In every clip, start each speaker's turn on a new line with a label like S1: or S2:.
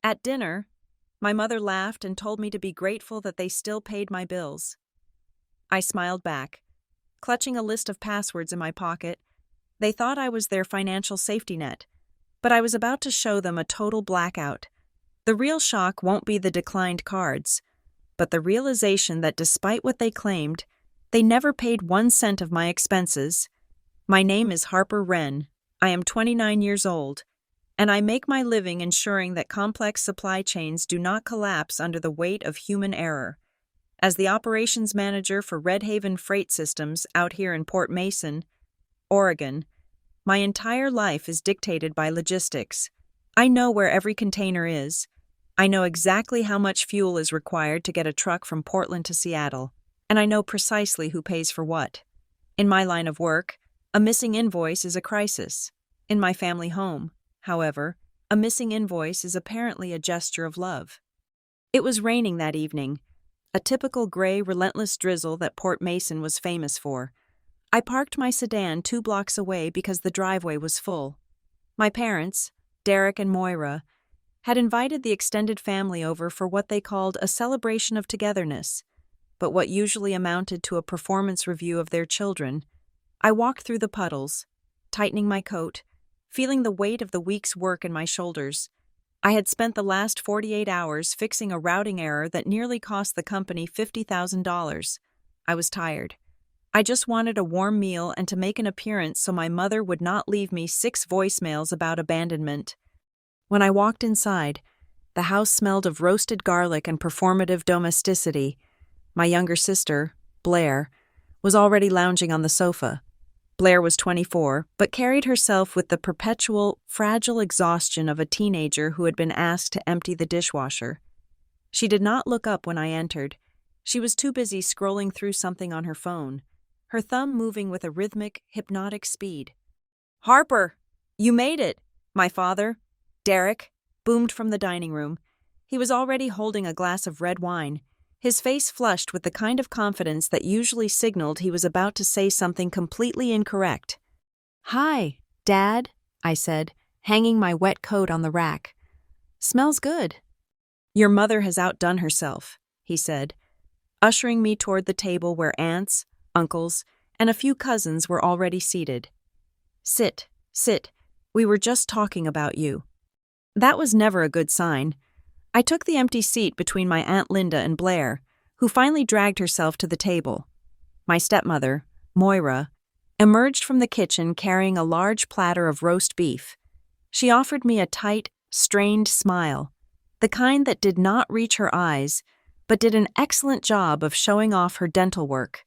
S1: At dinner, my mother laughed and told me to be grateful that they still paid my bills. I smiled back, clutching a list of passwords in my pocket. They thought I was their financial safety net, but I was about to show them a total blackout. The real shock won't be the declined cards, but the realization that despite what they claimed, they never paid 1 cent of my expenses. My name is Harper Wren. I am 29 years old, and I make my living ensuring that complex supply chains do not collapse under the weight of human error. As the operations manager for Red Haven Freight Systems out here in Port Mason, Oregon, my entire life is dictated by logistics. I know where every container is. I know exactly how much fuel is required to get a truck from Portland to Seattle, and I know precisely who pays for what. In my line of work, a missing invoice is a crisis. In my family home, however, a missing invoice is apparently a gesture of love. It was raining that evening, a typical gray, relentless drizzle that Port Mason was famous for. I parked my sedan 2 blocks away because the driveway was full. My parents, Derek and Moira, had invited the extended family over for what they called a celebration of togetherness, but what usually amounted to a performance review of their children. I walked through the puddles, tightening my coat, feeling the weight of the week's work in my shoulders. I had spent the last 48 hours fixing a routing error that nearly cost the company $50,000. I was tired. I just wanted a warm meal and to make an appearance so my mother would not leave me 6 voicemails about abandonment. When I walked inside, the house smelled of roasted garlic and performative domesticity. My younger sister, Blair, was already lounging on the sofa. Blair was 24, but carried herself with the perpetual, fragile exhaustion of a teenager who had been asked to empty the dishwasher. She did not look up when I entered. She was too busy scrolling through something on her phone, her thumb moving with a rhythmic, hypnotic speed. "Harper, you made it!" My father, Derek, boomed from the dining room. He was already holding a glass of red wine, his face flushed with the kind of confidence that usually signaled he was about to say something completely incorrect. "Hi, Dad," I said, hanging my wet coat on the rack. "Smells good." "Your mother has outdone herself," he said, ushering me toward the table where aunts, uncles, and a few cousins were already seated. Sit. We were just talking about you." That was never a good sign. I took the empty seat between my Aunt Linda and Blair, who finally dragged herself to the table. My stepmother, Moira, emerged from the kitchen carrying a large platter of roast beef. She offered me a tight, strained smile, the kind that did not reach her eyes, but did an excellent job of showing off her dental work.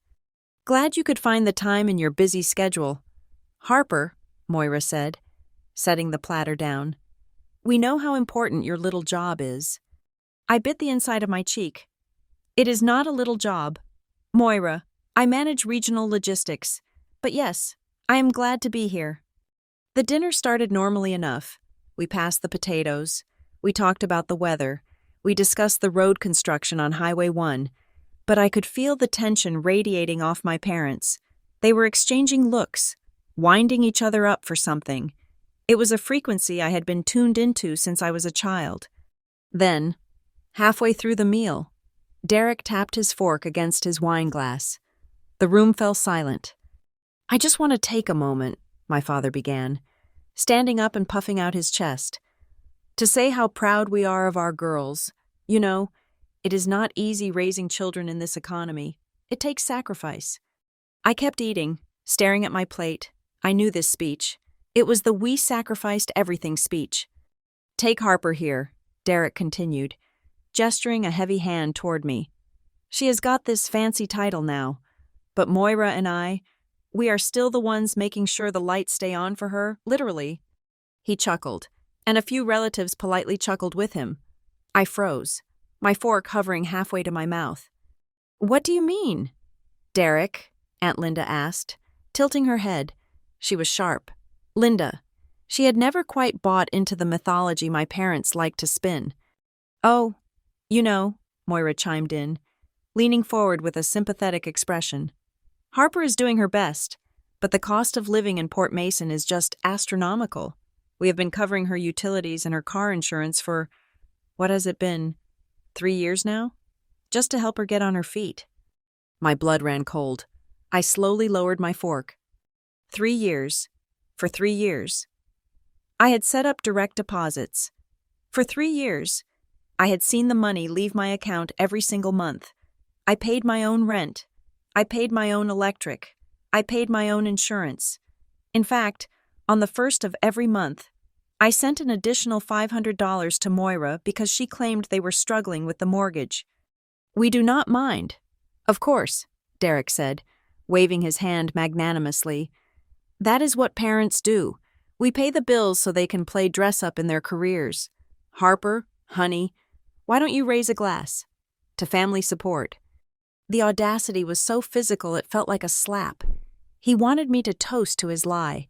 S1: "Glad you could find the time in your busy schedule." "Harper," Moira said, setting the platter down, "we know how important your little job is." I bit the inside of my cheek. "It is not a little job. Moira, I manage regional logistics. But yes, I am glad to be here." The dinner started normally enough. We passed the potatoes. We talked about the weather. We discussed the road construction on Highway 1. But I could feel the tension radiating off my parents. They were exchanging looks, winding each other up for something. It was a frequency I had been tuned into since I was a child. Then, halfway through the meal, Derek tapped his fork against his wine glass. The room fell silent. "I just want to take a moment," my father began, standing up and puffing out his chest, "to say how proud we are of our girls. You know, it is not easy raising children in this economy. It takes sacrifice." I kept eating, staring at my plate. I knew this speech. It was the "we sacrificed everything" speech. "Take Harper here," Derek continued, gesturing a heavy hand toward me. "She has got this fancy title now, but Moira and we are still the ones making sure the lights stay on for her, literally." He chuckled, and a few relatives politely chuckled with him. I froze, my fork hovering halfway to my mouth. "What do you mean?" "Derek," Aunt Linda asked, tilting her head. She was sharp. Linda. She had never quite bought into the mythology my parents liked to spin. "Oh, you know," Moira chimed in, leaning forward with a sympathetic expression. "Harper is doing her best, but the cost of living in Port Mason is just astronomical. We have been covering her utilities and her car insurance for, What has it been? 3 years now? Just to help her get on her feet. My blood ran cold. I slowly lowered my fork. 3 years. For 3 years. I had set up direct deposits. For 3 years. I had seen the money leave my account every single month. I paid my own rent. I paid my own electric. I paid my own insurance. In fact, on the first of every month, I sent an additional $500 to Moira because she claimed they were struggling with the mortgage. "We do not mind." "Of course," Derek said, waving his hand magnanimously. "That is what parents do. We pay the bills so they can play dress-up in their careers. Harper, honey, why don't you raise a glass? To family support." The audacity was so physical it felt like a slap. He wanted me to toast to his lie.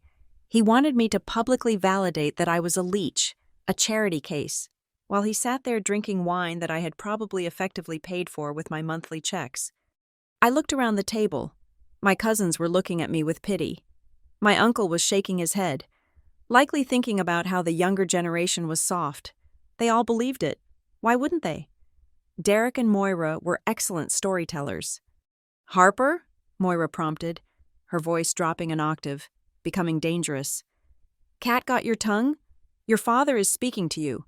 S1: He wanted me to publicly validate that I was a leech, a charity case, while he sat there drinking wine that I had probably effectively paid for with my monthly checks. I looked around the table. My cousins were looking at me with pity. My uncle was shaking his head, likely thinking about how the younger generation was soft. They all believed it. Why wouldn't they? Derek and Moira were excellent storytellers. "Harper?" Moira prompted, her voice dropping an octave, becoming dangerous. "Cat got your tongue? Your father is speaking to you."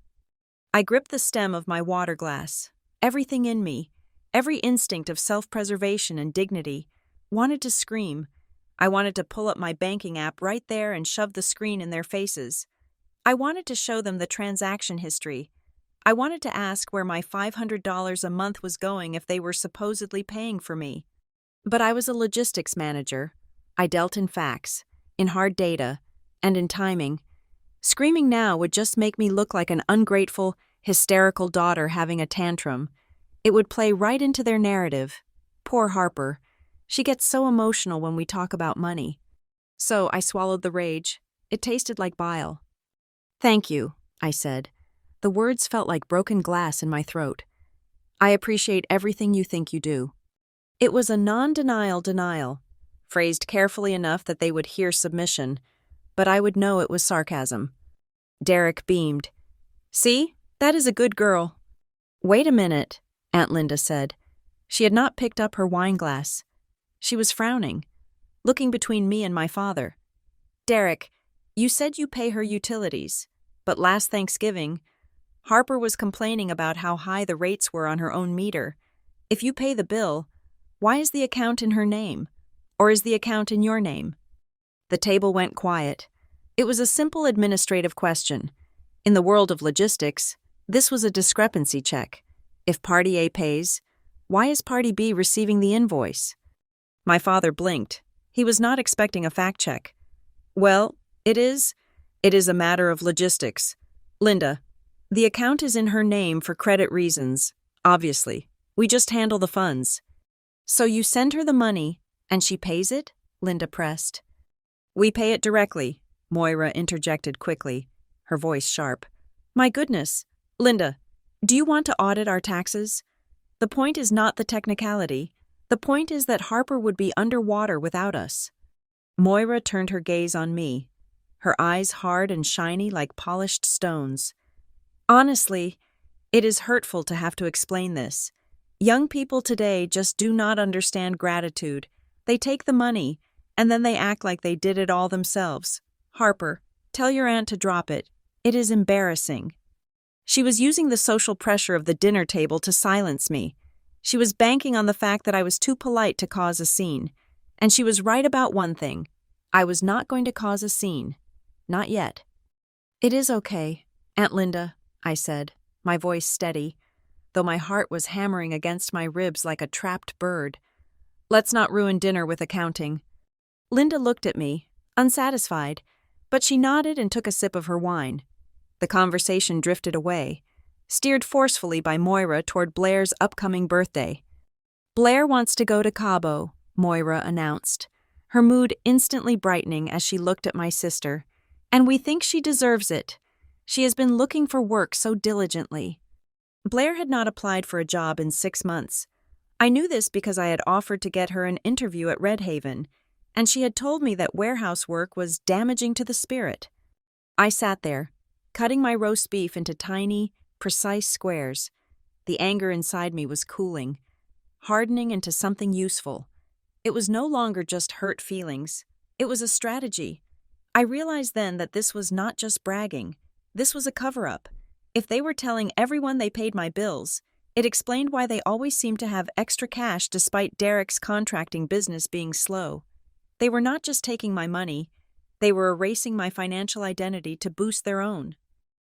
S1: I gripped the stem of my water glass. Everything in me, every instinct of self-preservation and dignity, wanted to scream. I wanted to pull up my banking app right there and shove the screen in their faces. I wanted to show them the transaction history. I wanted to ask where my $500 a month was going if they were supposedly paying for me. But I was a logistics manager. I dealt in facts, in hard data, and in timing. Screaming now would just make me look like an ungrateful, hysterical daughter having a tantrum. It would play right into their narrative. Poor Harper. She gets so emotional when we talk about money. So I swallowed the rage. It tasted like bile. "Thank you," I said. The words felt like broken glass in my throat. "I appreciate everything you think you do." It was a non-denial denial, phrased carefully enough that they would hear submission, but I would know it was sarcasm. Derek beamed. "See? That is a good girl." "Wait a minute," Aunt Linda said. She had not picked up her wine glass. She was frowning, looking between me and my father. "Derek, you said you pay her utilities, but last Thanksgiving, Harper was complaining about how high the rates were on her own meter. If you pay the bill, why is the account in her name? Or is the account in your name?" The table went quiet. It was a simple administrative question. In the world of logistics, this was a discrepancy check. If Party A pays, why is Party B receiving the invoice? My father blinked. He was not expecting a fact check. "Well, it is a matter of logistics. Linda, the account is in her name for credit reasons, obviously. We just handle the funds." "So you send her the money, and she pays it?" Linda pressed. "We pay it directly," Moira interjected quickly, her voice sharp. "My goodness, Linda, do you want to audit our taxes? The point is not the technicality. The point is that Harper would be underwater without us." Moira turned her gaze on me, her eyes hard and shiny like polished stones. "Honestly, it is hurtful to have to explain this. Young people today just do not understand gratitude. They take the money, and then they act like they did it all themselves. Harper, tell your aunt to drop it. It is embarrassing." She was using the social pressure of the dinner table to silence me. She was banking on the fact that I was too polite to cause a scene. And she was right about one thing. I was not going to cause a scene. Not yet. "It is okay, Aunt Linda," I said, my voice steady, though my heart was hammering against my ribs like a trapped bird. "Let's not ruin dinner with accounting." Linda looked at me, unsatisfied, but she nodded and took a sip of her wine. The conversation drifted away, steered forcefully by Moira toward Blair's upcoming birthday. "Blair wants to go to Cabo," Moira announced, her mood instantly brightening as she looked at my sister. "And we think she deserves it. She has been looking for work so diligently." Blair had not applied for a job in 6 months. I knew this because I had offered to get her an interview at Red Haven, and she had told me that warehouse work was damaging to the spirit. I sat there, cutting my roast beef into tiny, precise squares. The anger inside me was cooling, hardening into something useful. It was no longer just hurt feelings. It was a strategy. I realized then that this was not just bragging. This was a cover-up. If they were telling everyone they paid my bills, it explained why they always seemed to have extra cash despite Derek's contracting business being slow. They were not just taking my money, they were erasing my financial identity to boost their own.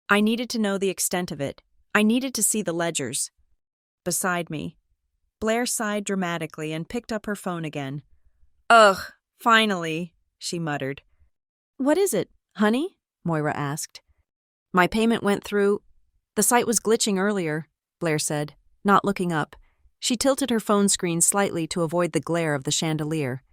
S1: I needed to know the extent of it. I needed to see the ledgers. Beside me, Blair sighed dramatically and picked up her phone again. "Ugh, finally," she muttered. "What is it, honey?" Moira asked. "My payment went through. The site was glitching earlier," Blair said, not looking up. She tilted her phone screen slightly to avoid the glare of the chandelier.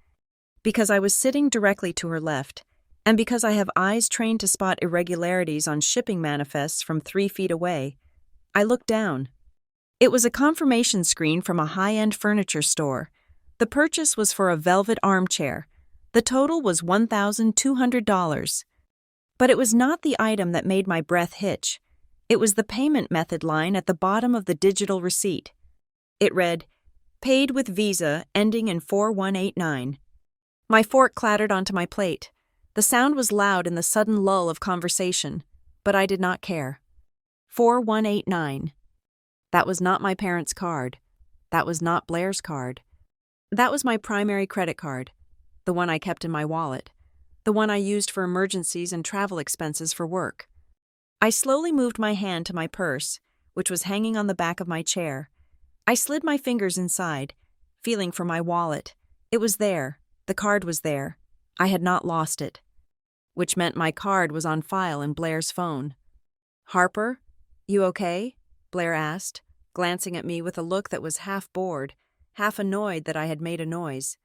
S1: Because I was sitting directly to her left, and because I have eyes trained to spot irregularities on shipping manifests from 3 feet away, I looked down. It was a confirmation screen from a high-end furniture store. The purchase was for a velvet armchair. The total was $1,200. But it was not the item that made my breath hitch. It was the payment method line at the bottom of the digital receipt. It read, "Paid with Visa, ending in 4189. My fork clattered onto my plate. The sound was loud in the sudden lull of conversation, but I did not care. 4189. That was not my parents' card. That was not Blair's card. That was my primary credit card, the one I kept in my wallet, the one I used for emergencies and travel expenses for work. I slowly moved my hand to my purse, which was hanging on the back of my chair. I slid my fingers inside, feeling for my wallet. It was there. The card was there. I had not lost it. Which meant my card was on file in Blair's phone. "Harper, you okay?" Blair asked, glancing at me with a look that was half bored, half annoyed that I had made a noise.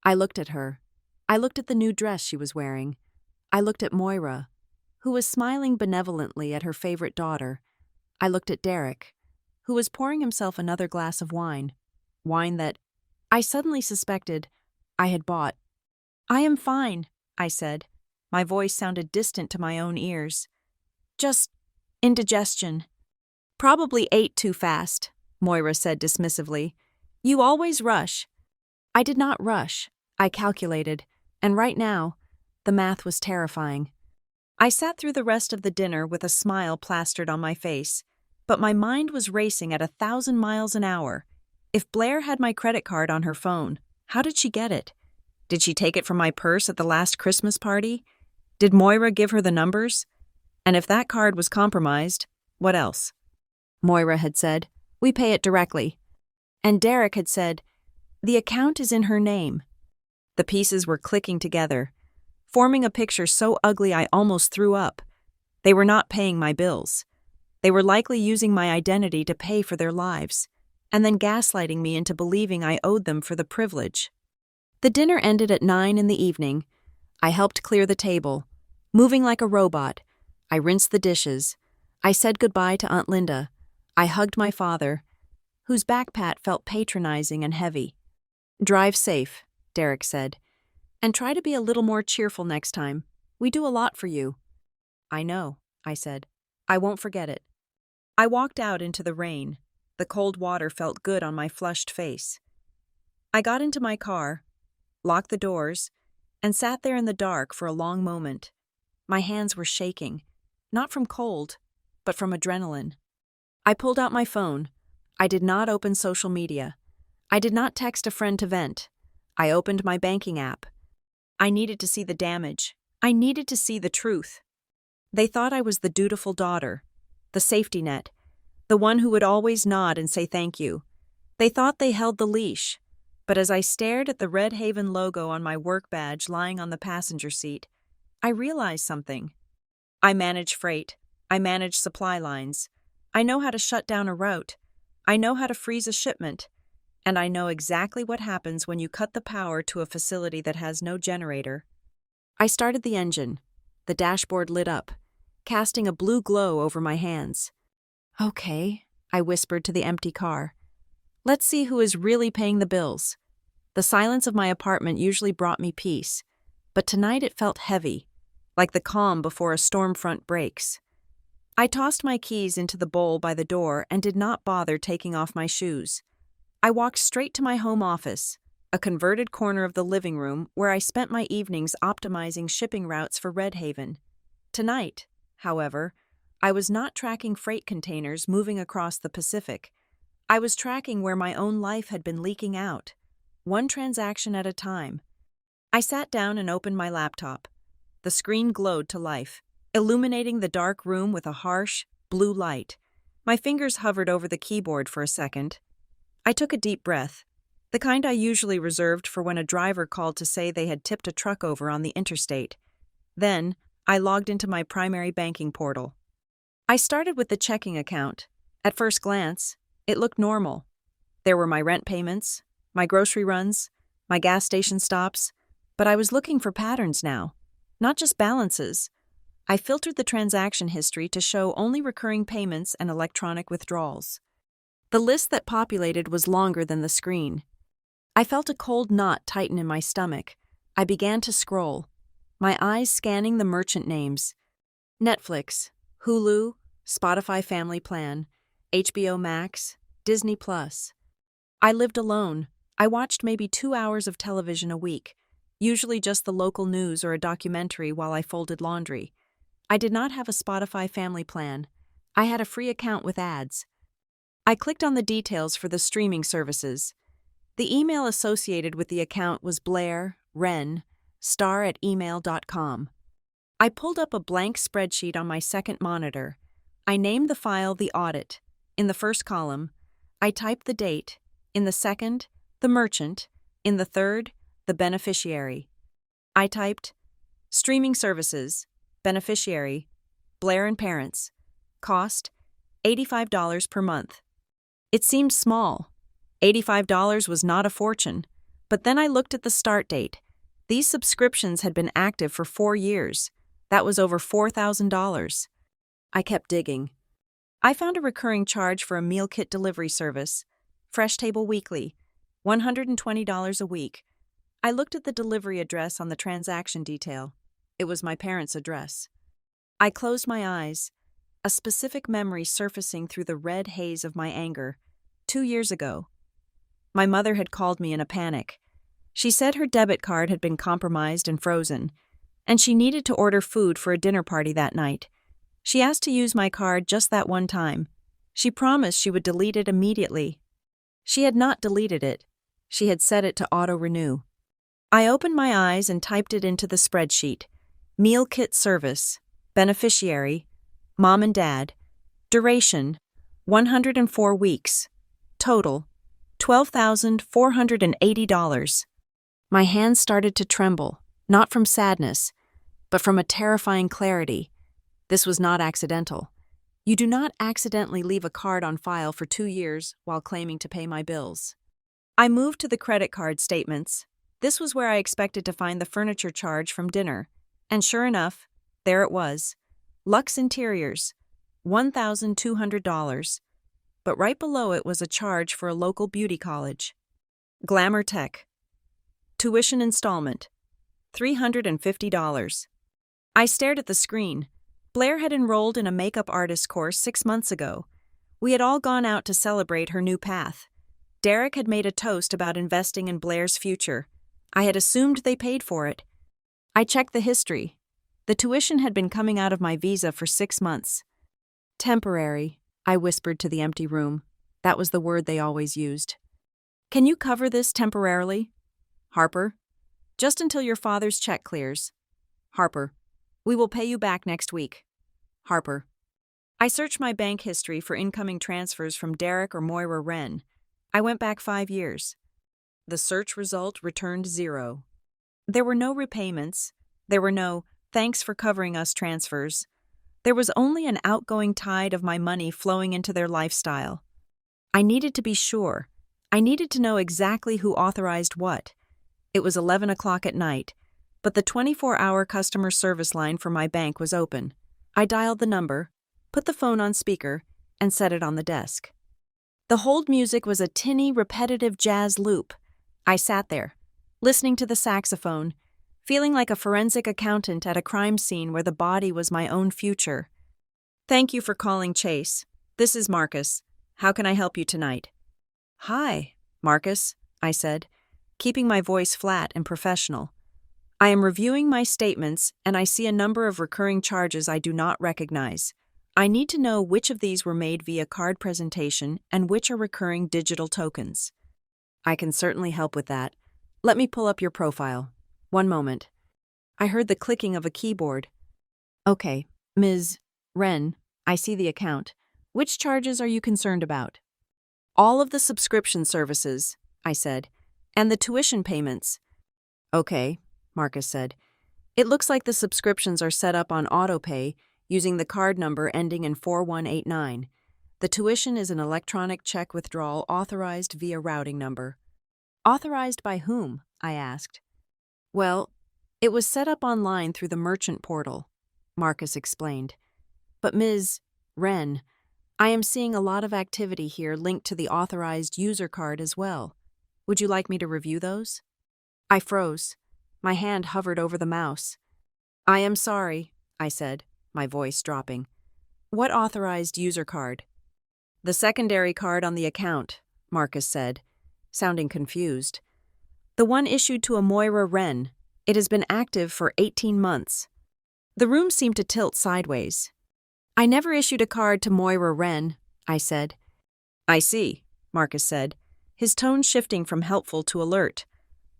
S1: I looked at her. I looked at the new dress she was wearing. I looked at Moira, who was smiling benevolently at her favorite daughter. I looked at Derek, who was pouring himself another glass of wine. Wine that, I suddenly suspected, I had bought. "I am fine," I said. My voice sounded distant to my own ears. "Just indigestion." "Probably ate too fast," Moira said dismissively. "You always rush." I did not rush. I calculated, and right now, the math was terrifying. I sat through the rest of the dinner with a smile plastered on my face, but my mind was racing at 1,000 miles an hour. If Blair had my credit card on her phone, how did she get it? Did she take it from my purse at the last Christmas party? Did Moira give her the numbers? And if that card was compromised, what else? Moira had said, "We pay it directly." And Derek had said, "The account is in her name." The pieces were clicking together, forming a picture so ugly I almost threw up. They were not paying my bills. They were likely using my identity to pay for their lives, and then gaslighting me into believing I owed them for the privilege. The dinner ended at 9 in the evening. I helped clear the table. Moving like a robot, I rinsed the dishes. I said goodbye to Aunt Linda. I hugged my father, whose back pat felt patronizing and heavy. "Drive safe," Derek said, "and try to be a little more cheerful next time. We do a lot for you." "I know," I said. "I won't forget it." I walked out into the rain. The cold water felt good on my flushed face. I got into my car, locked the doors, and sat there in the dark for a long moment. My hands were shaking, not from cold, but from adrenaline. I pulled out my phone. I did not open social media. I did not text a friend to vent. I opened my banking app. I needed to see the damage. I needed to see the truth. They thought I was the dutiful daughter, the safety net, the one who would always nod and say thank you. They thought they held the leash. But as I stared at the Red Haven logo on my work badge lying on the passenger seat, I realized something. I manage freight. I manage supply lines. I know how to shut down a route. I know how to freeze a shipment. And I know exactly what happens when you cut the power to a facility that has no generator. I started the engine. The dashboard lit up, casting a blue glow over my hands. "Okay," I whispered to the empty car. "Let's see who is really paying the bills." The silence of my apartment usually brought me peace, but tonight it felt heavy, like the calm before a storm front breaks. I tossed my keys into the bowl by the door and did not bother taking off my shoes. I walked straight to my home office, a converted corner of the living room where I spent my evenings optimizing shipping routes for Red Haven. Tonight, however, I was not tracking freight containers moving across the Pacific. I was tracking where my own life had been leaking out, one transaction at a time. I sat down and opened my laptop. The screen glowed to life, illuminating the dark room with a harsh, blue light. My fingers hovered over the keyboard for a second. I took a deep breath, the kind I usually reserved for when a driver called to say they had tipped a truck over on the interstate. Then, I logged into my primary banking portal. I started with the checking account. At first glance, it looked normal. There were my rent payments, my grocery runs, my gas station stops, but I was looking for patterns now, not just balances. I filtered the transaction history to show only recurring payments and electronic withdrawals. The list that populated was longer than the screen. I felt a cold knot tighten in my stomach. I began to scroll, my eyes scanning the merchant names. Netflix, Hulu, Spotify Family Plan, HBO Max, Disney Plus. I lived alone. I watched maybe 2 hours of television a week, usually just the local news or a documentary while I folded laundry. I did not have a Spotify Family Plan. I had a free account with ads. I clicked on the details for the streaming services. The email associated with the account was blairren@email.com. I pulled up a blank spreadsheet on my second monitor. I named the file The Audit. In the first column, I typed the date. In the second, the merchant. In the third, the beneficiary. I typed streaming services, beneficiary, Blair and parents. Cost, $85 per month. It seemed small. $85 was not a fortune. But then I looked at the start date. These subscriptions had been active for 4 years. That was over $4,000. I kept digging. I found a recurring charge for a meal kit delivery service, Fresh Table Weekly, $120 a week. I looked at the delivery address on the transaction detail. It was my parents' address. I closed my eyes, a specific memory surfacing through the red haze of my anger. 2 years ago. My mother had called me in a panic. She said her debit card had been compromised and frozen, and she needed to order food for a dinner party that night. She asked to use my card just that one time. She promised she would delete it immediately. She had not deleted it. She had set it to auto-renew. I opened my eyes and typed it into the spreadsheet. Meal kit service, beneficiary, mom and dad, duration, 104 weeks, total, $12,480. My hands started to tremble, not from sadness, but from a terrifying clarity. This was not accidental. You do not accidentally leave a card on file for 2 years while claiming to pay my bills. I moved to the credit card statements. This was where I expected to find the furniture charge from dinner. And sure enough, there it was. Luxe Interiors, $1,200. But right below it was a charge for a local beauty college. Glamour Tech. Tuition installment, $350. I stared at the screen. Blair had enrolled in a makeup artist course 6 months ago. We had all gone out to celebrate her new path. Derek had made a toast about investing in Blair's future. I had assumed they paid for it. I checked the history. The tuition had been coming out of my visa for 6 months. Temporary, I whispered to the empty room. That was the word they always used. Can you cover this temporarily? Harper. Just until your father's check clears. Harper. We will pay you back next week. Harper. I searched my bank history for incoming transfers from Derek or Moira Wren. I went back 5 years. The search result returned 0. There were no repayments. There were no thanks for covering us transfers. There was only an outgoing tide of my money flowing into their lifestyle. I needed to be sure. I needed to know exactly who authorized what. It was 11 o'clock at night, but the 24-hour customer service line for my bank was open. I dialed the number, put the phone on speaker, and set it on the desk. The hold music was a tinny, repetitive jazz loop. I sat there, listening to the saxophone, feeling like a forensic accountant at a crime scene where the body was my own future. Thank you for calling Chase. This is Marcus. How can I help you tonight? Hi, Marcus, I said, keeping my voice flat and professional. I am reviewing my statements and I see a number of recurring charges I do not recognize. I need to know which of these were made via card presentation and which are recurring digital tokens. I can certainly help with that. Let me pull up your profile. One moment. I heard the clicking of a keyboard. Okay, Ms. Wren, I see the account. Which charges are you concerned about? All of the subscription services, I said, and the tuition payments. Okay, Marcus said. It looks like the subscriptions are set up on autopay using the card number ending in 4189. The tuition is an electronic check withdrawal authorized via routing number. Authorized by whom? I asked. Well, it was set up online through the merchant portal, Marcus explained. But Ms. Wren, I am seeing a lot of activity here linked to the authorized user card as well. Would you like me to review those? I froze. My hand hovered over the mouse. I am sorry, I said, my voice dropping. What authorized user card? The secondary card on the account, Marcus said, sounding confused. The one issued to a Moira Wren. It has been active for 18 months. The room seemed to tilt sideways. I never issued a card to Moira Wren, I said. I see, Marcus said, his tone shifting from helpful to alert.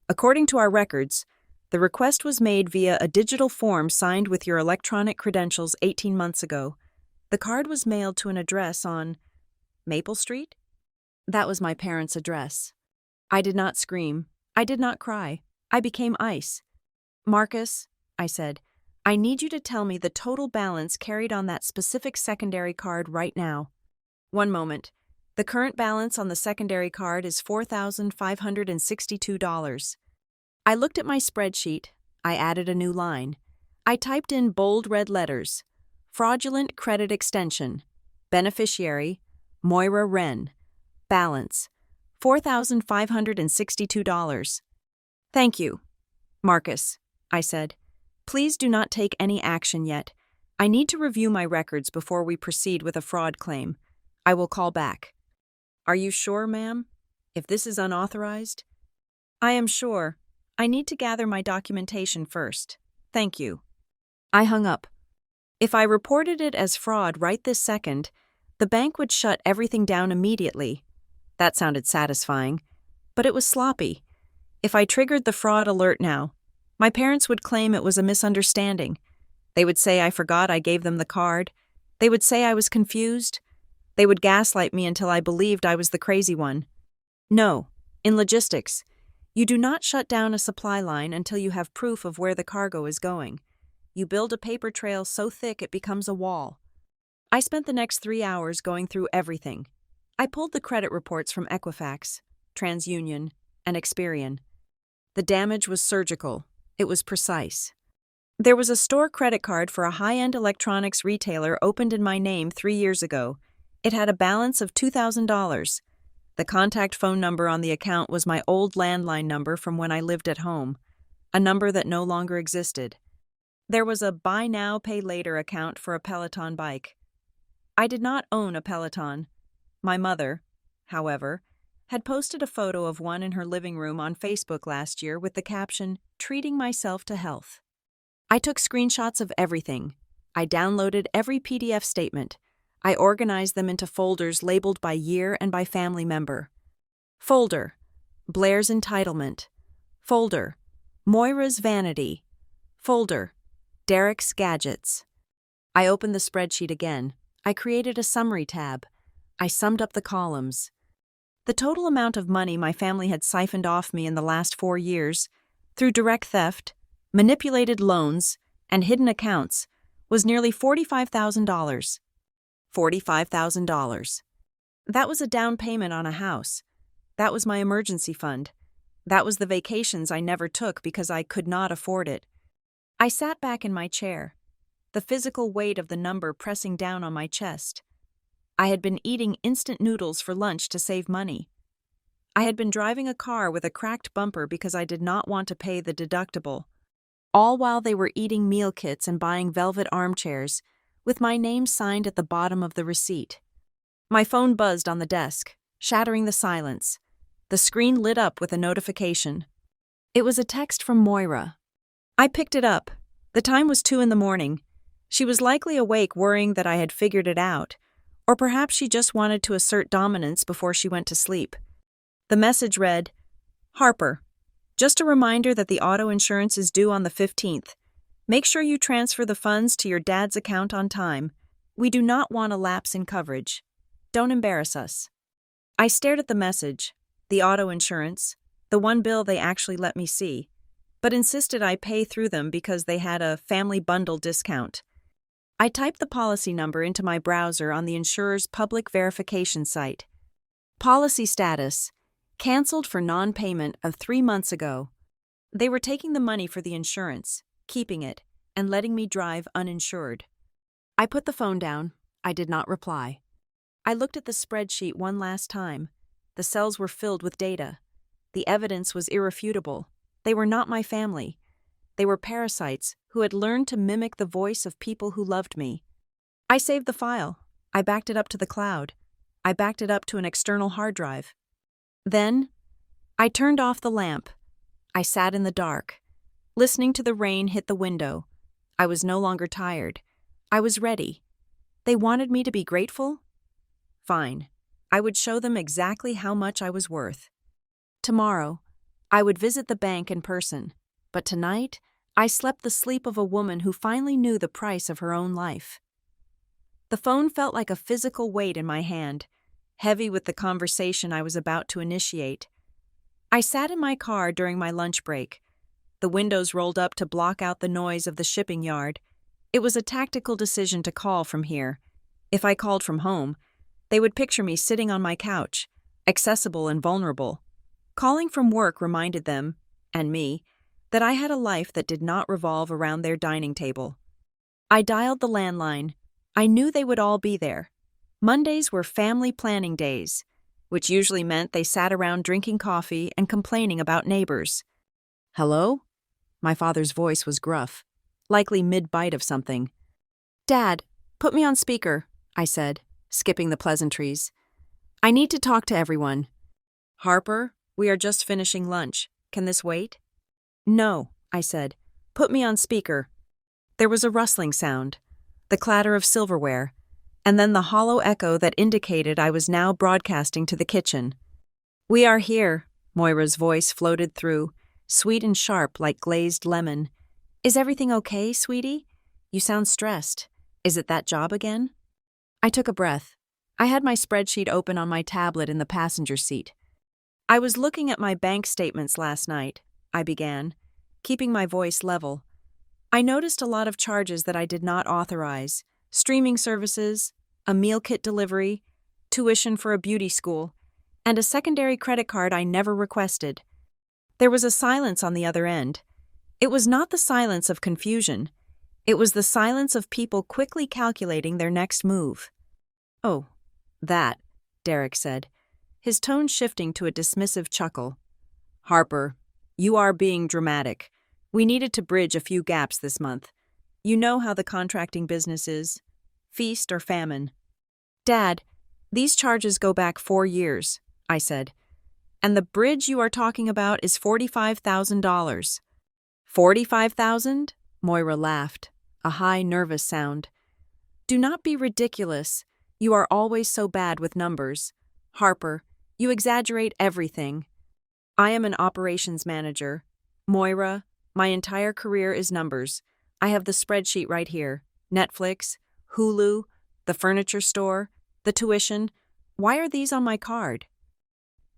S1: According to our records, the request was made via a digital form signed with your electronic credentials 18 months ago. The card was mailed to an address on Maple Street? That was my parents' address. I did not scream. I did not cry. I became ice. Marcus, I said, I need you to tell me the total balance carried on that specific secondary card right now. One moment. The current balance on the secondary card is $4,562. I looked at my spreadsheet. I added a new line. I typed in bold red letters. Fraudulent credit extension. Beneficiary, Moira Wren. Balance, $4,562. Thank you, Marcus, I said. Please do not take any action yet. I need to review my records before we proceed with a fraud claim. I will call back. Are you sure, ma'am? If this is unauthorized? I am sure. I need to gather my documentation first. Thank you. I hung up. If I reported it as fraud right this second, the bank would shut everything down immediately. That sounded satisfying, but it was sloppy. If I triggered the fraud alert now, my parents would claim it was a misunderstanding. They would say I forgot I gave them the card. They would say I was confused. They would gaslight me until I believed I was the crazy one. No, in logistics, you do not shut down a supply line until you have proof of where the cargo is going. You build a paper trail so thick it becomes a wall. I spent the next 3 hours going through everything. I pulled the credit reports from Equifax, TransUnion, and Experian. The damage was surgical. It was precise. There was a store credit card for a high-end electronics retailer opened in my name 3 years ago. It had a balance of $2,000. The contact phone number on the account was my old landline number from when I lived at home, a number that no longer existed. There was a buy now, pay later account for a Peloton bike. I did not own a Peloton. My mother, however, had posted a photo of one in her living room on Facebook last year with the caption, "Treating myself to health." I took screenshots of everything. I downloaded every PDF statement. I organized them into folders labeled by year and by family member. Folder, Blair's entitlement. Folder, Moira's vanity. Folder, Derek's gadgets. I opened the spreadsheet again. I created a summary tab. I summed up the columns. The total amount of money my family had siphoned off me in the last 4 years, through direct theft, manipulated loans, and hidden accounts, was nearly $45,000. $45,000. That was a down payment on a house. That was my emergency fund. That was the vacations I never took because I could not afford it. I sat back in my chair, the physical weight of the number pressing down on my chest. I had been eating instant noodles for lunch to save money. I had been driving a car with a cracked bumper because I did not want to pay the deductible, all while they were eating meal kits and buying velvet armchairs, with my name signed at the bottom of the receipt. My phone buzzed on the desk, shattering the silence. The screen lit up with a notification. It was a text from Moira. I picked it up. The time was 2 a.m. She was likely awake worrying that I had figured it out, or perhaps she just wanted to assert dominance before she went to sleep. The message read, "Harper, just a reminder that the auto insurance is due on the 15th. Make sure you transfer the funds to your dad's account on time. We do not want a lapse in coverage. Don't embarrass us." I stared at the message, the auto insurance, the one bill they actually let me see, but insisted I pay through them because they had a family bundle discount. I typed the policy number into my browser on the insurer's public verification site. Policy status: canceled for non-payment of 3 months ago. They were taking the money for the insurance, keeping it, and letting me drive uninsured. I put the phone down. I did not reply. I looked at the spreadsheet one last time. The cells were filled with data. The evidence was irrefutable. They were not my family. They were parasites who had learned to mimic the voice of people who loved me. I saved the file. I backed it up to the cloud. I backed it up to an external hard drive. Then, I turned off the lamp. I sat in the dark, listening to the rain hit the window. I was no longer tired. I was ready. They wanted me to be grateful? Fine. I would show them exactly how much I was worth. Tomorrow, I would visit the bank in person, but tonight, I slept the sleep of a woman who finally knew the price of her own life. The phone felt like a physical weight in my hand, heavy with the conversation I was about to initiate. I sat in my car during my lunch break. The windows rolled up to block out the noise of the shipping yard. It was a tactical decision to call from here. If I called from home, they would picture me sitting on my couch, accessible and vulnerable. Calling from work reminded them, and me, that I had a life that did not revolve around their dining table. I dialed the landline. I knew they would all be there. Mondays were family planning days, which usually meant they sat around drinking coffee and complaining about neighbors. "Hello?" My father's voice was gruff, likely mid-bite of something. "Dad, put me on speaker," I said, skipping the pleasantries. "I need to talk to everyone." "Harper, we are just finishing lunch. Can this wait?" "No," I said. "Put me on speaker." There was a rustling sound, the clatter of silverware, and then the hollow echo that indicated I was now broadcasting to the kitchen. "We are here," Moira's voice floated through, sweet and sharp like glazed lemon. "Is everything okay, sweetie? You sound stressed. Is it that job again?" I took a breath. I had my spreadsheet open on my tablet in the passenger seat. "I was looking at my bank statements last night," I began, keeping my voice level. "I noticed a lot of charges that I did not authorize: streaming services, a meal kit delivery, tuition for a beauty school, and a secondary credit card I never requested." There was a silence on the other end. It was not the silence of confusion. It was the silence of people quickly calculating their next move. "Oh, that," Derek said, his tone shifting to a dismissive chuckle. "Harper, you are being dramatic. We needed to bridge a few gaps this month. You know how the contracting business is. Feast or famine." "Dad, these charges go back 4 years," I said. "And the bridge you are talking about is $45,000. $45,000? Moira laughed, a high, nervous sound. "Do not be ridiculous. You are always so bad with numbers. Harper, you exaggerate everything. I am an operations manager. Moira, my entire career is numbers. I have the spreadsheet right here. Netflix, Hulu, the furniture store, the tuition. Why are these on my card?"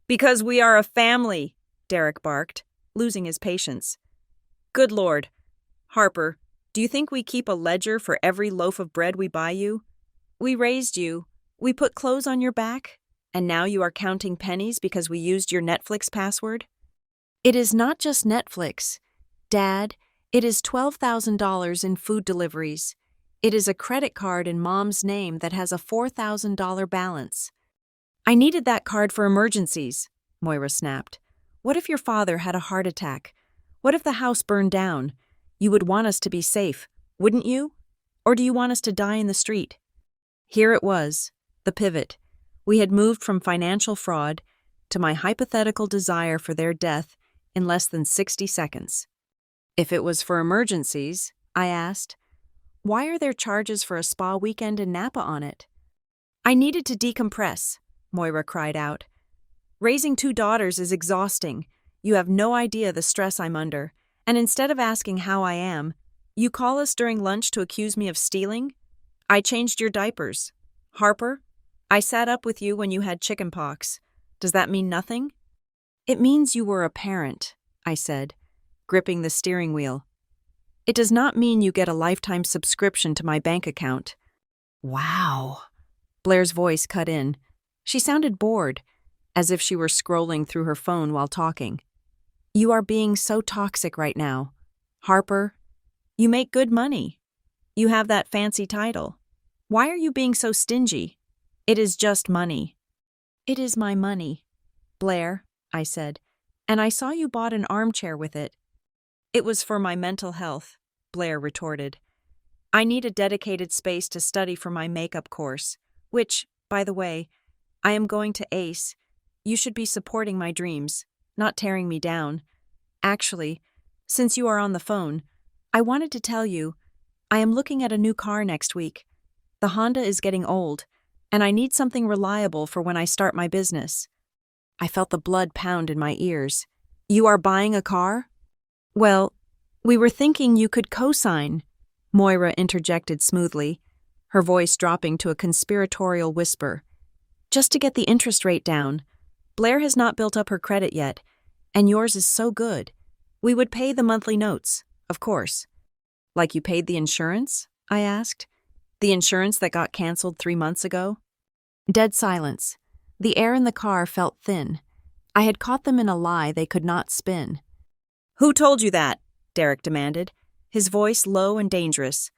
S1: "Because we are a family," Derek barked, losing his patience. "Good Lord. Harper, do you think we keep a ledger for every loaf of bread we buy you? We raised you. We put clothes on your back. And now you are counting pennies because we used your Netflix password?" "It is not just Netflix. Dad, it is $12,000 in food deliveries. It is a credit card in Mom's name that has a $4,000 balance." "I needed that card for emergencies," Moira snapped. "What if your father had a heart attack? What if the house burned down? You would want us to be safe, wouldn't you?" Or do you want us to die in the street? Here it was, the pivot. We had moved from financial fraud to my hypothetical desire for their death in less than 60 seconds. If it was for emergencies, I asked, why are there charges for a spa weekend in Napa on it? I needed to decompress, Moira cried out. Raising 2 daughters is exhausting. You have no idea the stress I'm under. And instead of asking how I am, you call us during lunch to accuse me of stealing? I changed your diapers. Harper, I sat up with you when you had chickenpox. Does that mean nothing? It means you were a parent, I said, gripping the steering wheel. It does not mean you get a lifetime subscription to my bank account. Wow. Blair's voice cut in. She sounded bored, as if she were scrolling through her phone while talking. You are being so toxic right now. Harper, you make good money. You have that fancy title. Why are you being so stingy? It is just money. It is my money, Blair, I said, and I saw you bought an armchair with it. It was for my mental health, Blair retorted. I need a dedicated space to study for my makeup course, which, by the way, I am going to ace. You should be supporting my dreams, not tearing me down. Actually, since you are on the phone, I wanted to tell you, I am looking at a new car next week. The Honda is getting old, and I need something reliable for when I start my business. I felt the blood pound in my ears. You are buying a car? Well, we were thinking you could co-sign, Moira interjected smoothly, her voice dropping to a conspiratorial whisper. Just to get the interest rate down. Blair has not built up her credit yet, and yours is so good. We would pay the monthly notes, of course. Like you paid the insurance? I asked. The insurance that got canceled 3 months ago? Dead silence. The air in the car felt thin. I had caught them in a lie they could not spin. Who told you that? Derek demanded, his voice low and dangerous.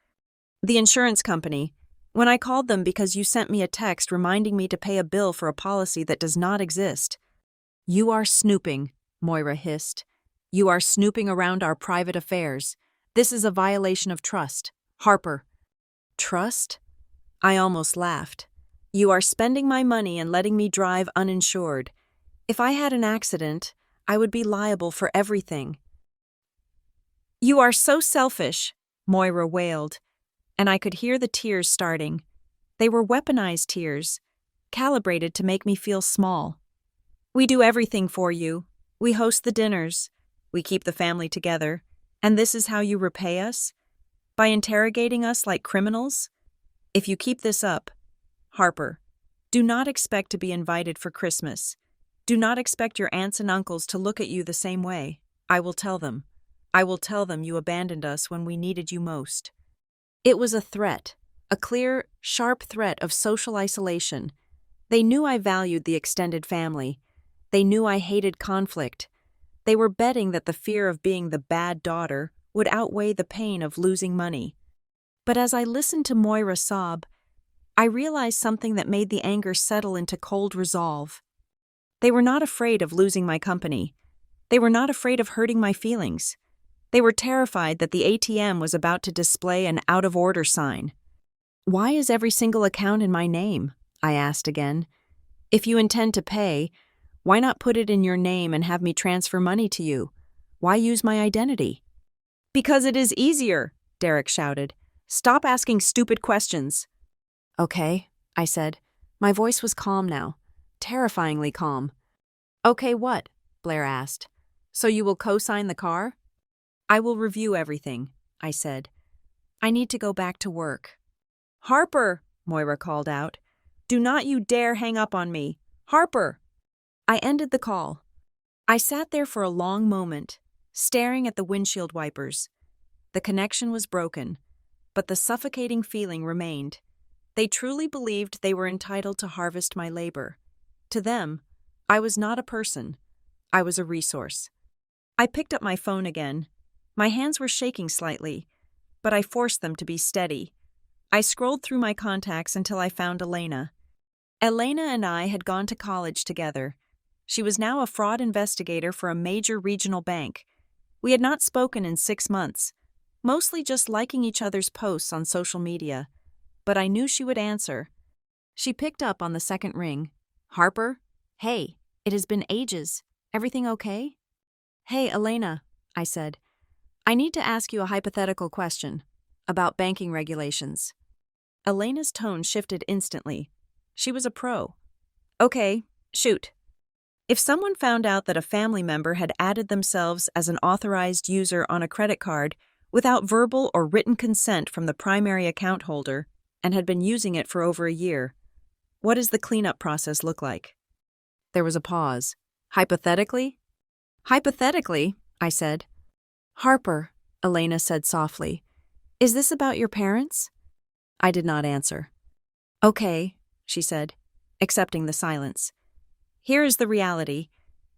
S1: The insurance company. When I called them because you sent me a text reminding me to pay a bill for a policy that does not exist. You are snooping, Moira hissed. You are snooping around our private affairs. This is a violation of trust. Harper. Trust? I almost laughed. You are spending my money and letting me drive uninsured. If I had an accident, I would be liable for everything. You are so selfish, Moira wailed, and I could hear the tears starting. They were weaponized tears, calibrated to make me feel small. We do everything for you. We host the dinners. We keep the family together. And this is how you repay us? By interrogating us like criminals? If you keep this up, Harper, do not expect to be invited for Christmas. Do not expect your aunts and uncles to look at you the same way. I will tell them. I will tell them you abandoned us when we needed you most. It was a threat, a clear, sharp threat of social isolation. They knew I valued the extended family. They knew I hated conflict. They were betting that the fear of being the bad daughter would outweigh the pain of losing money. But as I listened to Moira sob, I realized something that made the anger settle into cold resolve. They were not afraid of losing my company. They were not afraid of hurting my feelings. They were terrified that the ATM was about to display an out-of-order sign. Why is every single account in my name? I asked again. If you intend to pay, why not put it in your name and have me transfer money to you? Why use my identity? Because it is easier, Derek shouted. Stop asking stupid questions. Okay, I said. My voice was calm now, terrifyingly calm. Okay, what? Blair asked. So you will co-sign the car? I will review everything, I said. I need to go back to work. Harper, Moira called out. Do not you dare hang up on me. Harper! I ended the call. I sat there for a long moment, staring at the windshield wipers. The connection was broken, but the suffocating feeling remained. They truly believed they were entitled to harvest my labor. To them, I was not a person. I was a resource. I picked up my phone again. My hands were shaking slightly, but I forced them to be steady. I scrolled through my contacts until I found Elena. Elena and I had gone to college together. She was now a fraud investigator for a major regional bank. We had not spoken in 6 months, mostly just liking each other's posts on social media. But I knew she would answer. She picked up on the second ring. Harper? Hey, it has been ages. Everything okay? Hey, Elena, I said. I need to ask you a hypothetical question about banking regulations. Elena's tone shifted instantly. She was a pro. Okay, shoot. If someone found out that a family member had added themselves as an authorized user on a credit card without verbal or written consent from the primary account holder and had been using it for over a year, what does the cleanup process look like? There was a pause. Hypothetically? Hypothetically, I said. Harper, Elena said softly. Is this about your parents? I did not answer. Okay, she said, accepting the silence. Here is the reality.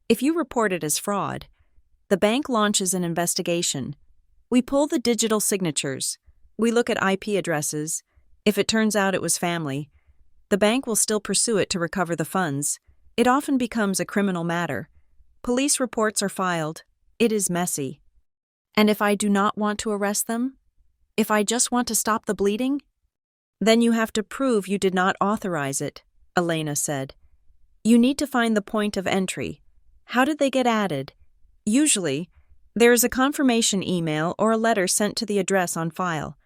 S1: If you report it as fraud, the bank launches an investigation. We pull the digital signatures. We look at IP addresses. If it turns out it was family, the bank will still pursue it to recover the funds. It often becomes a criminal matter. Police reports are filed. It is messy. And if I do not want to arrest them? If I just want to stop the bleeding? Then you have to prove you did not authorize it, Elena said. You need to find the point of entry. How did they get added? Usually, there is a confirmation email or a letter sent to the address on file.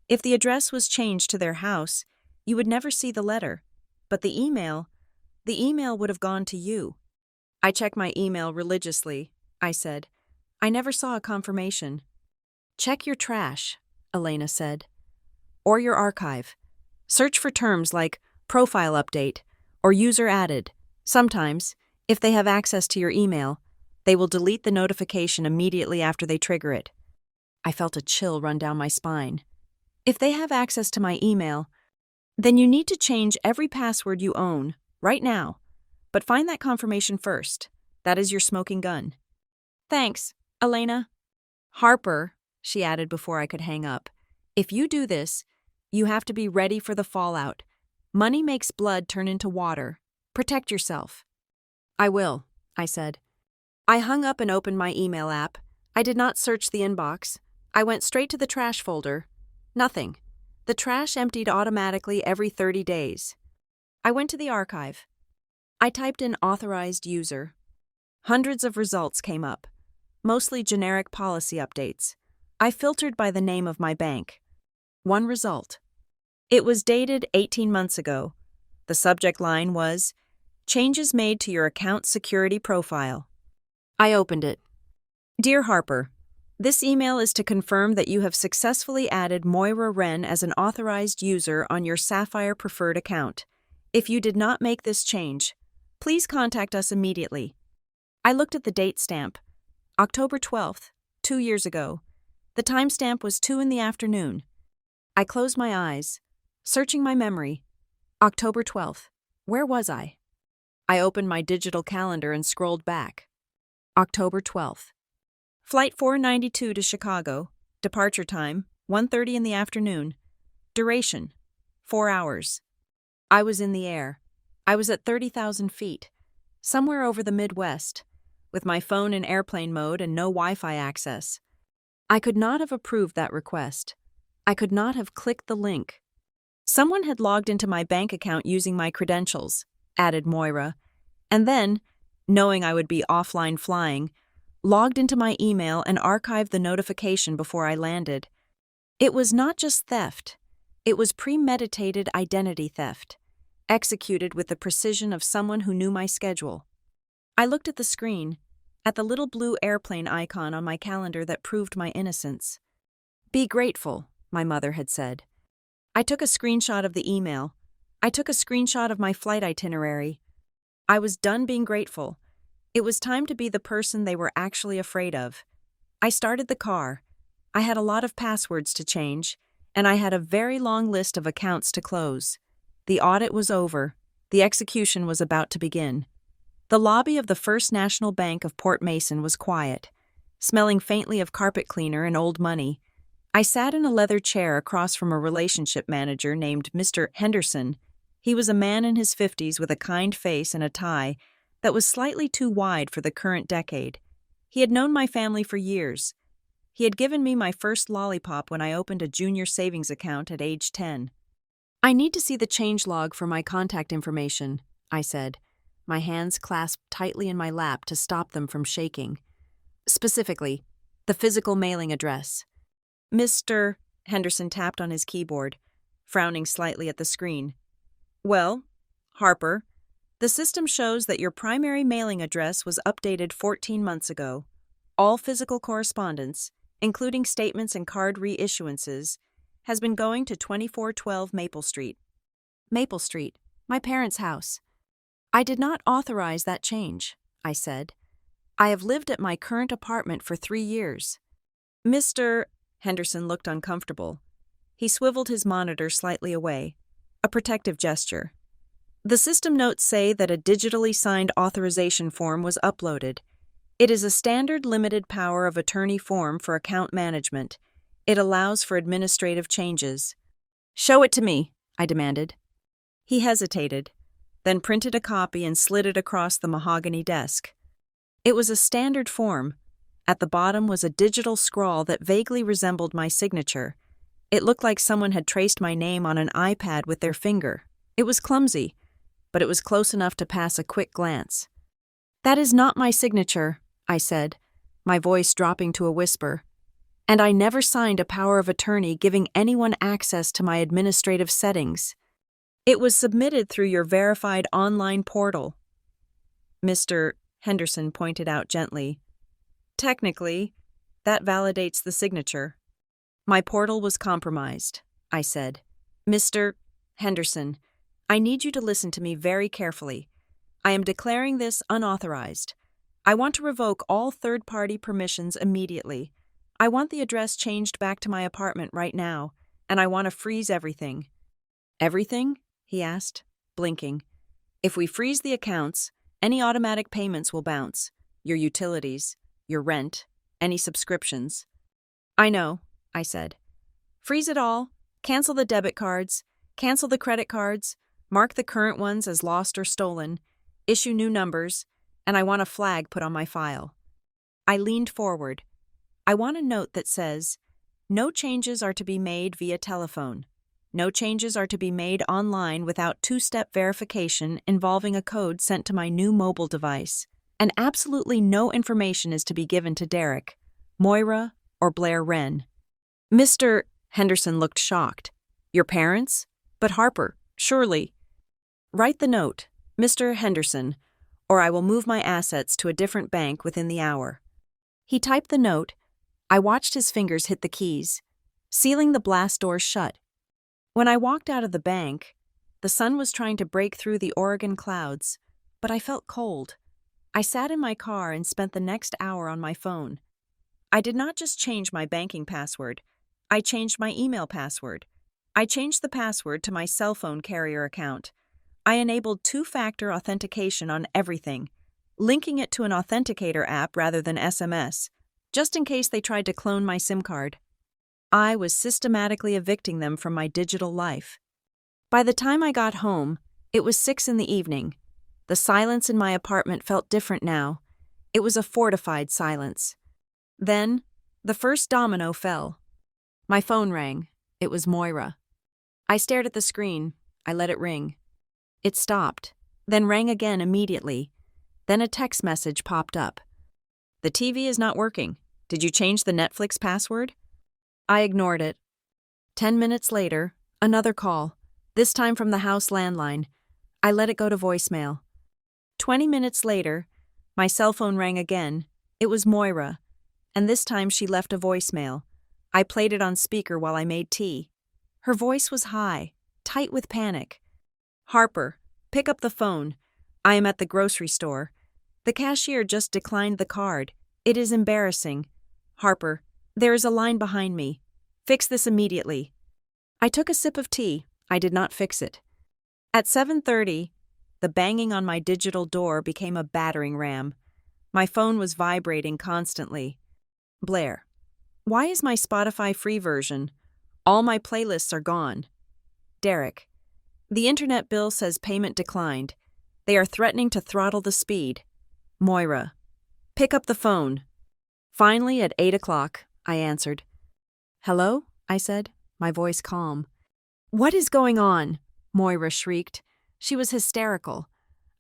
S1: If the address was changed to their house, you would never see the letter. But the email would have gone to you. I check my email religiously, I said. I never saw a confirmation. Check your trash, Elena said. Or your archive. Search for terms like profile update or user added. Sometimes, if they have access to your email, they will delete the notification immediately after they trigger it. I felt a chill run down my spine. If they have access to my email, then you need to change every password you own, right now. But find that confirmation first. That is your smoking gun. Thanks, Elena. Harper, she added before I could hang up. If you do this, you have to be ready for the fallout. Money makes blood turn into water. Protect yourself. I will, I said. I hung up and opened my email app. I did not search the inbox. I went straight to the trash folder. Nothing. The trash emptied automatically every 30 days. I went to the archive. I typed in authorized user. Hundreds of results came up, mostly generic policy updates. I filtered by the name of my bank. One result. It was dated 18 months ago. The subject line was, Changes made to your account security profile. I opened it. Dear Harper, this email is to confirm that you have successfully added Moira Wren as an authorized user on your Sapphire Preferred account. If you did not make this change, please contact us immediately. I looked at the date stamp. October 12th, 2 years ago. The timestamp was 2 in the afternoon. I closed my eyes, searching my memory. October 12th. Where was I? I opened my digital calendar and scrolled back. October 12th. Flight 492 to Chicago. Departure time, 1:30 in the afternoon. Duration, 4 hours. I was in the air. I was at 30,000 feet, somewhere over the Midwest, with my phone in airplane mode and no Wi-Fi access. I could not have approved that request. I could not have clicked the link. Someone had logged into my bank account using my credentials, added Moira, and then, knowing I would be offline flying, logged into my email and archived the notification before I landed. It was not just theft. It was premeditated identity theft, executed with the precision of someone who knew my schedule. I looked at the screen, at the little blue airplane icon on my calendar that proved my innocence. Be grateful, my mother had said. I took a screenshot of the email. I took a screenshot of my flight itinerary. I was done being grateful. It was time to be the person they were actually afraid of. I started the car. I had a lot of passwords to change, and I had a very long list of accounts to close. The audit was over. The execution was about to begin. The lobby of the First National Bank of Port Mason was quiet, smelling faintly of carpet cleaner and old money. I sat in a leather chair across from a relationship manager named Mr. Henderson. He was a man in his 50s with a kind face and a tie that was slightly too wide for the current decade. He had known my family for years. He had given me my first lollipop when I opened a junior savings account at age 10. "I need to see the change log for my contact information," I said, my hands clasped tightly in my lap to stop them from shaking. "Specifically, the physical mailing address." Mr. Henderson tapped on his keyboard, frowning slightly at the screen. "Well, Harper, the system shows that your primary mailing address was updated 14 months ago. All physical correspondence, including statements and card reissuances, has been going to 2412 Maple Street." Maple Street, my parents' house. "I did not authorize that change," I said. "I have lived at my current apartment for 3 years." Mr. Henderson looked uncomfortable. He swiveled his monitor slightly away, a protective gesture. "The system notes say that a digitally signed authorization form was uploaded. It is a standard limited power of attorney form for account management. It allows for administrative changes." "Show it to me," I demanded. He hesitated, then printed a copy and slid it across the mahogany desk. It was a standard form. At the bottom was a digital scrawl that vaguely resembled my signature. It looked like someone had traced my name on an iPad with their finger. It was clumsy, but it was close enough to pass a quick glance. "That is not my signature," I said, my voice dropping to a whisper. "And I never signed a power of attorney giving anyone access to my administrative settings. It was submitted through your verified online portal." Mr. Henderson pointed out gently. "Technically, that validates the signature." "My portal was compromised," I said. "Mr. Henderson, I need you to listen to me very carefully. I am declaring this unauthorized. I want to revoke all third-party permissions immediately. I want the address changed back to my apartment right now, and I want to freeze everything." "Everything?" he asked, blinking. "If we freeze the accounts, any automatic payments will bounce. Your utilities, your rent, any subscriptions." "I know," I said. "Freeze it all, cancel the debit cards, cancel the credit cards, mark the current ones as lost or stolen, issue new numbers, and I want a flag put on my file." I leaned forward. "I want a note that says, 'No changes are to be made via telephone. No changes are to be made online without two-step verification involving a code sent to my new mobile device. And absolutely no information is to be given to Derek, Moira, or Blair Wren.'" Mr. Henderson looked shocked. "Your parents? But Harper, surely—" "Write the note, Mr. Henderson, or I will move my assets to a different bank within the hour." He typed the note. I watched his fingers hit the keys, sealing the blast doors shut. When I walked out of the bank, the sun was trying to break through the Oregon clouds, but I felt cold. I sat in my car and spent the next hour on my phone. I did not just change my banking password. I changed my email password. I changed the password to my cell phone carrier account. I enabled two-factor authentication on everything, linking it to an authenticator app rather than SMS, just in case they tried to clone my SIM card. I was systematically evicting them from my digital life. By the time I got home, it was 6 p.m. The silence in my apartment felt different now. It was a fortified silence. Then, the first domino fell. My phone rang. It was Moira. I stared at the screen. I let it ring. It stopped, then rang again immediately. Then a text message popped up. "The TV is not working. Did you change the Netflix password?" I ignored it. 10 minutes later, another call, this time from the house landline. I let it go to voicemail. 20 minutes later, my cell phone rang again. It was Moira, and this time she left a voicemail. I played it on speaker while I made tea. Her voice was high, tight with panic. "Harper, pick up the phone. I am at the grocery store. The cashier just declined the card. It is embarrassing. Harper, there is a line behind me. Fix this immediately." I took a sip of tea. I did not fix it. At 7:30, the banging on my digital door became a battering ram. My phone was vibrating constantly. "Blair, why is my Spotify free version? All my playlists are gone." "Derek, the internet bill says payment declined. They are threatening to throttle the speed." "Moira, pick up the phone." Finally, at 8 o'clock, I answered. "Hello?" I said, my voice calm. "What is going on?" Moira shrieked. She was hysterical.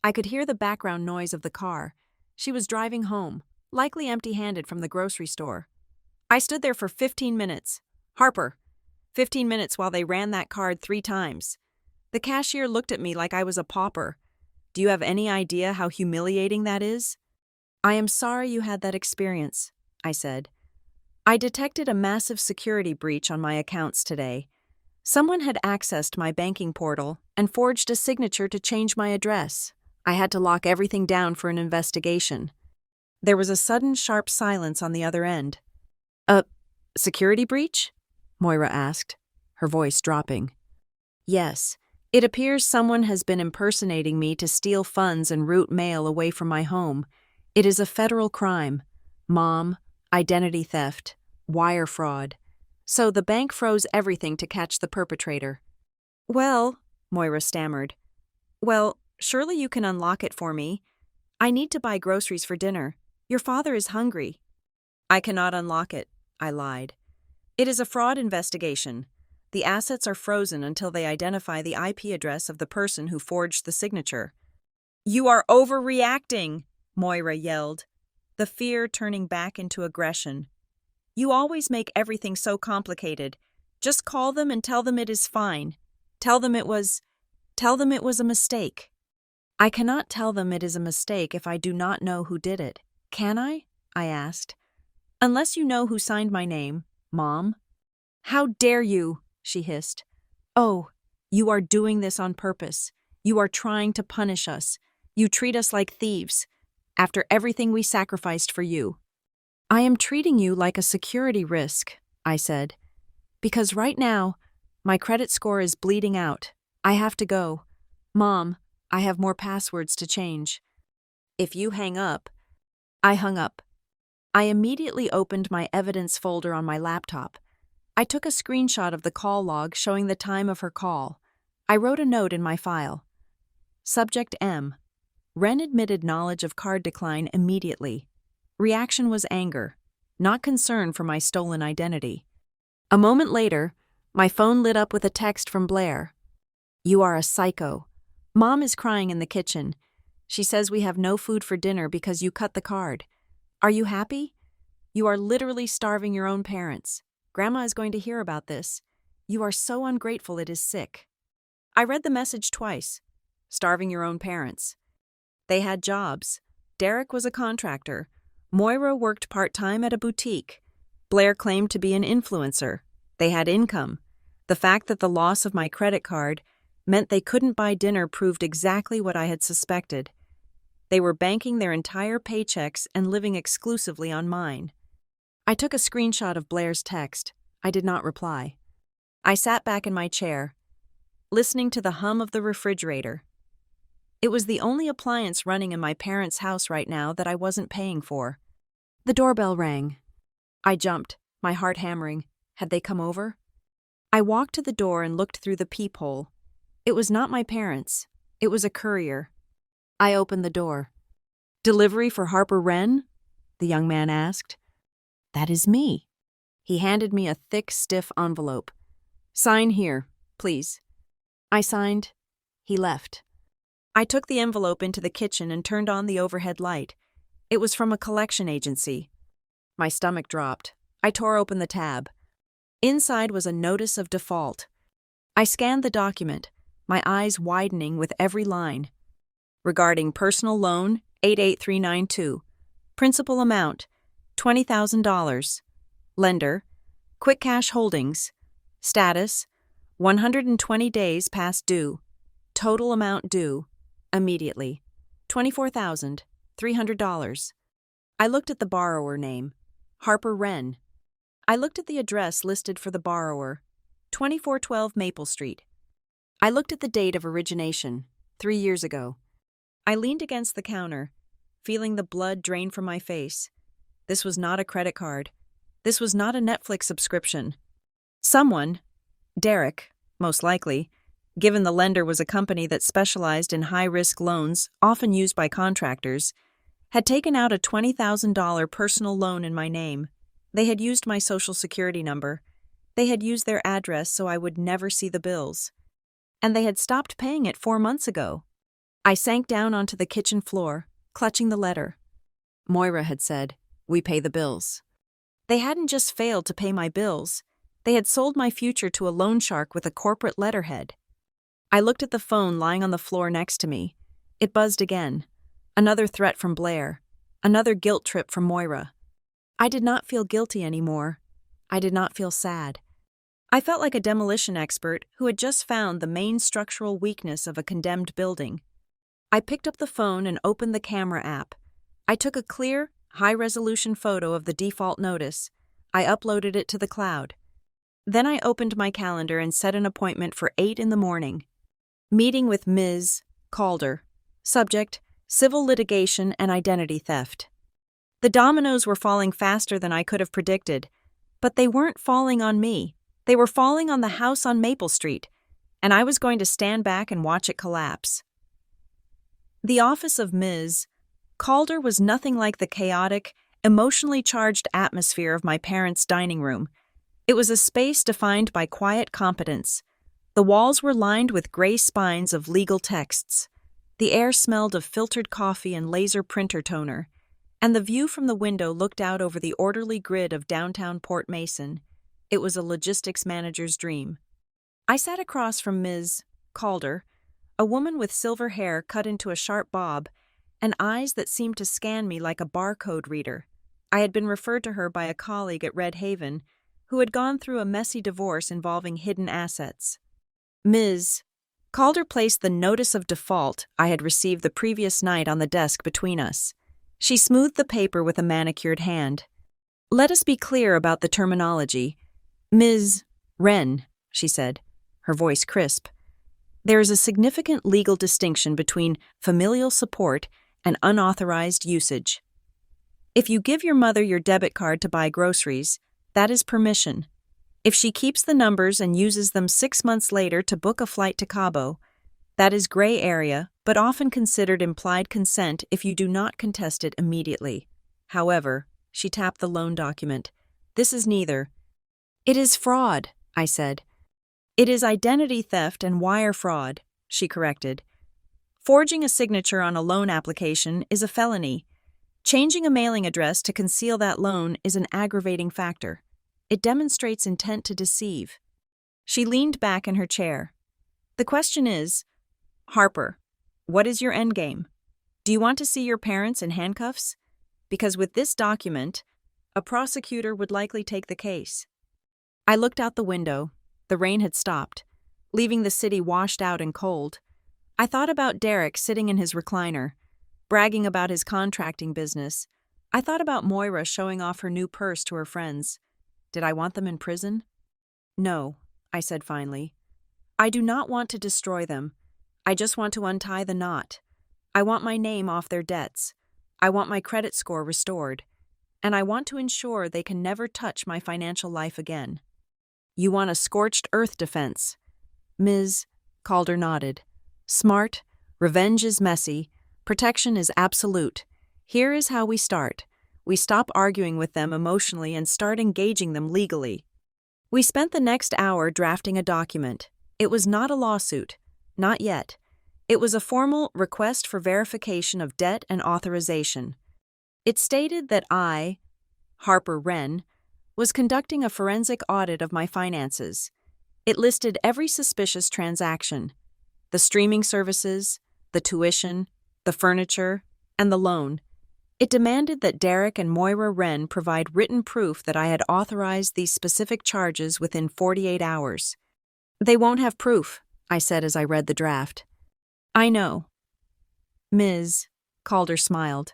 S1: I could hear the background noise of the car. She was driving home, likely empty-handed from the grocery store. I stood there for 15 minutes. Harper. 15 minutes while they ran that card 3 times. The cashier looked at me like I was a pauper. Do you have any idea how humiliating that is? "I am sorry you had that experience," I said. "I detected a massive security breach on my accounts today. Someone had accessed my banking portal and forged a signature to change my address. I had to lock everything down for an investigation." There was a sudden sharp silence on the other end. "A security breach?" Moira asked, her voice dropping. "Yes. It appears someone has been impersonating me to steal funds and route mail away from my home. It is a federal crime. Mom, identity theft, wire fraud. So the bank froze everything to catch the perpetrator." "Well," Moira stammered. "Well, surely you can unlock it for me. I need to buy groceries for dinner. Your father is hungry." "I cannot unlock it," I lied. "It is a fraud investigation. The assets are frozen until they identify the IP address of the person who forged the signature." "You are overreacting," Moira yelled, the fear turning back into aggression. "You always make everything so complicated. Just call them and tell them it is fine. Tell them it was a mistake." "I cannot tell them it is a mistake if I do not know who did it. Can I?" I asked. "Unless you know who signed my name, Mom." "How dare you?" she hissed. "Oh, you are doing this on purpose. You are trying to punish us. You treat us like thieves. After everything we sacrificed for you." "I am treating you like a security risk," I said. "Because right now, my credit score is bleeding out. I have to go. Mom, I have more passwords to change." "If you hang up..." I hung up. I immediately opened my evidence folder on my laptop. I took a screenshot of the call log showing the time of her call. I wrote a note in my file. Subject M. Ren admitted knowledge of card decline immediately. Reaction was anger, not concern for my stolen identity. A moment later, my phone lit up with a text from Blair. "You are a psycho. Mom is crying in the kitchen. She says we have no food for dinner because you cut the card. Are you happy? You are literally starving your own parents. Grandma is going to hear about this. You are so ungrateful it is sick." I read the message twice. Starving your own parents. They had jobs. Derek was a contractor. Moira worked part-time at a boutique. Blair claimed to be an influencer. They had income. The fact that the loss of my credit card meant they couldn't buy dinner proved exactly what I had suspected. They were banking their entire paychecks and living exclusively on mine. I took a screenshot of Blair's text. I did not reply. I sat back in my chair, listening to the hum of the refrigerator. It was the only appliance running in my parents' house right now that I wasn't paying for. The doorbell rang. I jumped, my heart hammering. Had they come over? I walked to the door and looked through the peephole. It was not my parents. It was a courier. I opened the door. "Delivery for Harper Wren?" the young man asked. "That is me." He handed me a thick, stiff envelope. "Sign here, please." I signed. He left. I took the envelope into the kitchen and turned on the overhead light. It was from a collection agency. My stomach dropped. I tore open the tab. Inside was a notice of default. I scanned the document, my eyes widening with every line. Regarding personal loan 88392. Principal amount $20,000. Lender Quick Cash Holdings. Status 120 days past due. Total amount due immediately $24,300. I looked at the borrower name, Harper Wren. I looked at the address listed for the borrower, 2412 Maple Street. I looked at the date of origination, 3 years ago. I leaned against the counter, feeling the blood drain from my face. This was not a credit card. This was not a Netflix subscription. Someone, Derek, most likely, given the lender was a company that specialized in high-risk loans, often used by contractors, had taken out a $20,000 personal loan in my name. They had used my social security number. They had used their address so I would never see the bills. And they had stopped paying it 4 months ago. I sank down onto the kitchen floor, clutching the letter. Moira had said, "We pay the bills." They hadn't just failed to pay my bills. They had sold my future to a loan shark with a corporate letterhead. I looked at the phone lying on the floor next to me. It buzzed again. Another threat from Blair. Another guilt trip from Moira. I did not feel guilty anymore. I did not feel sad. I felt like a demolition expert who had just found the main structural weakness of a condemned building. I picked up the phone and opened the camera app. I took a clear, high-resolution photo of the default notice. I uploaded it to the cloud. Then I opened my calendar and set an appointment for 8 in the morning. Meeting with Ms. Calder. Subject: civil litigation and identity theft. The dominoes were falling faster than I could have predicted, but they weren't falling on me. They were falling on the house on Maple Street, and I was going to stand back and watch it collapse. The office of Ms. Calder was nothing like the chaotic, emotionally charged atmosphere of my parents' dining room. It was a space defined by quiet competence. The walls were lined with gray spines of legal texts. The air smelled of filtered coffee and laser printer toner, and the view from the window looked out over the orderly grid of downtown Port Mason. It was a logistics manager's dream. I sat across from Ms. Calder, a woman with silver hair cut into a sharp bob and eyes that seemed to scan me like a barcode reader. I had been referred to her by a colleague at Red Haven who had gone through a messy divorce involving hidden assets. Ms. Calder placed the notice of default I had received the previous night on the desk between us. She smoothed the paper with a manicured hand. "Let us be clear about the terminology. Ms. Wren," she said, her voice crisp. "There is a significant legal distinction between familial support and unauthorized usage. If you give your mother your debit card to buy groceries, that is permission. If she keeps the numbers and uses them 6 months later to book a flight to Cabo, that is gray area, but often considered implied consent if you do not contest it immediately. However," she tapped the loan document, "this is neither." "It is fraud," I said. "It is identity theft and wire fraud," she corrected. "Forging a signature on a loan application is a felony. Changing a mailing address to conceal that loan is an aggravating factor. It demonstrates intent to deceive." She leaned back in her chair. "The question is, Harper, what is your endgame? Do you want to see your parents in handcuffs? Because with this document, a prosecutor would likely take the case." I looked out the window. The rain had stopped, leaving the city washed out and cold. I thought about Derek sitting in his recliner, bragging about his contracting business. I thought about Moira showing off her new purse to her friends. Did I want them in prison? "No," I said finally. "I do not want to destroy them. I just want to untie the knot. I want my name off their debts. I want my credit score restored. And I want to ensure they can never touch my financial life again." "You want a scorched earth defense?" Ms. Calder nodded. "Smart, revenge is messy, protection is absolute. Here is how we start. We stop arguing with them emotionally and start engaging them legally." We spent the next hour drafting a document. It was not a lawsuit. Not yet. It was a formal request for verification of debt and authorization. It stated that I, Harper Wren, was conducting a forensic audit of my finances. It listed every suspicious transaction: the streaming services, the tuition, the furniture, and the loan. It demanded that Derek and Moira Wren provide written proof that I had authorized these specific charges within 48 hours. "They won't have proof," I said as I read the draft. "I know." Ms. Calder smiled,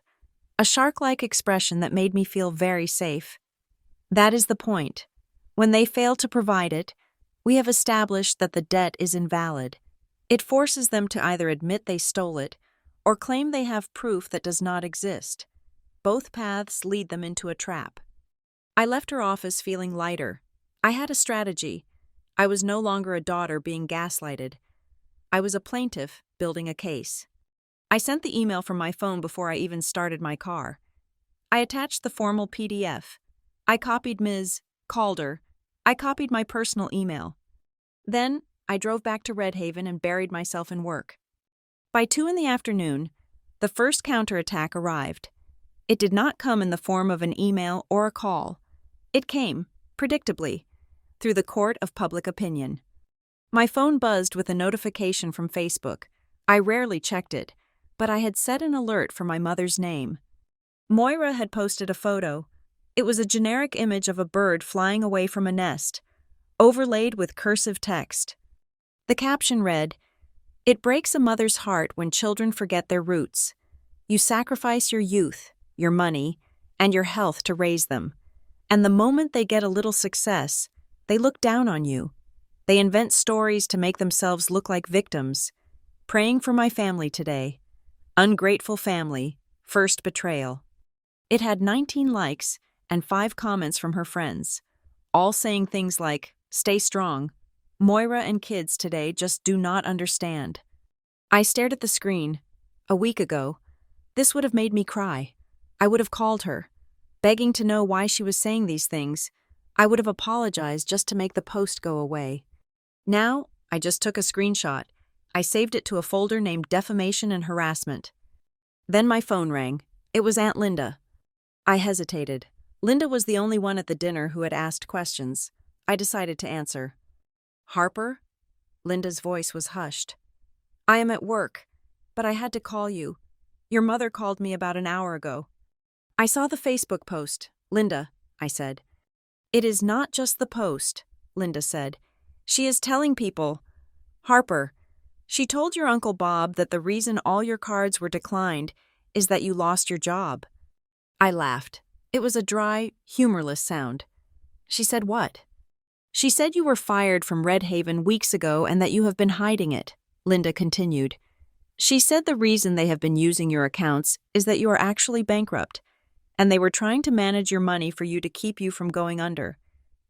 S1: a shark-like expression that made me feel very safe. "That is the point. When they fail to provide it, we have established that the debt is invalid. It forces them to either admit they stole it or claim they have proof that does not exist. Both paths lead them into a trap." I left her office feeling lighter. I had a strategy. I was no longer a daughter being gaslighted. I was a plaintiff building a case. I sent the email from my phone before I even started my car. I attached the formal PDF. I copied Ms. Calder. I copied my personal email. Then, I drove back to Red Haven and buried myself in work. By 2 in the afternoon, the first counterattack arrived. It did not come in the form of an email or a call. It came, predictably, through the court of public opinion. My phone buzzed with a notification from Facebook. I rarely checked it, but I had set an alert for my mother's name. Moira had posted a photo. It was a generic image of a bird flying away from a nest, overlaid with cursive text. The caption read, "It breaks a mother's heart when children forget their roots. You sacrifice your youth, your money, and your health to raise them. And the moment they get a little success, they look down on you. They invent stories to make themselves look like victims. Praying for my family today. Ungrateful family. First betrayal." It had 19 likes and 5 comments from her friends, all saying things like, "Stay strong. Moira and kids today just do not understand." I stared at the screen. A week ago, this would have made me cry. I would have called her, begging to know why she was saying these things. I would have apologized just to make the post go away. Now, I just took a screenshot. I saved it to a folder named Defamation and Harassment. Then my phone rang. It was Aunt Linda. I hesitated. Linda was the only one at the dinner who had asked questions. I decided to answer. "Harper?" Linda's voice was hushed. "I am at work, but I had to call you. Your mother called me about an hour ago." "I saw the Facebook post, Linda," I said. "It is not just the post," Linda said. "She is telling people. Harper, she told your Uncle Bob that the reason all your cards were declined is that you lost your job." I laughed. It was a dry, humorless sound. "She said what?" "She said you were fired from Red Haven weeks ago and that you have been hiding it," Linda continued. "She said the reason they have been using your accounts is that you are actually bankrupt, and they were trying to manage your money for you to keep you from going under.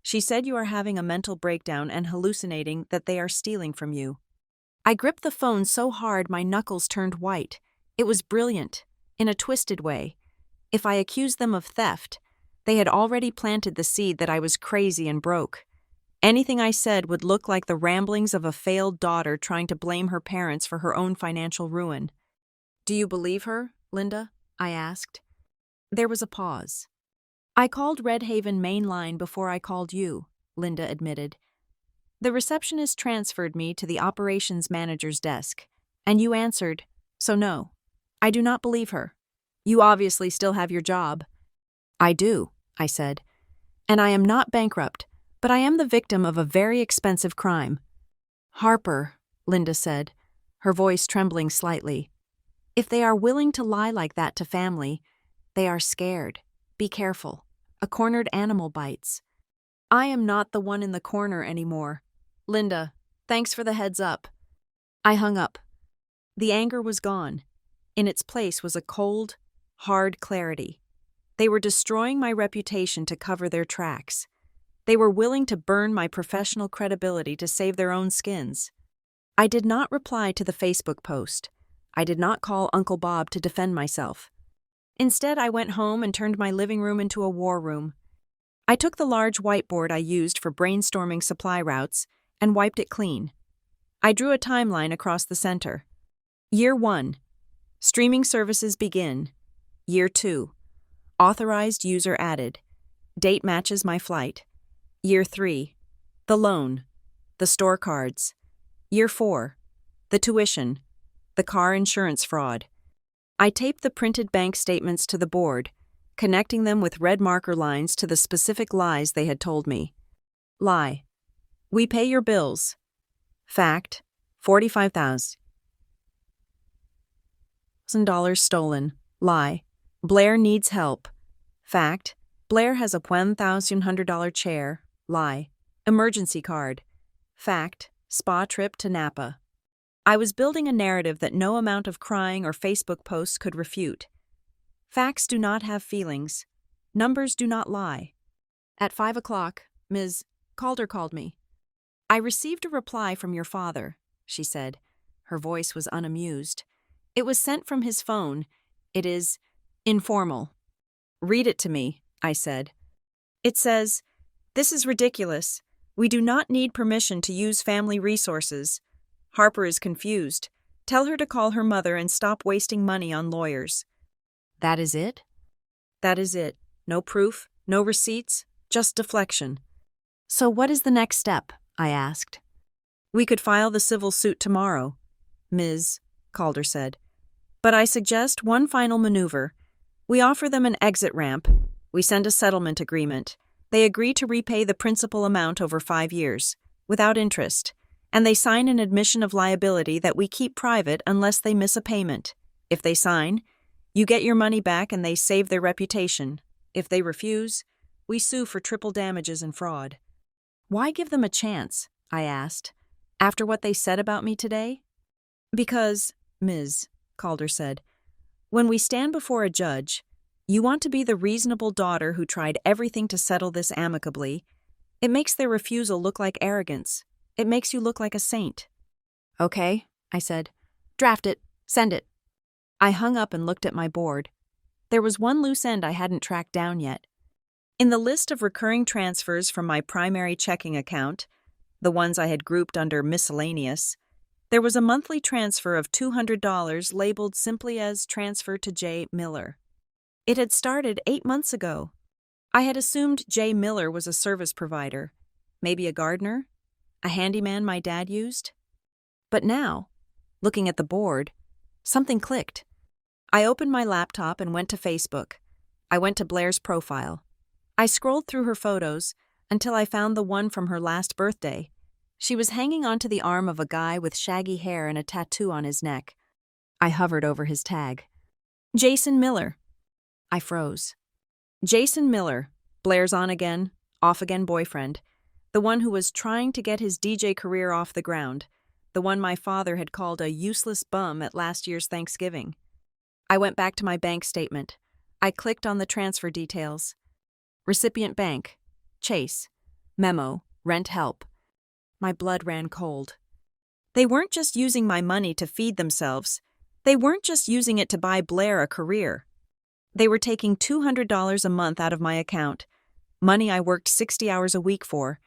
S1: She said you are having a mental breakdown and hallucinating that they are stealing from you." I gripped the phone so hard my knuckles turned white. It was brilliant, in a twisted way. If I accused them of theft, they had already planted the seed that I was crazy and broke. Anything I said would look like the ramblings of a failed daughter trying to blame her parents for her own financial ruin. "Do you believe her, Linda?" I asked. There was a pause. "I called Red Haven main line before I called you," Linda admitted. "The receptionist transferred me to the operations manager's desk, and you answered, so no, I do not believe her. You obviously still have your job." "I do," I said, "and I am not bankrupt, but I am the victim of a very expensive crime." "Harper," Linda said, her voice trembling slightly, "if they are willing to lie like that to family, they are scared. Be careful. A cornered animal bites." "I am not the one in the corner anymore. Linda, thanks for the heads up." I hung up. The anger was gone. In its place was a cold, hard clarity. They were destroying my reputation to cover their tracks. They were willing to burn my professional credibility to save their own skins. I did not reply to the Facebook post. I did not call Uncle Bob to defend myself. Instead, I went home and turned my living room into a war room. I took the large whiteboard I used for brainstorming supply routes and wiped it clean. I drew a timeline across the center. Year 1. Streaming services begin. Year 2. Authorized user added. Date matches my flight. Year 3. The loan. The store cards. Year 4. The tuition. The car insurance fraud. I taped the printed bank statements to the board, connecting them with red marker lines to the specific lies they had told me. Lie. We pay your bills. Fact. $45,000 stolen. Lie. Blair needs help. Fact. Blair has a $1,100 chair. Lie. Emergency card. Fact. Spa trip to Napa. I was building a narrative that no amount of crying or Facebook posts could refute. Facts do not have feelings. Numbers do not lie. At 5 o'clock, Ms. Calder called me. "I received a reply from your father," she said. Her voice was unamused. "It was sent from his phone. It is informal." "Read it to me," I said. It says, "This is ridiculous. We do not need permission to use family resources." Harper is confused. Tell her to call her mother and stop wasting money on lawyers.
S2: That is it?
S1: That is it. No proof, no receipts, just deflection.
S2: So what is the next step? I asked.
S1: We could file the civil suit tomorrow, Ms. Calder said. But I suggest one final maneuver. We offer them an exit ramp. We send a settlement agreement. They agree to repay the principal amount over 5 years, without interest, and they sign an admission of liability that we keep private unless they miss a payment. If they sign, you get your money back and they save their reputation. If they refuse, we sue for triple damages and fraud.
S2: Why give them a chance? I asked. After what they said about me today?
S1: Because, Ms. Calder said, when we stand before a judge, you want to be the reasonable daughter who tried everything to settle this amicably. It makes their refusal look like arrogance. It makes you look like a saint.
S2: Okay, I said. Draft it. Send it.
S1: I hung up and looked at my board. There was one loose end I hadn't tracked down yet. In the list of recurring transfers from my primary checking account, the ones I had grouped under miscellaneous, there was a monthly transfer of $200 labeled simply as Transfer to J. Miller. It had started 8 months ago. I had assumed J. Miller was a service provider, maybe a gardener, a handyman my dad used. But now, looking at the board, something clicked. I opened my laptop and went to Facebook. I went to Blair's profile. I scrolled through her photos until I found the one from her last birthday. She was hanging onto the arm of a guy with shaggy hair and a tattoo on his neck. I hovered over his tag. Jason Miller. I froze. Jason Miller, Blair's on-again, off-again boyfriend, the one who was trying to get his DJ career off the ground, the one my father had called a useless bum at last year's Thanksgiving. I went back to my bank statement. I clicked on the transfer details. Recipient bank, Chase. Memo, rent help. My blood ran cold. They weren't just using my money to feed themselves. They weren't just using it to buy Blair a career. They were taking $200 a month out of my account, money I worked 60 hours a week for,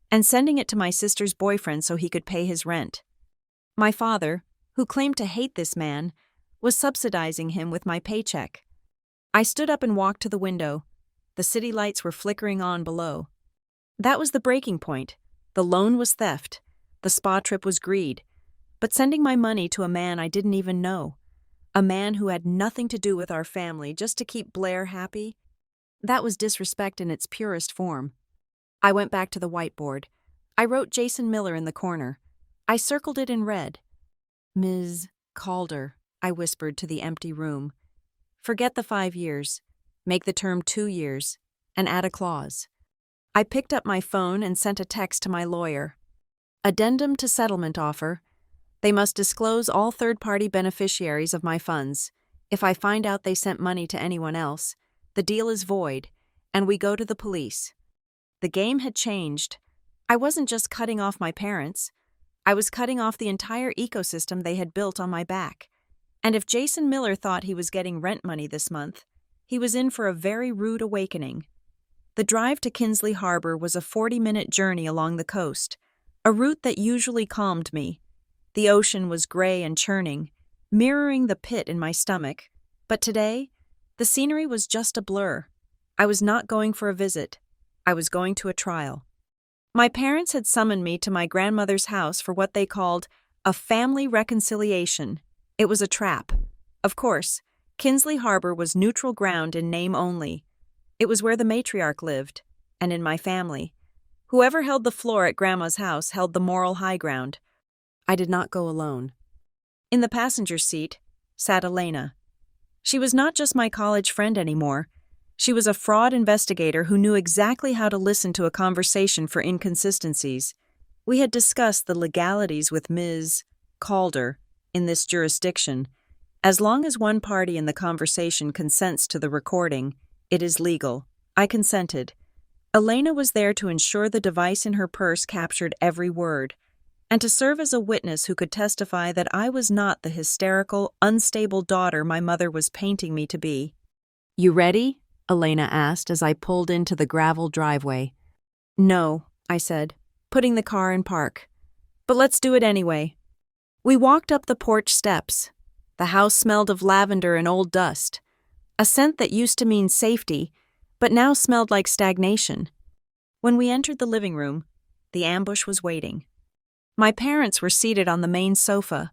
S1: and sending it to my sister's boyfriend so he could pay his rent. My father, who claimed to hate this man, was subsidizing him with my paycheck. I stood up and walked to the window. The city lights were flickering on below. That was the breaking point. The loan was theft. The spa trip was greed. But sending my money to a man I didn't even know, a man who had nothing to do with our family just to keep Blair happy, that was disrespect in its purest form. I went back to the whiteboard. I wrote Jason Miller in the corner. I circled it in red. Ms. Calder, I whispered to the empty room. Forget the 5 years. Make the term 2 years, and add a clause. I picked up my phone and sent a text to my lawyer. Addendum to settlement offer. They must disclose all third-party beneficiaries of my funds. If I find out they sent money to anyone else, the deal is void, and we go to the police. The game had changed. I wasn't just cutting off my parents. I was cutting off the entire ecosystem they had built on my back. And if Jason Miller thought he was getting rent money this month, he was in for a very rude awakening. The drive to Kinsley Harbor was a 40-minute journey along the coast, a route that usually calmed me. The ocean was gray and churning, mirroring the pit in my stomach. But today, the scenery was just a blur. I was not going for a visit. I was going to a trial. My parents had summoned me to my grandmother's house for what they called a family reconciliation. It was a trap. Of course, Kinsley Harbor was neutral ground in name only. It was where the matriarch lived, and in my family. Whoever held the floor at Grandma's house held the moral high ground. I did not go alone. In the passenger seat sat Elena. She was not just my college friend anymore. She was a fraud investigator who knew exactly how to listen to a conversation for inconsistencies. We had discussed the legalities with Ms. Calder in this jurisdiction. As long as one party in the conversation consents to the recording, it is legal. I consented. Elena was there to ensure the device in her purse captured every word, and to serve as a witness who could testify that I was not the hysterical, unstable daughter my mother was painting me to be. "You ready?"
S2: Elena asked as I pulled into the gravel driveway.
S1: No, I said, putting the car in park. But let's do it anyway. We walked up the porch steps. The house smelled of lavender and old dust, a scent that used to mean safety, but now smelled like stagnation. When we entered the living room, the ambush was waiting. My parents were seated on the main sofa,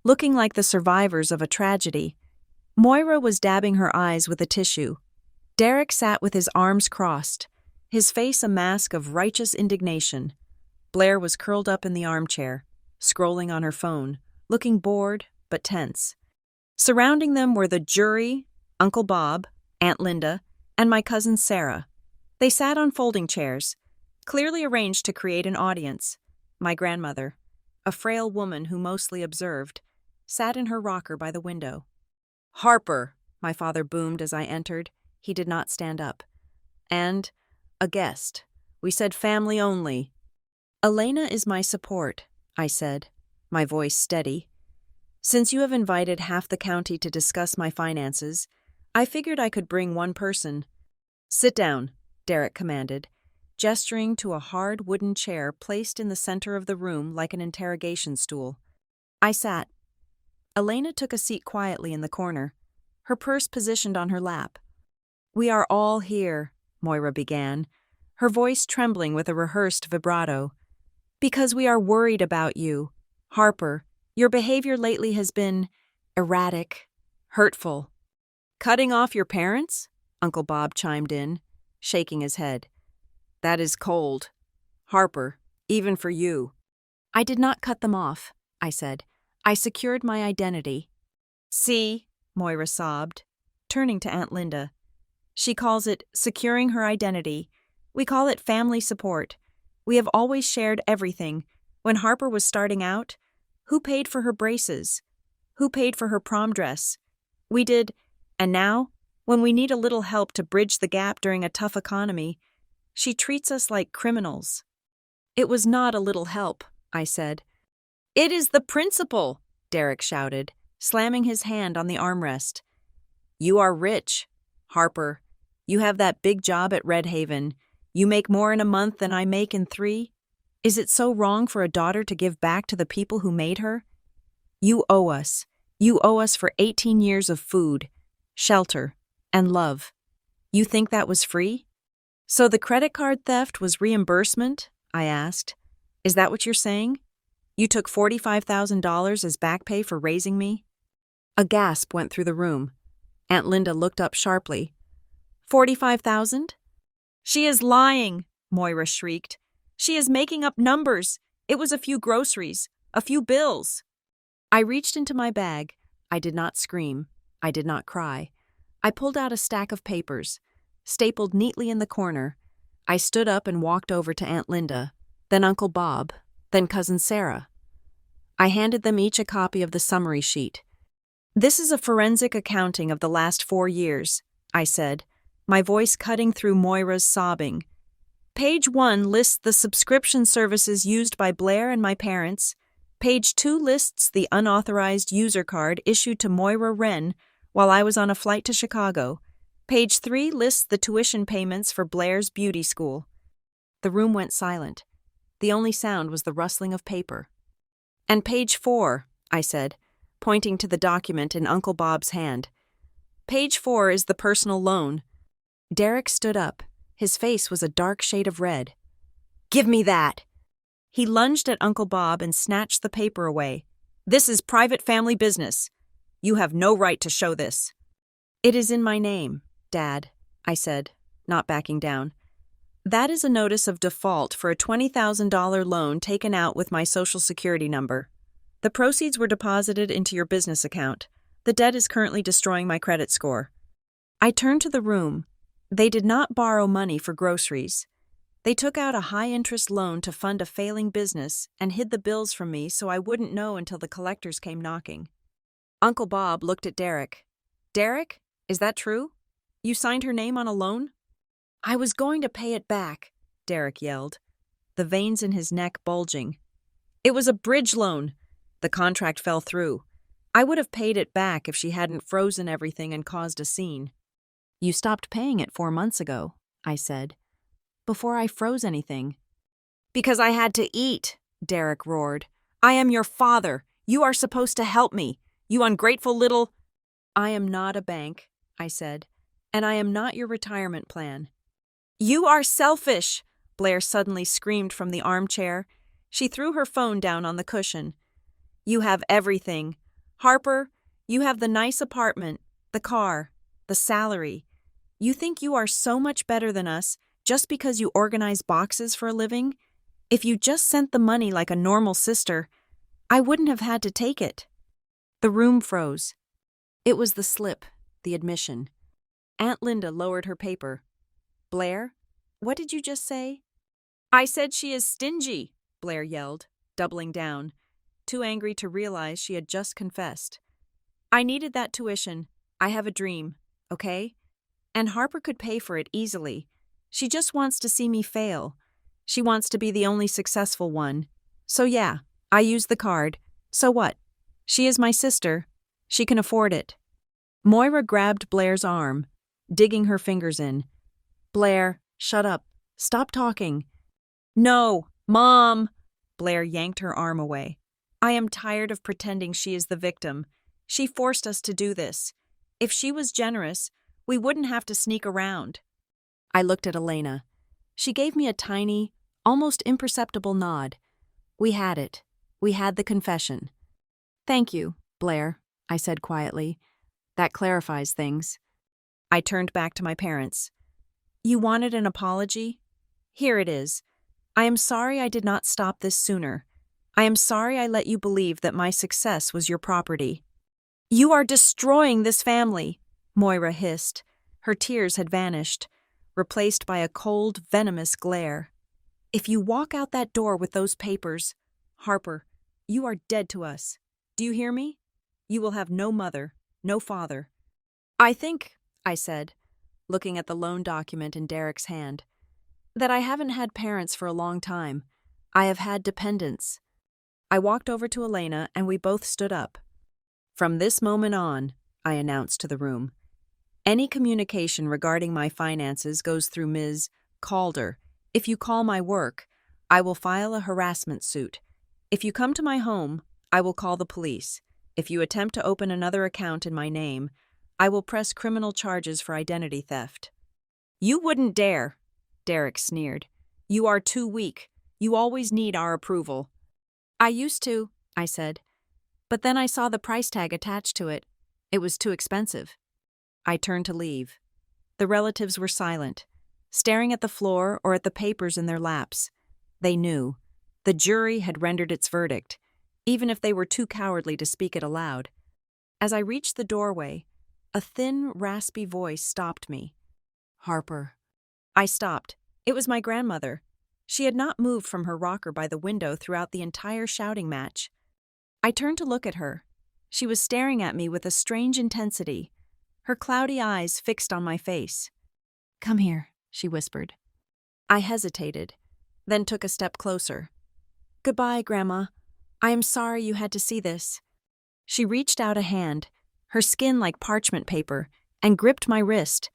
S1: looking like the survivors of a tragedy. Moira was dabbing her eyes with a tissue. Derek sat with his arms crossed, his face a mask of righteous indignation. Blair was curled up in the armchair, scrolling on her phone, looking bored but tense. Surrounding them were the jury, Uncle Bob, Aunt Linda, and my cousin Sarah. They sat on folding chairs, clearly arranged to create an audience. My grandmother, a frail woman who mostly observed, sat in her rocker by the window. "Harper," my father boomed as I entered. He did not stand up. "And a guest. We said family only." "Elena is my support," I said, my voice steady. "Since you have invited half the county to discuss my finances, I figured I could bring one person." "Sit down," Derek commanded, gesturing to a hard wooden chair placed in the center of the room like an interrogation stool. I sat. Elena took a seat quietly in the corner, her purse positioned on her lap. "We are all here," Moira began, her voice trembling with a rehearsed vibrato, "because we are worried about you. Harper, your behavior lately has been erratic, hurtful." "Cutting off your parents?" Uncle Bob chimed in, shaking his head. "That is cold. Harper, even for you." "I did not cut them off," I said. "I secured my identity." "See," Moira sobbed, turning to Aunt Linda. "She calls it securing her identity. We call it family support. We have always shared everything. When Harper was starting out, who paid for her braces? Who paid for her prom dress? We did. And now, when we need a little help to bridge the gap during a tough economy, she treats us like criminals." "It was not a little help," I said. "It is the principle," Derek shouted, slamming his hand on the armrest. "You are rich, Harper. You have that big job at Red Haven. You make more in a month than I make in 3. Is it so wrong for a daughter to give back to the people who made her? You owe us. You owe us for 18 years of food, shelter, and love. You think that was free?" "So the credit card theft was reimbursement?" I asked. "Is that what you're saying? You took $45,000 as back pay for raising me?" A gasp went through the room. Aunt Linda looked up sharply. "45,000? She is lying," Moira shrieked. "She is making up numbers. It was a few groceries, a few bills." I reached into my bag. I did not scream. I did not cry. I pulled out a stack of papers, stapled neatly in the corner. I stood up and walked over to Aunt Linda, then Uncle Bob, then Cousin Sarah. I handed them each a copy of the summary sheet. "This is a forensic accounting of the last 4 years," I said, my voice cutting through Moira's sobbing. "Page 1 lists the subscription services used by Blair and my parents. Page 2 lists the unauthorized user card issued to Moira Wren while I was on a flight to Chicago. Page 3 lists the tuition payments for Blair's beauty school." The room went silent. The only sound was the rustling of paper. "And page 4, I said, pointing to the document in Uncle Bob's hand. "Page 4 is the personal loan." Derek stood up. His face was a dark shade of red. "Give me that!" He lunged at Uncle Bob and snatched the paper away. "This is private family business. You have no right to show this." "It is in my name, Dad," I said, not backing down. "That is a notice of default for a $20,000 loan taken out with my Social Security number. The proceeds were deposited into your business account. The debt is currently destroying my credit score." I turned to the room. They did not borrow money for groceries. They took out a high-interest loan to fund a failing business and hid the bills from me so I wouldn't know until the collectors came knocking. Uncle Bob looked at Derek. "Derek, is that true? You signed her name on a loan?" "I was going to pay it back," Derek yelled, the veins in his neck bulging. "It was a bridge loan. The contract fell through. I would have paid it back if she hadn't frozen everything and caused a scene."
S2: You stopped paying it 4 months ago, I said, before I froze anything.
S1: Because I had to eat, Derek roared. I am your father. You are supposed to help me. You ungrateful little…
S2: I am not a bank, I said, and I am not your retirement plan.
S1: You are selfish, Blair suddenly screamed from the armchair. She threw her phone down on the cushion. You have everything. Harper, you have the nice apartment, the car, the salary. You think you are so much better than us just because you organize boxes for a living? If you just sent the money like a normal sister, I wouldn't have had to take it.
S2: The room froze. It was the slip, the admission. Aunt Linda lowered her paper. Blair, what did you just say?
S1: I said she is stingy, Blair yelled, doubling down, too angry to realize she had just confessed. I needed that tuition. I have a dream, okay? And Harper could pay for it easily. She just wants to see me fail. She wants to be the only successful one. So yeah, I used the card. So what? She is my sister. She can afford it. Moira grabbed Blair's arm, digging her fingers in.
S2: Blair, shut up. Stop talking.
S1: No, Mom! Blair yanked her arm away. I am tired of pretending she is the victim. She forced us to do this. If she was generous, we wouldn't have to sneak around.
S2: I looked at Elena. She gave me a tiny, almost imperceptible nod. We had it. We had the confession. Thank you, Blair, I said quietly. That clarifies things.
S1: I turned back to my parents. You wanted an apology? Here it is. I am sorry I did not stop this sooner. I am sorry I let you believe that my success was your property. You are destroying this family, Moira hissed. Her tears had vanished, replaced by a cold, venomous glare. If you walk out that door with those papers, Harper, you are dead to us. Do you hear me? You will have no mother, no father. I think, I said, looking at the loan document in Derek's hand, that I haven't had parents for a long time. I have had dependents. I walked over to Elena and we both stood up. From this moment on, I announced to the room, any communication regarding my finances goes through Ms. Calder. If you call my work, I will file a harassment suit. If you come to my home, I will call the police. If you attempt to open another account in my name, I will press criminal charges for identity theft. You wouldn't dare, Derek sneered. You are too weak. You always need our approval. I used to, I said. But then I saw the price tag attached to it. It was too expensive. I turned to leave. The relatives were silent, staring at the floor or at the papers in their laps. They knew. The jury had rendered its verdict, even if they were too cowardly to speak it aloud. As I reached the doorway, a thin, raspy voice stopped me. Harper. I stopped. It was my grandmother. She had not moved from her rocker by the window throughout the entire shouting match. I turned to look at her. She was staring at me with a strange intensity, her cloudy eyes fixed on my face. Come here, she whispered. I hesitated, then took a step closer. Goodbye, Grandma. I am sorry you had to see this. She reached out a hand, her skin like parchment paper, and gripped my wrist.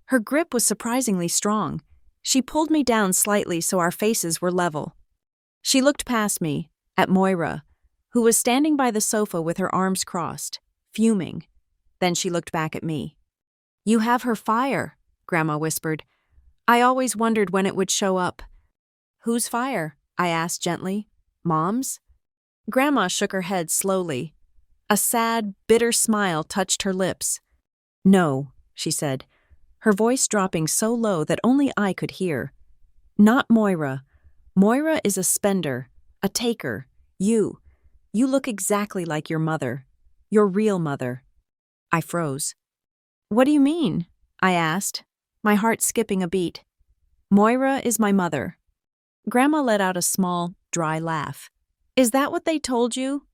S1: Her grip was surprisingly strong. She pulled me down slightly so our faces were level. She looked past me, at Moira, who was standing by the sofa with her arms crossed, fuming. Then she looked back at me. You have her fire, Grandma whispered. I always wondered when it would show up. Whose fire? I asked gently. Mom's? Grandma shook her head slowly. A sad, bitter smile touched her lips. No, she said, her voice dropping so low that only I could hear. Not Moira. Moira is a spender, a taker. You look exactly like your mother. Your real mother. I froze. What do you mean? I asked, my heart skipping a beat. Moira is my mother. Grandma let out a small, dry laugh. Is that what they told you?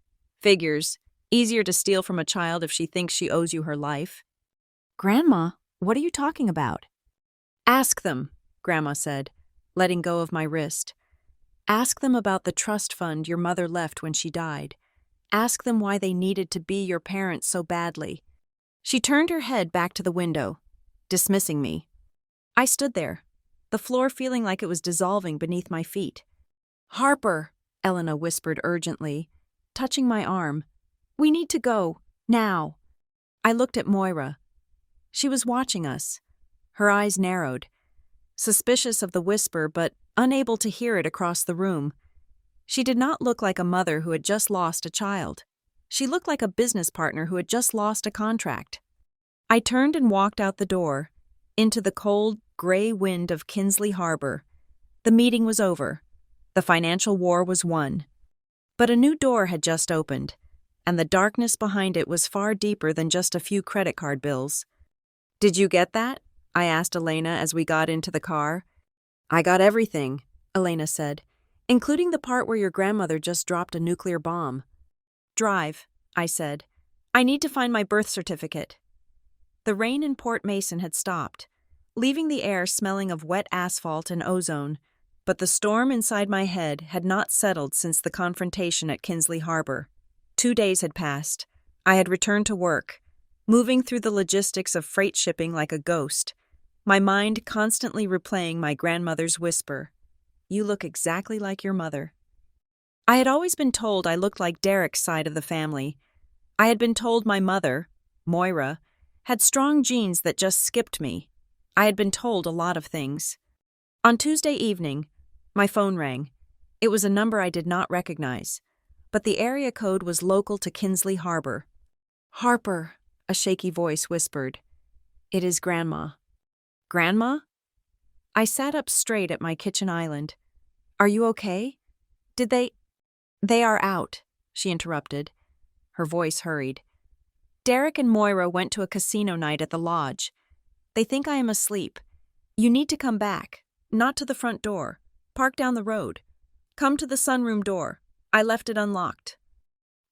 S1: Figures. Easier to steal from a child if she thinks she owes you her life. Grandma, what are you talking about? Ask them, Grandma said, letting go of my wrist. Ask them about the trust fund your mother left when she died. Ask them why they needed to be your parents so badly. She turned her head back to the window.
S2: dismissing me. I stood there, the floor feeling like it was dissolving beneath my feet. "Harper," Elena whispered urgently, touching my arm. "We need to go, now." I looked at Moira. She was watching us. Her eyes narrowed, suspicious of the whisper but unable to hear it across the room. She did not look like a mother who had just lost a child. She looked like a business partner who had just lost a contract. I turned and walked out the door, into the cold, gray wind of Kinsley Harbor. The meeting was over. The financial war was won. But a new door had just opened, and the darkness behind it was far deeper than just a few credit card bills. "Did you get that?" I asked Elena as we got into the car. "I got everything," Elena said, "including the part where your grandmother just dropped a nuclear bomb." "Drive," I said. "I need to find my birth certificate." The rain in Port Mason had stopped, leaving the air smelling of wet asphalt and ozone, but the storm inside my head had not settled since the confrontation at Kinsley Harbor. 2 days had passed. I had returned to work, moving through the logistics of freight shipping like a ghost, my mind constantly replaying my grandmother's whisper, "You look exactly like your mother." I had always been told I looked like Derek's side of the family. I had been told my mother, Moira, had strong genes that just skipped me. I had been told a lot of things. On Tuesday evening, my phone rang. It was a number I did not recognize, but the area code was local to Kinsley Harbor. "Harper," a shaky voice whispered. "It is Grandma." "Grandma?" I sat up straight at my kitchen island. "Are you okay? Did they—" "They are out," she interrupted. Her voice hurried. "Derek and Moira went to a casino night at the lodge. They think I am asleep. You need to come back, not to the front door. Park down the road. Come to the sunroom door. I left it unlocked."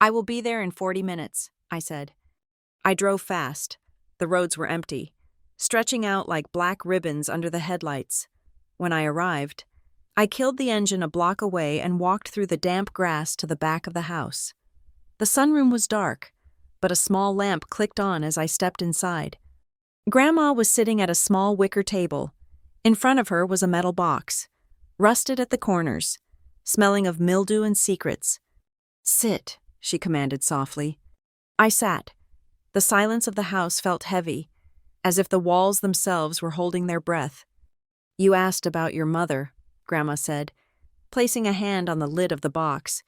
S2: "I will be there in 40 minutes, I said. I drove fast. The roads were empty, stretching out like black ribbons under the headlights. When I arrived, I killed the engine a block away and walked through the damp grass to the back of the house. The sunroom was dark, but a small lamp clicked on as I stepped inside. Grandma was sitting at a small wicker table. In front of her was a metal box, rusted at the corners, smelling of mildew and secrets. "Sit," she commanded softly. I sat. The silence of the house felt heavy, as if the walls themselves were holding their breath. "You asked about your mother," Grandma said, placing a hand on the lid of the box.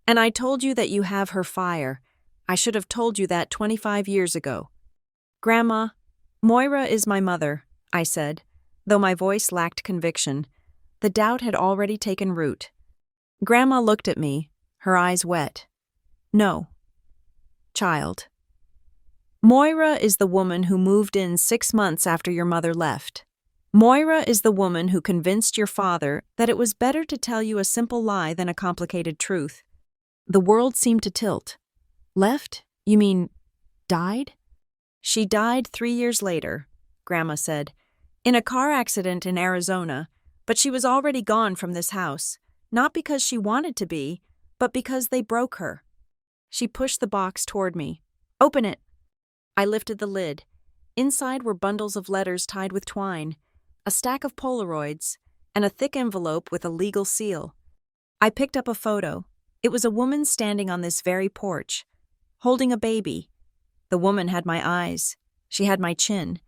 S2: "And I told you that you have her fire. I should have told you that 25 years ago." "Grandma, Moira is my mother," I said, though my voice lacked conviction. The doubt had already taken root. Grandma looked at me, her eyes wet. "No, child. Moira is the woman who moved in 6 months after your mother left. Moira is the woman who convinced your father that it was better to tell you a simple lie than a complicated truth." The world seemed to tilt. "Left? You mean died?" "She died 3 years later," Grandma said, "in a car accident in Arizona, but she was already gone from this house, not because she wanted to be, but because they broke her." She pushed the box toward me. "Open it." I lifted the lid. Inside were bundles of letters tied with twine, a stack of Polaroids, and a thick envelope with a legal seal. I picked up a photo. It was a woman standing on this very porch, holding a baby. The woman had my eyes. She had my chin.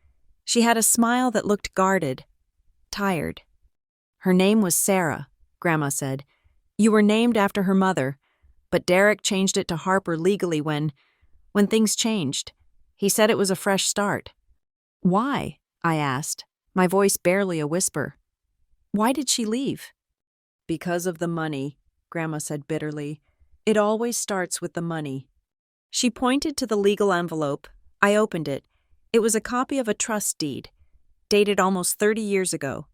S2: She had a smile that looked guarded, tired. "Her name was Sarah," Grandma said. "You were named after her mother, but Derek changed it to Harper legally when things changed. He said it was a fresh start." "Why?" I asked, my voice barely a whisper. "Why did she leave?" "Because of the money," Grandma said bitterly. "It always starts with the money." She pointed to the legal envelope. I opened it. It was a copy of a trust deed, dated almost 30 years ago.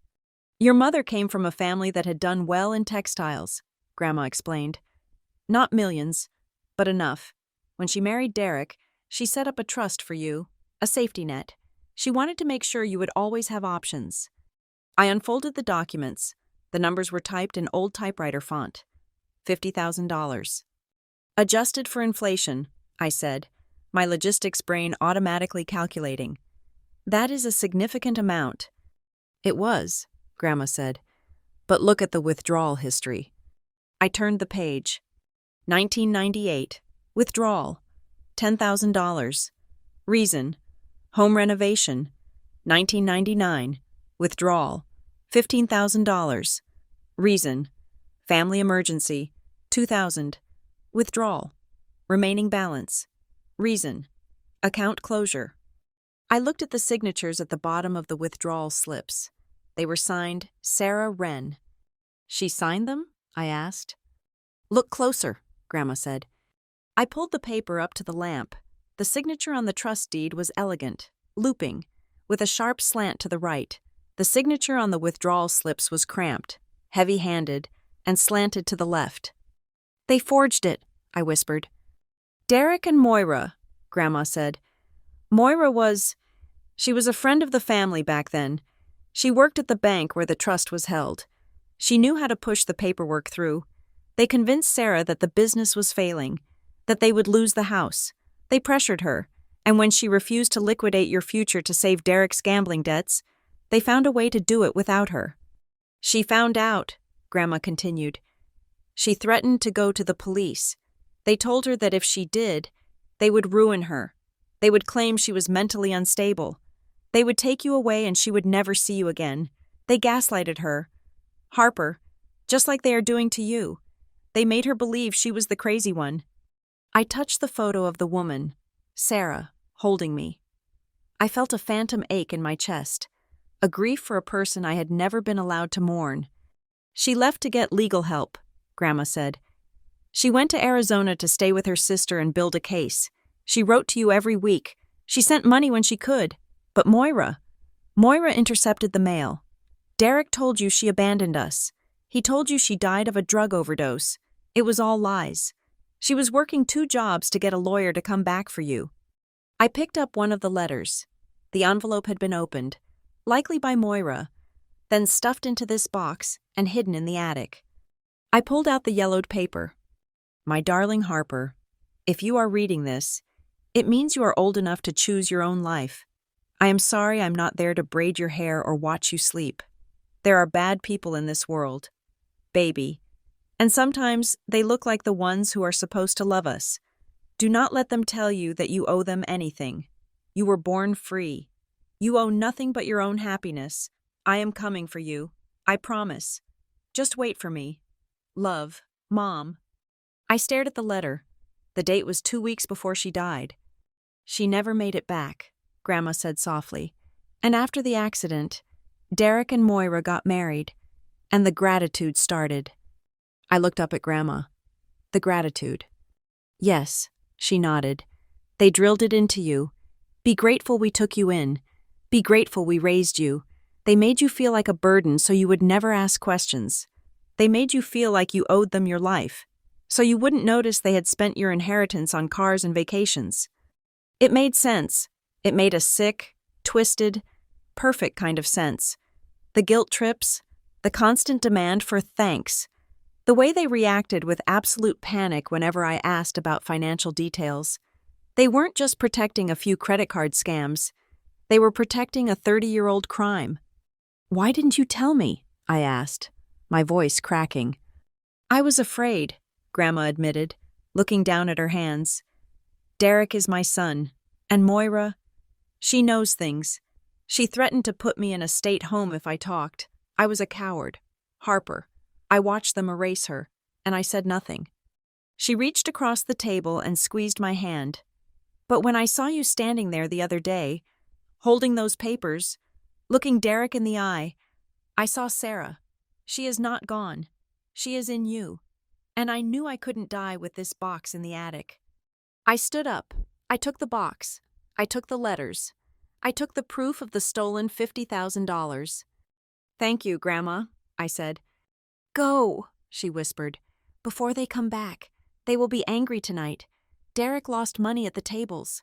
S2: "Your mother came from a family that had done well in textiles," Grandma explained. "Not millions, but enough. When she married Derek, she set up a trust for you, a safety net. She wanted to make sure you would always have options." I unfolded the documents. The numbers were typed in old typewriter font. $50,000. "Adjusted for inflation," I said, my logistics brain automatically calculating.
S1: That is a significant amount.
S2: It was, Grandma said. But look at the withdrawal history.
S1: I turned the page. 1998. Withdrawal. $10,000. Reason. Home renovation. 1999. Withdrawal. $15,000. Reason. Family emergency. 2000. Withdrawal. Remaining balance. Reason. Account closure. I looked at the signatures at the bottom of the withdrawal slips. They were signed Sarah Wren.
S2: She signed them? I asked.
S1: Look closer, Grandma said. I pulled the paper up to the lamp. The signature on the trust deed was elegant, looping, with a sharp slant to the right. The signature on the withdrawal slips was cramped, heavy-handed, and slanted to the left. They forged it, I whispered. Derek and Moira, Grandma said. Moira she was a friend of the family back then. She worked at the bank where the trust was held. She knew how to push the paperwork through. They convinced Sarah that the business was failing, that they would lose the house. They pressured her, and when she refused to liquidate your future to save Derek's gambling debts, they found a way to do it without her. She found out, Grandma continued. She threatened to go to the police. They told her that if she did, they would ruin her. They would claim she was mentally unstable. They would take you away and she would never see you again. They gaslighted her. Harper, just like they are doing to you. They made her believe she was the crazy one. I touched the photo of the woman, Sarah, holding me. I felt a phantom ache in my chest, a grief for a person I had never been allowed to mourn. She left to get legal help, Grandma said. She went to Arizona to stay with her sister and build a case. She wrote to you every week. She sent money when she could. But Moira intercepted the mail. Derek told you she abandoned us. He told you she died of a drug overdose. It was all lies. She was working 2 jobs to get a lawyer to come back for you. I picked up one of the letters. The envelope had been opened, likely by Moira, then stuffed into this box and hidden in the attic. I pulled out the yellowed paper. My darling Harper, if you are reading this, it means you are old enough to choose your own life. I am sorry I'm not there to braid your hair or watch you sleep. There are bad people in this world, baby, and sometimes they look like the ones who are supposed to love us. Do not let them tell you that you owe them anything. You were born free. You owe nothing but your own happiness. I am coming for you. I promise. Just wait for me. Love, Mom. I stared at the letter. The date was 2 weeks before she died. She never made it back, Grandma said softly. And after the accident, Derek and Moira got married, and the gratitude started. I looked up at Grandma. The gratitude. Yes, she nodded. They drilled it into you. Be grateful we took you in. Be grateful we raised you. They made you feel like a burden so you would never ask questions. They made you feel like you owed them your life, so you wouldn't notice they had spent your inheritance on cars and vacations. It made sense. It made a sick, twisted, perfect kind of sense. The guilt trips, the constant demand for thanks, the way they reacted with absolute panic whenever I asked about financial details. They weren't just protecting a few credit card scams. They were protecting a 30-year-old crime. Why didn't you tell me? I asked, my voice cracking. I was afraid, Grandma admitted, looking down at her hands. Derek is my son, and Moira, she knows things. She threatened to put me in a state home if I talked. I was a coward. Harper. I watched them erase her, and I said nothing. She reached across the table and squeezed my hand. But when I saw you standing there the other day, holding those papers, looking Derek in the eye, I saw Sarah. She is not gone. She is in you. And I knew I couldn't die with this box in the attic. I stood up. I took the box. I took the letters. I took the proof of the stolen $50,000. Thank you, Grandma, I said. Go, she whispered. Before they come back, they will be angry tonight. Derek lost money at the tables.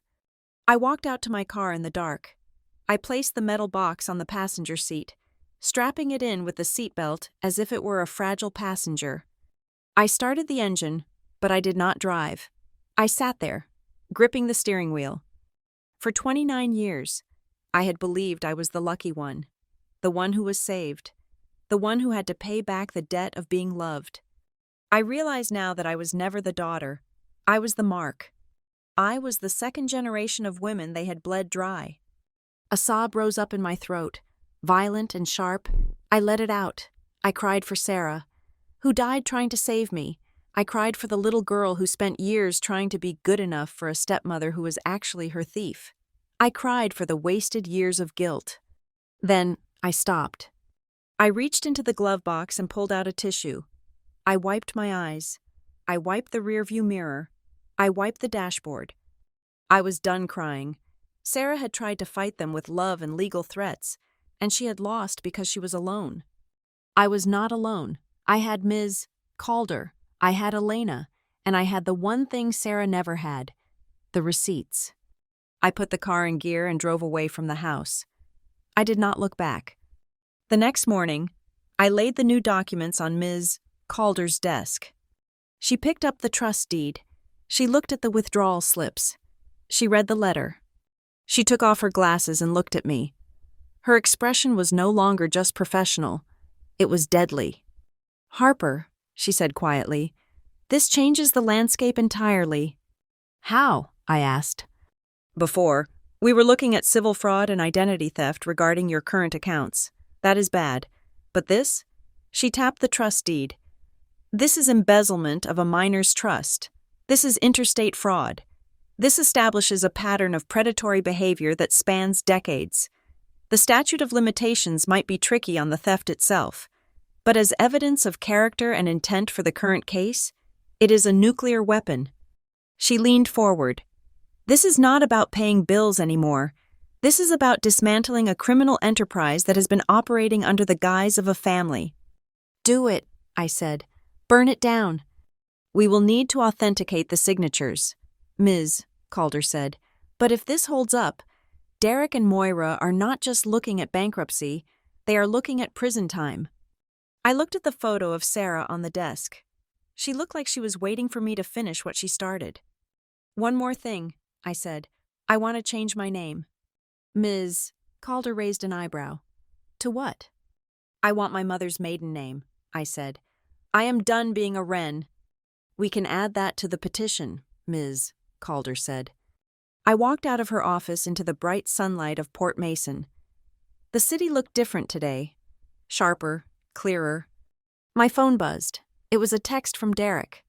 S1: I walked out to my car in the dark. I placed the metal box on the passenger seat, strapping it in with the seatbelt as if it were a fragile passenger. I started the engine, but I did not drive. I sat there, gripping the steering wheel. For 29 years, I had believed I was the lucky one, the one who was saved, the one who had to pay back the debt of being loved. I realize now that I was never the daughter. I was the mark. I was the second generation of women they had bled dry.
S2: A sob rose up in my throat, violent and sharp. I let it out. I cried for Sarah, who died trying to save me. I cried for the little girl who spent years trying to be good enough for a stepmother who was actually her thief. I cried for the wasted years of guilt. Then I stopped.
S1: I reached into the glove box and pulled out a tissue. I wiped my eyes. I wiped the rearview mirror. I wiped the dashboard. I was done crying. Sarah had tried to fight them with love and legal threats, and she had lost because she was alone.
S2: I was not alone. I had Ms. Calder, I had Elena, and I had the one thing Sarah never had, the receipts.
S1: I put the car in gear and drove away from the house. I did not look back. The next morning, I laid the new documents on Ms. Calder's desk. She picked up the trust deed. She looked at the withdrawal slips. She read the letter. She took off her glasses and looked at me. Her expression was no longer just professional. It was deadly.
S2: "Harper," she said quietly, "this changes the landscape entirely." "How?" I asked.
S1: Before, we were looking at civil fraud and identity theft regarding your current accounts. That is bad. But this? She tapped the trust deed. This is embezzlement of a minor's trust. This is interstate fraud. This establishes a pattern of predatory behavior that spans decades. The statute of limitations might be tricky on the theft itself, but as evidence of character and intent for the current case, it is a nuclear weapon. She leaned forward. This is not about paying bills anymore. This is about dismantling a criminal enterprise that has been operating under the guise of a family.
S2: "Do it," I said. "Burn it down."
S1: "We will need to authenticate the signatures," Ms. Calder said. "But if this holds up, Derek and Moira are not just looking at bankruptcy, they are looking at prison time." I looked at the photo of Sarah on the desk. She looked like she was waiting for me to finish what she started. "One more thing," I said. "I want to change my name."
S2: Ms. Calder raised an eyebrow. "To what?"
S1: "I want my mother's maiden name," I said. "I am done being a Wren."
S2: "We can add that to the petition," Ms. Calder said.
S1: I walked out of her office into the bright sunlight of Port Mason. The city looked different today. Sharper, clearer. My phone buzzed. It was a text from Derek.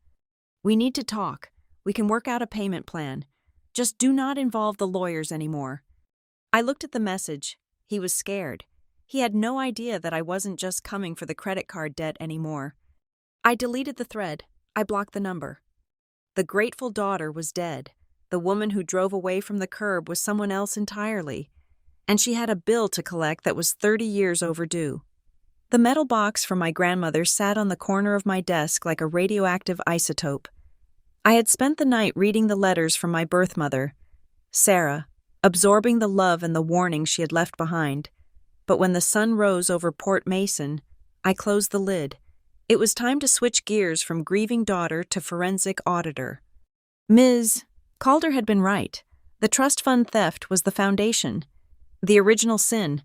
S1: "We need to talk. We can work out a payment plan. Just do not involve the lawyers anymore." I looked at the message. He was scared. He had no idea that I wasn't just coming for the credit card debt anymore. I deleted the thread. I blocked the number. The grateful daughter was dead. The woman who drove away from the curb was someone else entirely. And she had a bill to collect that was 30 years overdue. The metal box from my grandmother sat on the corner of my desk like a radioactive isotope. I had spent the night reading the letters from my birth mother, Sarah, absorbing the love and the warning she had left behind. But when the sun rose over Port Mason, I closed the lid. It was time to switch gears from grieving daughter to forensic auditor. Ms. Calder had been right. The trust fund theft was the foundation, the original sin.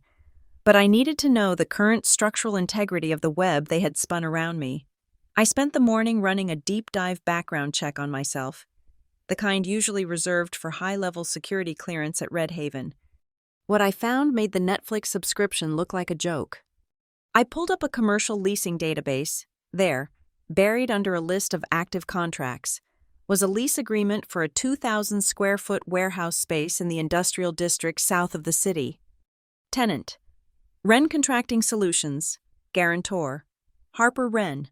S1: But I needed to know the current structural integrity of the web they had spun around me. I spent the morning running a deep dive background check on myself, the kind usually reserved for high-level security clearance at Red Haven. What I found made the Netflix subscription look like a joke. I pulled up a commercial leasing database. There, buried under a list of active contracts, was a lease agreement for a 2,000-square-foot warehouse space in the industrial district south of the city. Tenant: Wren Contracting Solutions. Guarantor: Harper Wren.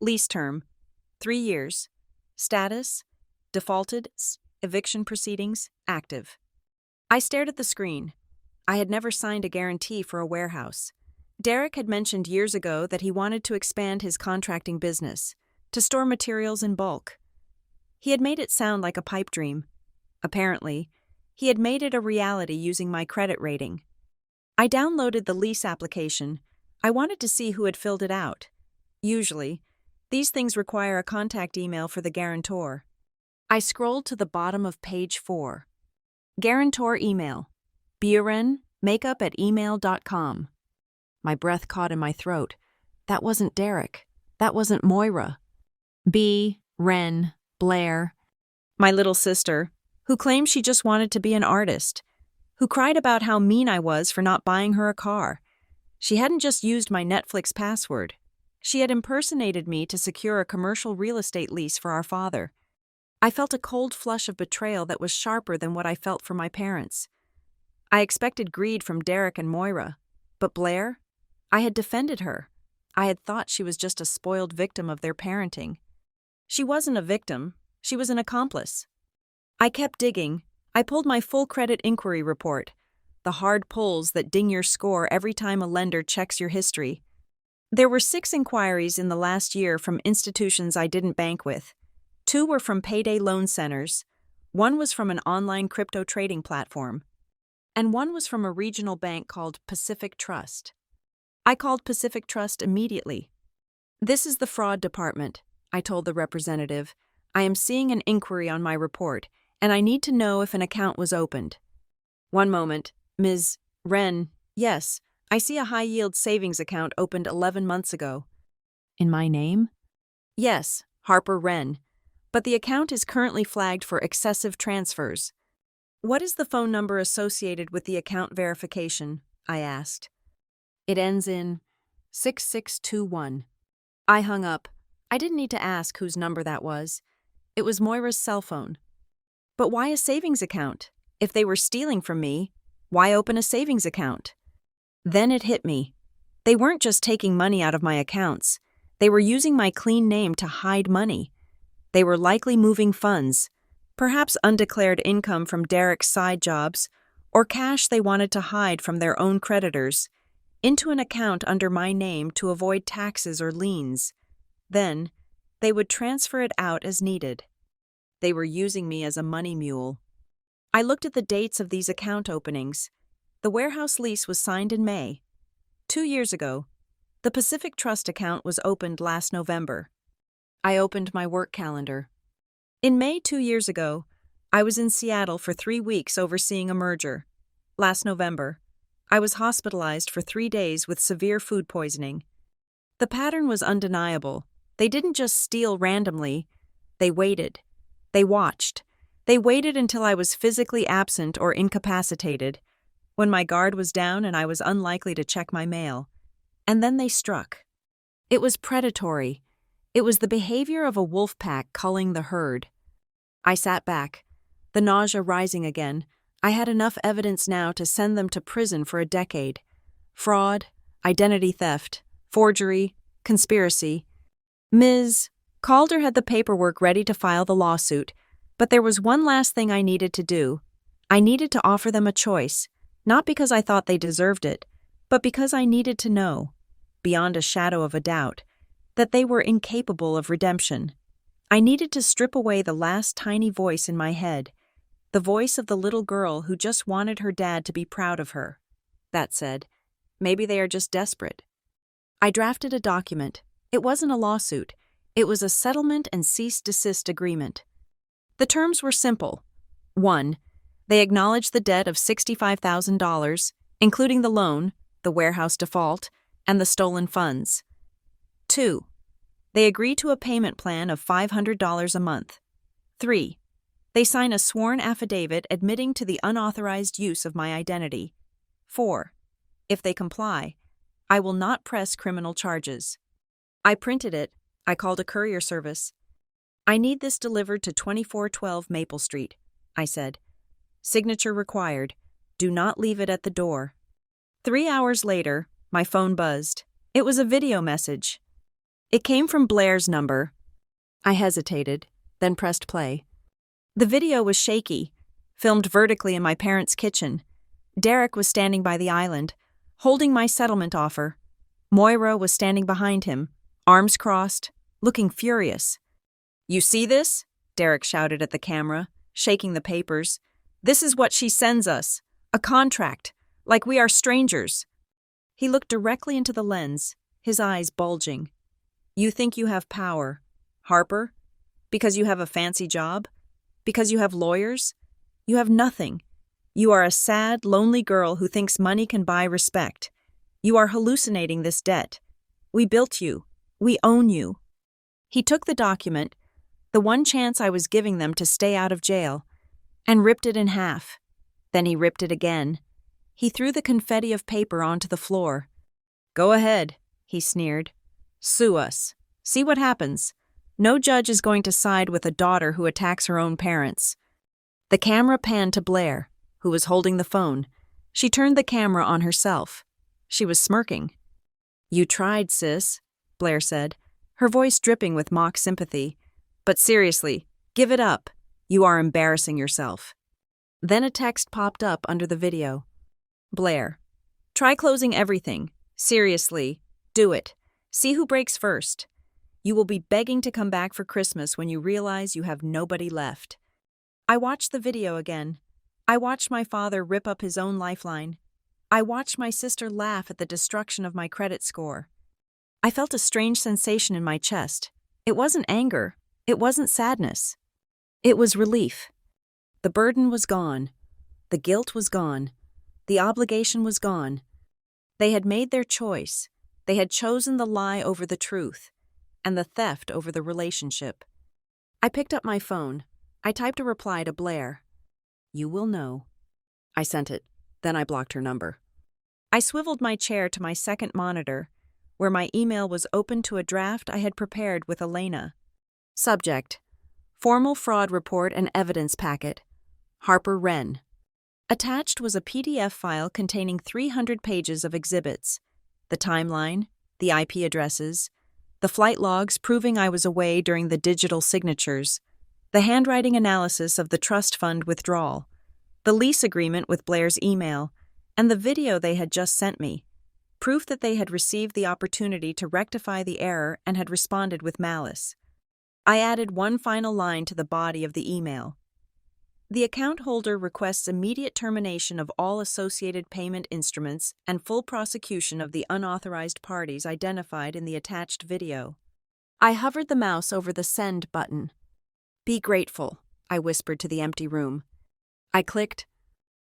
S1: Lease term: 3 years. Status: defaulted. Eviction proceedings active. I stared at the screen. I had never signed a guarantee for a warehouse. Derek had mentioned years ago that he wanted to expand his contracting business, to store materials in bulk. He had made it sound like a pipe dream. Apparently, he had made it a reality using my credit rating. I downloaded the lease application. I wanted to see who had filled it out. Usually, these things require a contact email for the guarantor. I scrolled to the bottom of page 4. Guarantor email: Buren,
S2: makeup@email.com. My breath caught in my throat. That wasn't Derek. That wasn't Moira. Ren, Blair.
S1: My little sister, who claimed she just wanted to be an artist, who cried about how mean I was for not buying her a car. She hadn't just used my Netflix password. She had impersonated me to secure a commercial real estate lease for our father. I felt a cold flush of betrayal that was sharper than what I felt for my parents. I expected greed from Derek and Moira, but Blair? I had defended her. I had thought she was just a spoiled victim of their parenting. She wasn't a victim. She was an accomplice. I kept digging. I pulled my full credit inquiry report, the hard pulls that ding your score every time a lender checks your history. There were 6 inquiries in the last year from institutions I didn't bank with. 2 were from payday loan centers, 1 was from an online crypto trading platform, and 1 was from a regional bank called Pacific Trust. I called Pacific Trust immediately. "This is the fraud department," I told the representative. "I am seeing an inquiry on my report, and I need to know if an account was opened." "One moment, Ms. Wren. Yes, I see a high-yield savings account opened 11 months ago."
S2: "In my name?"
S1: "Yes, Harper Wren. But the account is currently flagged for excessive transfers." "What is the phone number associated with the account verification?" I asked.
S2: "It ends in 6621.
S1: I hung up. I didn't need to ask whose number that was. It was Moira's cell phone. But why a savings account? If they were stealing from me, why open a savings account? Then it hit me. They weren't just taking money out of my accounts. They were using my clean name to hide money. They were likely moving funds, perhaps undeclared income from Derek's side jobs, or cash they wanted to hide from their own creditors, into an account under my name to avoid taxes or liens. Then, they would transfer it out as needed. They were using me as a money mule. I looked at the dates of these account openings. The warehouse lease was signed in May. 2 years ago, the Pacific Trust account was opened last November. I opened my work calendar. In May 2 years ago, I was in Seattle for 3 weeks overseeing a merger. Last November, I was hospitalized for 3 days with severe food poisoning. The pattern was undeniable. They didn't just steal randomly. They waited. They watched. They waited until I was physically absent or incapacitated, when my guard was down and I was unlikely to check my mail. And then they struck. It was predatory. It was the behavior of a wolf pack culling the herd. I sat back, the nausea rising again. I had enough evidence now to send them to prison for a decade. Fraud, identity theft, forgery, conspiracy. Ms. Calder had the paperwork ready to file the lawsuit, but there was one last thing I needed to do. I needed to offer them a choice, not because I thought they deserved it, but because I needed to know, beyond a shadow of a doubt, that they were incapable of redemption. I needed to strip away the last tiny voice in my head, the voice of the little girl who just wanted her dad to be proud of her. That said, maybe they are just desperate. I drafted a document. It wasn't a lawsuit. It was a settlement and cease-desist agreement. The terms were simple. 1. They acknowledged the debt of $65,000, including the loan, the warehouse default, and the stolen funds. 2. They agree to a payment plan of $500 a month. 3. They sign a sworn affidavit admitting to the unauthorized use of my identity. 4. If they comply, I will not press criminal charges. I printed it. I called a courier service. "I need this delivered to 2412 Maple Street," I said. "Signature required. Do not leave it at the door." 3 hours later, my phone buzzed. It was a video message. It came from Blair's number. I hesitated, then pressed play. The video was shaky, filmed vertically in my parents' kitchen. Derek was standing by the island, holding my settlement offer. Moira was standing behind him, arms crossed, looking furious. "You see this?" Derek shouted at the camera, shaking the papers. "This is what she sends us. A contract, like we are strangers." He looked directly into the lens, his eyes bulging. "You think you have power, Harper? Because you have a fancy job? Because you have lawyers? You have nothing. You are a sad, lonely girl who thinks money can buy respect. You are hallucinating this debt. We built you. We own you." He took the document, the one chance I was giving them to stay out of jail, and ripped it in half. Then he ripped it again. He threw the confetti of paper onto the floor. "Go ahead," he sneered. "Sue us. See what happens. No judge is going to side with a daughter who attacks her own parents." The camera panned to Blair, who was holding the phone. She turned the camera on herself. She was smirking. "You tried, sis," Blair said, her voice dripping with mock sympathy. "But seriously, give it up. You are embarrassing yourself." Then a text popped up under the video. "Blair, try closing everything. Seriously, do it. See who breaks first. You will be begging to come back for Christmas when you realize you have nobody left." I watched the video again. I watched my father rip up his own lifeline. I watched my sister laugh at the destruction of my credit score. I felt a strange sensation in my chest. It wasn't anger. It wasn't sadness. It was relief. The burden was gone. The guilt was gone. The obligation was gone. They had made their choice. They had chosen the lie over the truth, and the theft over the relationship. I picked up my phone. I typed a reply to Blair. "You will know." I sent it. Then I blocked her number. I swiveled my chair to my second monitor, where my email was open to a draft I had prepared with Elena. Subject: Formal Fraud Report and Evidence Packet. Harper Wren. Attached was a PDF file containing 300 pages of exhibits: the timeline, the IP addresses, the flight logs proving I was away during the digital signatures, the handwriting analysis of the trust fund withdrawal, the lease agreement with Blair's email, and the video they had just sent me, proof that they had received the opportunity to rectify the error and had responded with malice. I added one final line to the body of the email. The account holder requests immediate termination of all associated payment instruments and full prosecution of the unauthorized parties identified in the attached video. I hovered the mouse over the send button. "Be grateful," I whispered to the empty room. I clicked.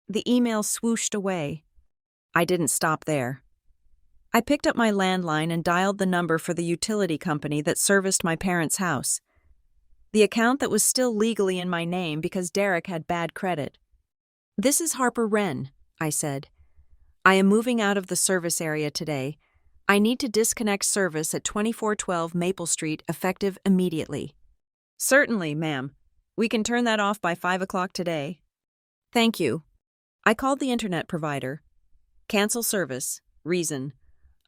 S1: The email swooshed away. I didn't stop there. I picked up my landline and dialed the number for the utility company that serviced my parents' house. The account that was still legally in my name because Derek had bad credit. "This is Harper Wren," I said. "I am moving out of the service area today. I need to disconnect service at 2412 Maple Street effective immediately." "Certainly, ma'am. We can turn that off by 5 o'clock today." "Thank you." I called the internet provider. "Cancel service. Reason: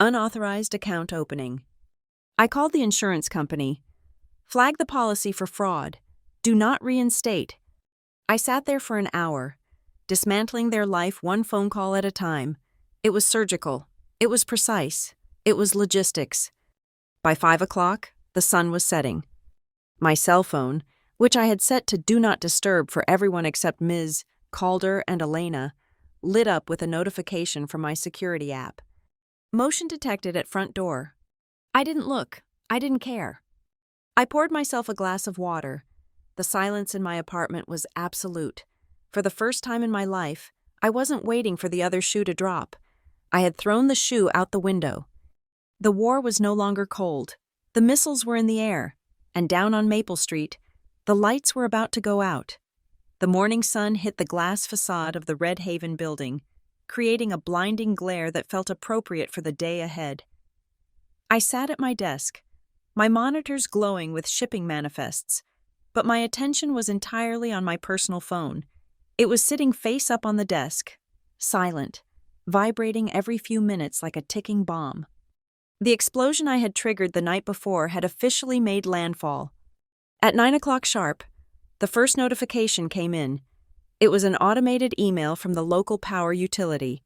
S1: unauthorized account opening." I called the insurance company. "Flag the policy for fraud. Do not reinstate." I sat there for an hour, dismantling their life one phone call at a time. It was surgical. It was precise. It was logistics. By 5 o'clock, the sun was setting. My cell phone, which I had set to Do Not Disturb for everyone except Ms. Calder and Elena, lit up with a notification from my security app. Motion detected at front door. I didn't look. I didn't care. I poured myself a glass of water. The silence in my apartment was absolute. For the first time in my life, I wasn't waiting for the other shoe to drop. I had thrown the shoe out the window. The war was no longer cold. The missiles were in the air, and down on Maple Street, the lights were about to go out. The morning sun hit the glass facade of the Red Haven building, creating a blinding glare that felt appropriate for the day ahead. I sat at my desk, my monitors glowing with shipping manifests, but my attention was entirely on my personal phone. It was sitting face up on the desk, silent, vibrating every few minutes like a ticking bomb. The explosion I had triggered the night before had officially made landfall. At 9 o'clock sharp, the first notification came in. It was an automated email from the local power utility.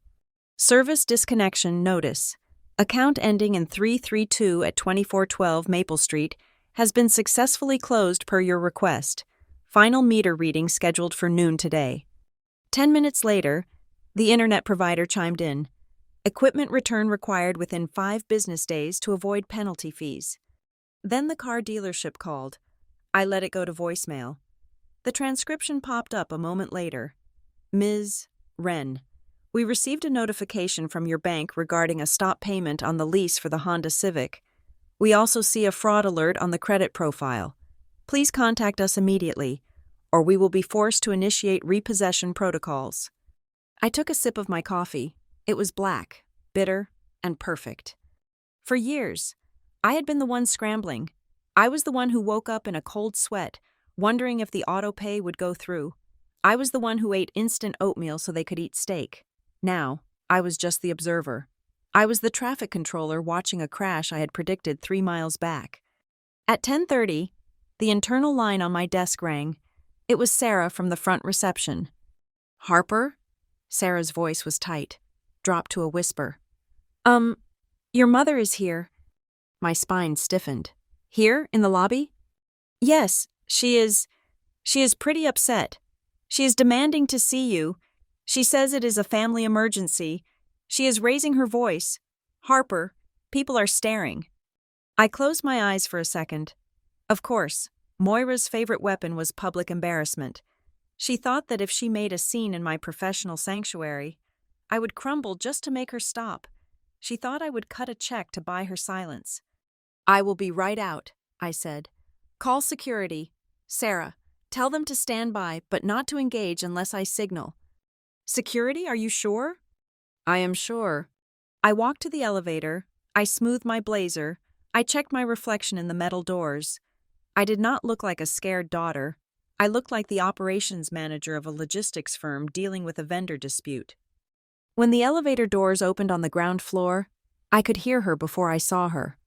S1: "Service disconnection notice. Account ending in 332 at 2412 Maple Street has been successfully closed per your request. Final meter reading scheduled for noon today." 10 minutes later, the internet provider chimed in. Equipment return required within 5 business days to avoid penalty fees. Then the car dealership called. I let it go to voicemail. The transcription popped up a moment later. "Ms. Ren. We received a notification from your bank regarding a stop payment on the lease for the Honda Civic. We also see a fraud alert on the credit profile. Please contact us immediately, or we will be forced to initiate repossession protocols. I took a sip of my coffee. It was black, bitter, and perfect. For years, I had been the one scrambling. I was the one who woke up in a cold sweat, wondering if the auto pay would go through. I was the one who ate instant oatmeal so they could eat steak. Now, I was just the observer. I was the traffic controller watching a crash I had predicted 3 miles back. At 10:30, the internal line on my desk rang. It was Sarah from the front reception. "Harper?" Sarah's voice was tight, dropped to a whisper. Your mother is here." My spine stiffened. "Here, in the lobby?" "Yes, she is pretty upset. She is demanding to see you. She says it is a family emergency. She is raising her voice. Harper, people are staring." I closed my eyes for a second. Of course, Moira's favorite weapon was public embarrassment. She thought that if she made a scene in my professional sanctuary, I would crumble just to make her stop. She thought I would cut a check to buy her silence. "I will be right out," I said. "Call security. Sarah, tell them to stand by, but not to engage unless I signal." "Security, are you sure?" "I am sure." I walked to the elevator. I smoothed my blazer. I checked my reflection in the metal doors. I did not look like a scared daughter. I looked like the operations manager of a logistics firm dealing with a vendor dispute. When the elevator doors opened on the ground floor, I could hear her before I saw her.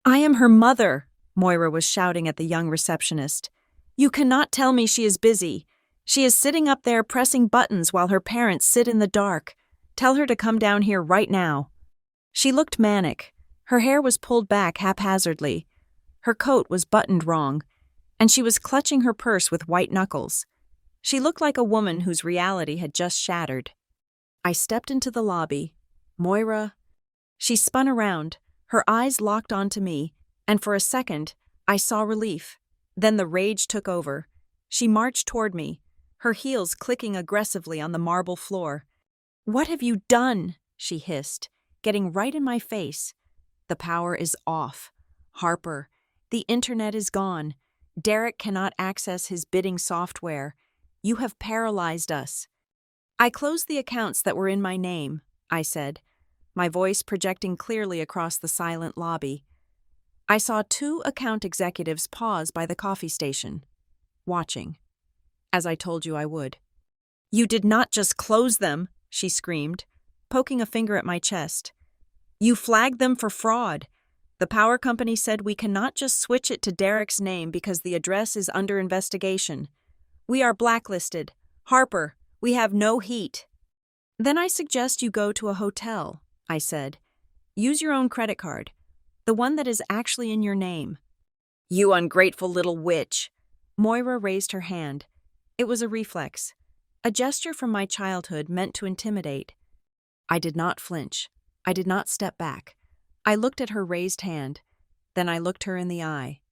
S1: "I am her mother," Moira was shouting at the young receptionist. "You cannot tell me she is busy. She is sitting up there pressing buttons while her parents sit in the dark. Tell her to come down here right now." She looked manic. Her hair was pulled back haphazardly. Her coat was buttoned wrong, and she was clutching her purse with white knuckles. She looked like a woman whose reality had just shattered. I stepped into the lobby. "Moira." She spun around, her eyes locked onto me, and for a second, I saw relief. Then the rage took over. She marched toward me, her heels clicking aggressively on the marble floor. "What have you done?" she hissed, getting right in my face. "The power is off. Harper, the internet is gone. Derek cannot access his bidding software. You have paralyzed us." "I closed the accounts that were in my name," I said, my voice projecting clearly across the silent lobby. I saw 2 account executives pause by the coffee station, watching, as I told you I would. "You did not just close them," she screamed, poking a finger at my chest. "You flagged them for fraud. The power company said we cannot just switch it to Derek's name because the address is under investigation. We are blacklisted. Harper, we have no heat." "Then I suggest you go to a hotel," I said. "Use your own credit card, the one that is actually in your name." "You ungrateful little witch." Moira raised her hand. It was a reflex, a gesture from my childhood meant to intimidate. I did not flinch. I did not step back. I looked at her raised hand. Then I looked her in the eye.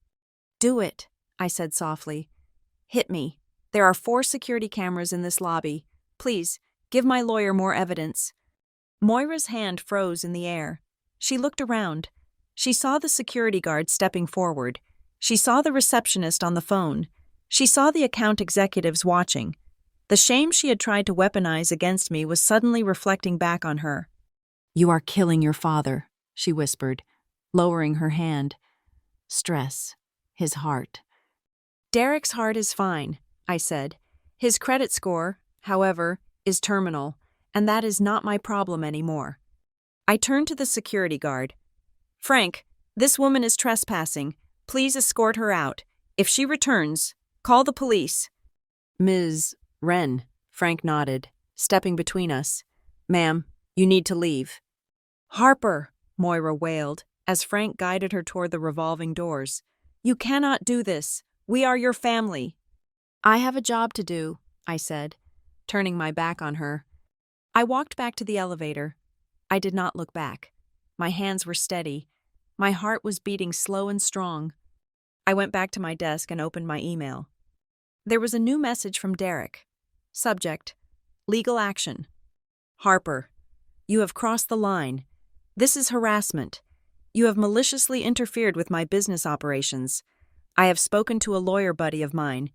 S1: "Do it," I said softly. "Hit me. There are 4 security cameras in this lobby. Please, give my lawyer more evidence." Moira's hand froze in the air. She looked around. She saw the security guard stepping forward. She saw the receptionist on the phone. She saw the account executives watching. The shame she had tried to weaponize against me was suddenly reflecting back on her. "You are killing your father," she whispered, lowering her hand. "Stress. His heart." "Derek's heart is fine," I said. "His credit score, however, is terminal, and that is not my problem anymore." I turned to the security guard. "Frank, this woman is trespassing. Please escort her out. If she returns, call the police." "Ms. Wren," Frank nodded, stepping between us. "Ma'am, you need to leave." "Harper," Moira wailed, as Frank guided her toward the revolving doors. "You cannot do this. We are your family." "I have a job to do," I said, turning my back on her. I walked back to the elevator. I did not look back. My hands were steady. My heart was beating slow and strong. I went back to my desk and opened my email. There was a new message from Derek. Subject: legal action. Harper, you have crossed the line. This is harassment. You have maliciously interfered with my business operations. I have spoken to a lawyer buddy of mine,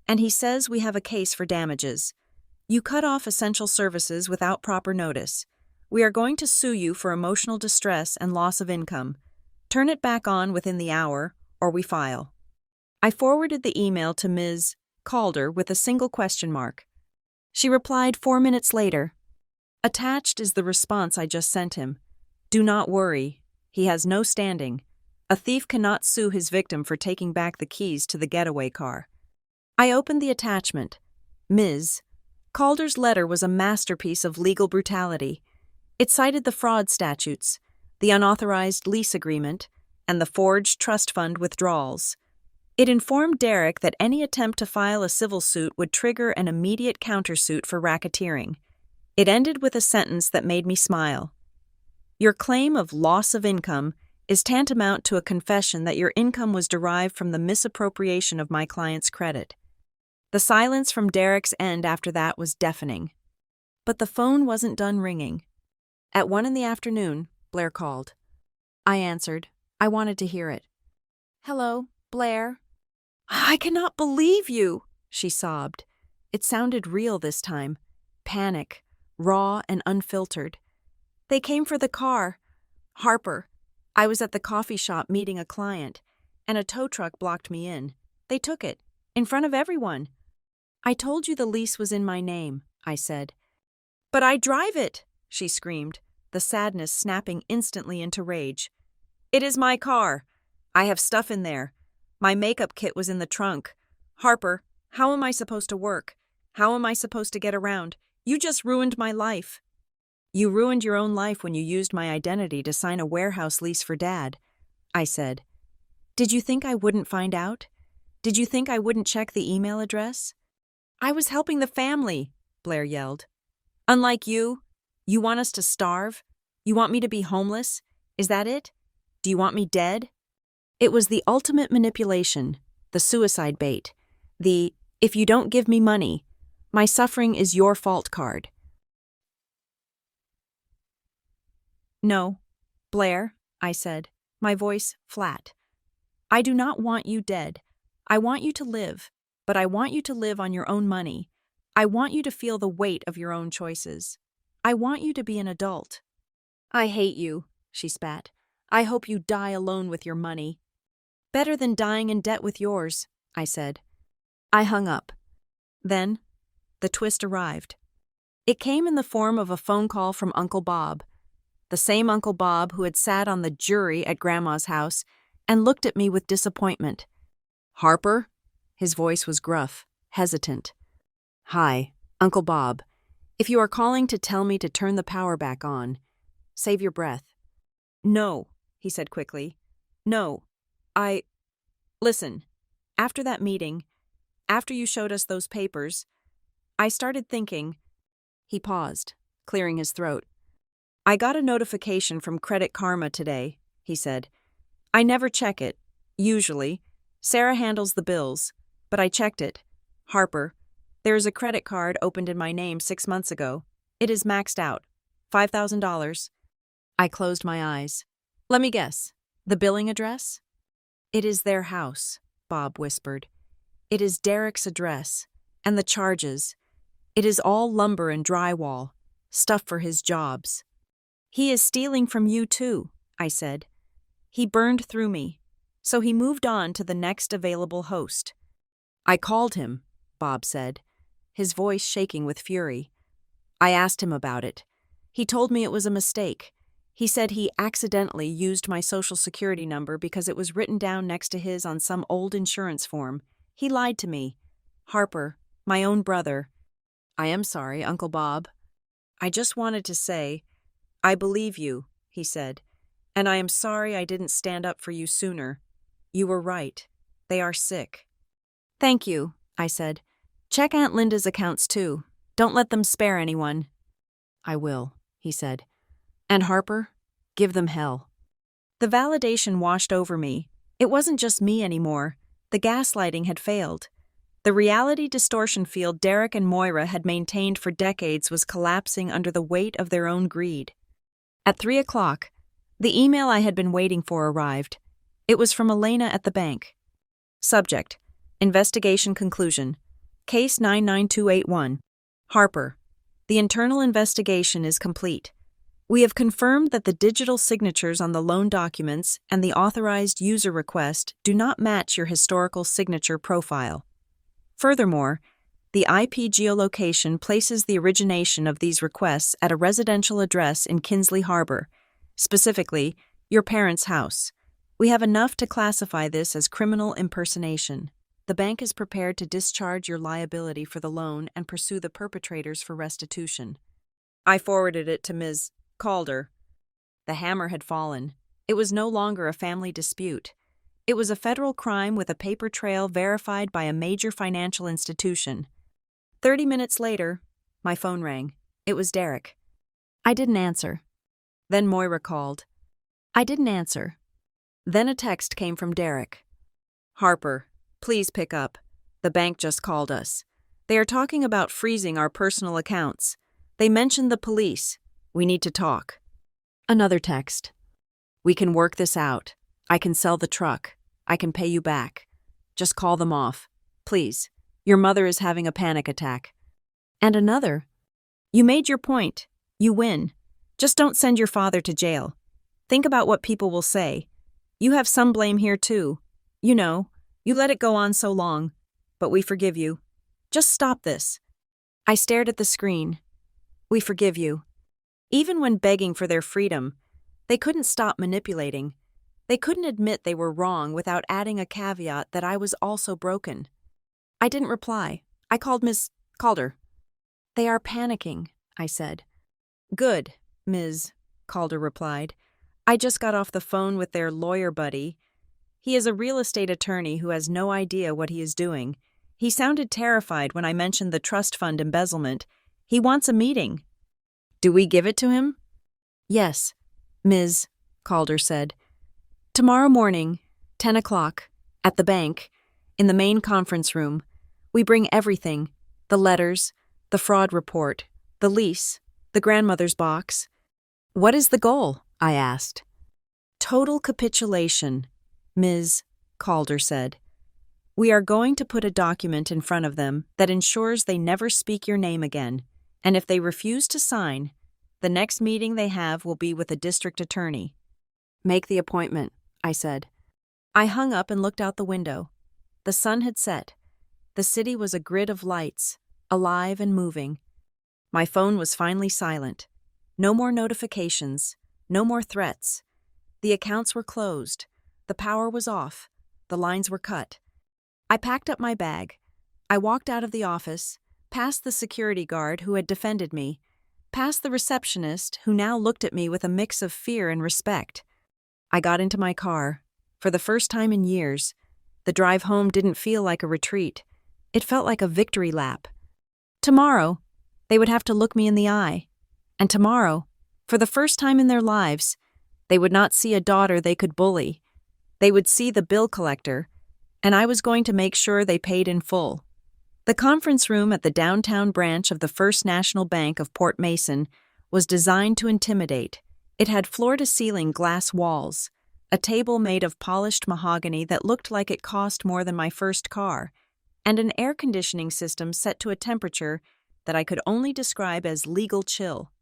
S1: and he says we have a case for damages. You cut off essential services without proper notice. We are going to sue you for emotional distress and loss of income. Turn it back on within the hour, or we file. I forwarded the email to Ms. Calder with a single question mark. She replied 4 minutes later. Attached is the response I just sent him. Do not worry. He has no standing. A thief cannot sue his victim for taking back the keys to the getaway car. I opened the attachment. Ms. Calder's letter was a masterpiece of legal brutality. It cited the fraud statutes, the unauthorized lease agreement, and the forged trust fund withdrawals. It informed Derek that any attempt to file a civil suit would trigger an immediate countersuit for racketeering. It ended with a sentence that made me smile. Your claim of loss of income is tantamount to a confession that your income was derived from the misappropriation of my client's credit. The silence from Derek's end after that was deafening. But the phone wasn't done ringing. At 1 p.m, Blair called. I answered. I wanted to hear it. Hello, Blair. I cannot believe you, she sobbed. It sounded real this time. Panic, raw and unfiltered. They came for the car. Harper. I was at the coffee shop meeting a client, and a tow truck blocked me in. They took it, in front of everyone. I told you the lease was in my name, I said. But I drive it, she screamed, the sadness snapping instantly into rage. It is my car. I have stuff in there. My makeup kit was in the trunk. Harper, how am I supposed to work? How am I supposed to get around? You just ruined my life. You ruined your own life when you used my identity to sign a warehouse lease for Dad, I said. Did you think I wouldn't find out? Did you think I wouldn't check the email address? I was helping the family, Blair yelled. Unlike you, you want us to starve? You want me to be homeless? Is that it? Do you want me dead? It was the ultimate manipulation, the suicide bait, the if you don't give me money, my suffering is your fault card. No, Blair, I said, my voice flat. I do not want you dead. I want you to live, but I want you to live on your own money. I want you to feel the weight of your own choices. I want you to be an adult. I hate you, she spat. I hope you die alone with your money. Better than dying in debt with yours, I said. I hung up. Then, the twist arrived. It came in the form of a phone call from Uncle Bob, the same Uncle Bob who had sat on the jury at Grandma's house and looked at me with disappointment. Harper? His voice was gruff, hesitant. Hi, Uncle Bob. If you are calling to tell me to turn the power back on, save your breath. No, he said quickly. No, Listen, after that meeting, after you showed us those papers, I started thinking. He paused, clearing his throat. I got a notification from Credit Karma today, he said. I never check it, usually. Sarah handles the bills, but I checked it. Harper, there is a credit card opened in my name 6 months ago. It is maxed out. $5,000. I closed my eyes. Let me guess. The billing address? It is their house, Bob whispered. It is Derek's address, and the charges. It is all lumber and drywall, stuff for his jobs. He is stealing from you too, I said. He burned through me, so he moved on to the next available host. I called him, Bob said, his voice shaking with fury. I asked him about it. He told me it was a mistake. He said he accidentally used my social security number because it was written down next to his on some old insurance form. He lied to me. Harper, my own brother. I am sorry, Uncle Bob. I just wanted to say, I believe you, he said, and I am sorry I didn't stand up for you sooner. You were right. They are sick. Thank you, I said. Check Aunt Linda's accounts too. Don't let them spare anyone. I will, he said. And Harper, give them hell. The validation washed over me. It wasn't just me anymore. The gaslighting had failed. The reality distortion field Derek and Moira had maintained for decades was collapsing under the weight of their own greed. At 3 o'clock, the email I had been waiting for arrived. It was from Elena at the bank. Subject: Investigation conclusion. Case 99281. Harper. The internal investigation is complete. We have confirmed that the digital signatures on the loan documents and the authorized user request do not match your historical signature profile. Furthermore, the IP geolocation places the origination of these requests at a residential address in Kinsley Harbor, specifically, your parents' house. We have enough to classify this as criminal impersonation. The bank is prepared to discharge your liability for the loan and pursue the perpetrators for restitution. I forwarded it to Ms. Calder. The hammer had fallen. It was no longer a family dispute. It was a federal crime with a paper trail verified by a major financial institution. 30 minutes later, my phone rang. It was Derek.
S2: I didn't answer.
S1: Then Moira called.
S2: I didn't answer.
S1: Then a text came from Derek. Harper, please pick up. The bank just called us. They are talking about freezing our personal accounts. They mentioned the police. We need to talk.
S2: Another text.
S1: We can work this out. I can sell the truck. I can pay you back. Just call them off. Please. Your mother is having a panic attack.
S2: And another.
S1: You made your point. You win. Just don't send your father to jail. Think about what people will say. You have some blame here too. You know, you let it go on so long. But we forgive you. Just stop this. I stared at the screen. We forgive you. Even when begging for their freedom, they couldn't stop manipulating. They couldn't admit they were wrong without adding a caveat that I was also broken. I didn't reply. I called Ms. Calder.
S2: They are panicking, I said.
S1: Good, Ms. Calder replied. I just got off the phone with their lawyer buddy. He is a real estate attorney who has no idea what he is doing. He sounded terrified when I mentioned the trust fund embezzlement. He wants a meeting. Do we give it to him?
S2: Yes,
S1: Ms. Calder said. Tomorrow morning, 10 o'clock, at the bank, in the main conference room, we bring everything, the letters, the fraud report, the lease, the grandmother's box.
S2: What is the goal? I asked.
S1: Total capitulation, Ms. Calder said. We are going to put a document in front of them that ensures they never speak your name again, and if they refuse to sign, the next meeting they have will be with a district attorney.
S2: Make the appointment, I said.
S1: I hung up and looked out the window. The sun had set. The city was a grid of lights, alive and moving. My phone was finally silent. No more notifications, no more threats. The accounts were closed. The power was off. The lines were cut. I packed up my bag. I walked out of the office, past the security guard who had defended me, past the receptionist who now looked at me with a mix of fear and respect. I got into my car. For the first time in years, the drive home didn't feel like a retreat. It felt like a victory lap. Tomorrow, they would have to look me in the eye. And tomorrow, for the first time in their lives, they would not see a daughter they could bully. They would see the bill collector, and I was going to make sure they paid in full. The conference room at the downtown branch of the First National Bank of Port Mason was designed to intimidate. It had floor-to-ceiling glass walls, a table made of polished mahogany that looked like it cost more than my first car, and an air conditioning system set to a temperature that I could only describe as legal chill.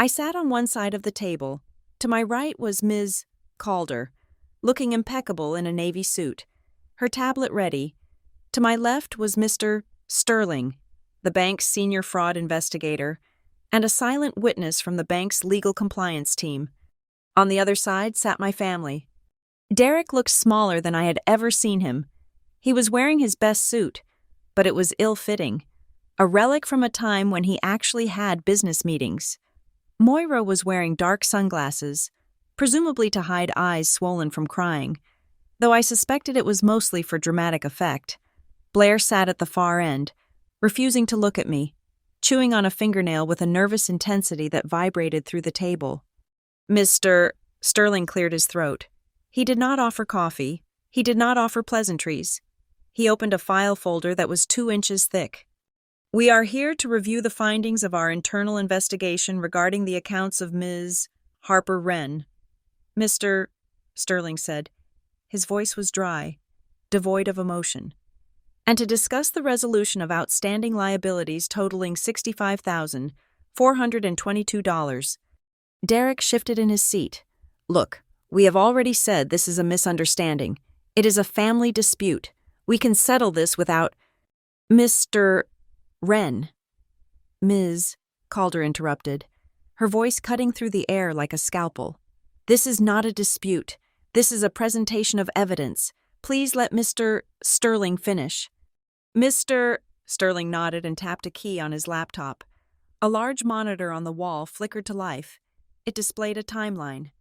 S1: I sat on one side of the table. To my right was Ms. Calder, looking impeccable in a navy suit, her tablet ready. To my left was Mr. Sterling, the bank's senior fraud investigator, and a silent witness from the bank's legal compliance team. On the other side sat my family. Derek looked smaller than I had ever seen him. He was wearing his best suit, but it was ill-fitting, a relic from a time when he actually had business meetings. Moira was wearing dark sunglasses, presumably to hide eyes swollen from crying, though I suspected it was mostly for dramatic effect. Blair sat at the far end, refusing to look at me, chewing on a fingernail with a nervous intensity that vibrated through the table. Mr. Sterling cleared his throat. He did not offer coffee. He did not offer pleasantries. He opened a file folder that was 2 inches thick. "We are here to review the findings of our internal investigation regarding the accounts of Ms. Harper Wren." "Mr. Sterling said. His voice was dry, devoid of emotion. "And to discuss the resolution of outstanding liabilities totaling $65,422. Derek shifted in his seat. "Look, we have already said this is a misunderstanding. It is a family dispute. We can settle this without—" "Mr. Wren." "Ms." Calder interrupted, her voice cutting through the air like a scalpel. "This is not a dispute. This is a presentation of evidence. Please let Mr. Sterling finish." "Mr. Sterling nodded and tapped a key on his laptop. A large monitor on the wall flickered to life. It displayed a timeline.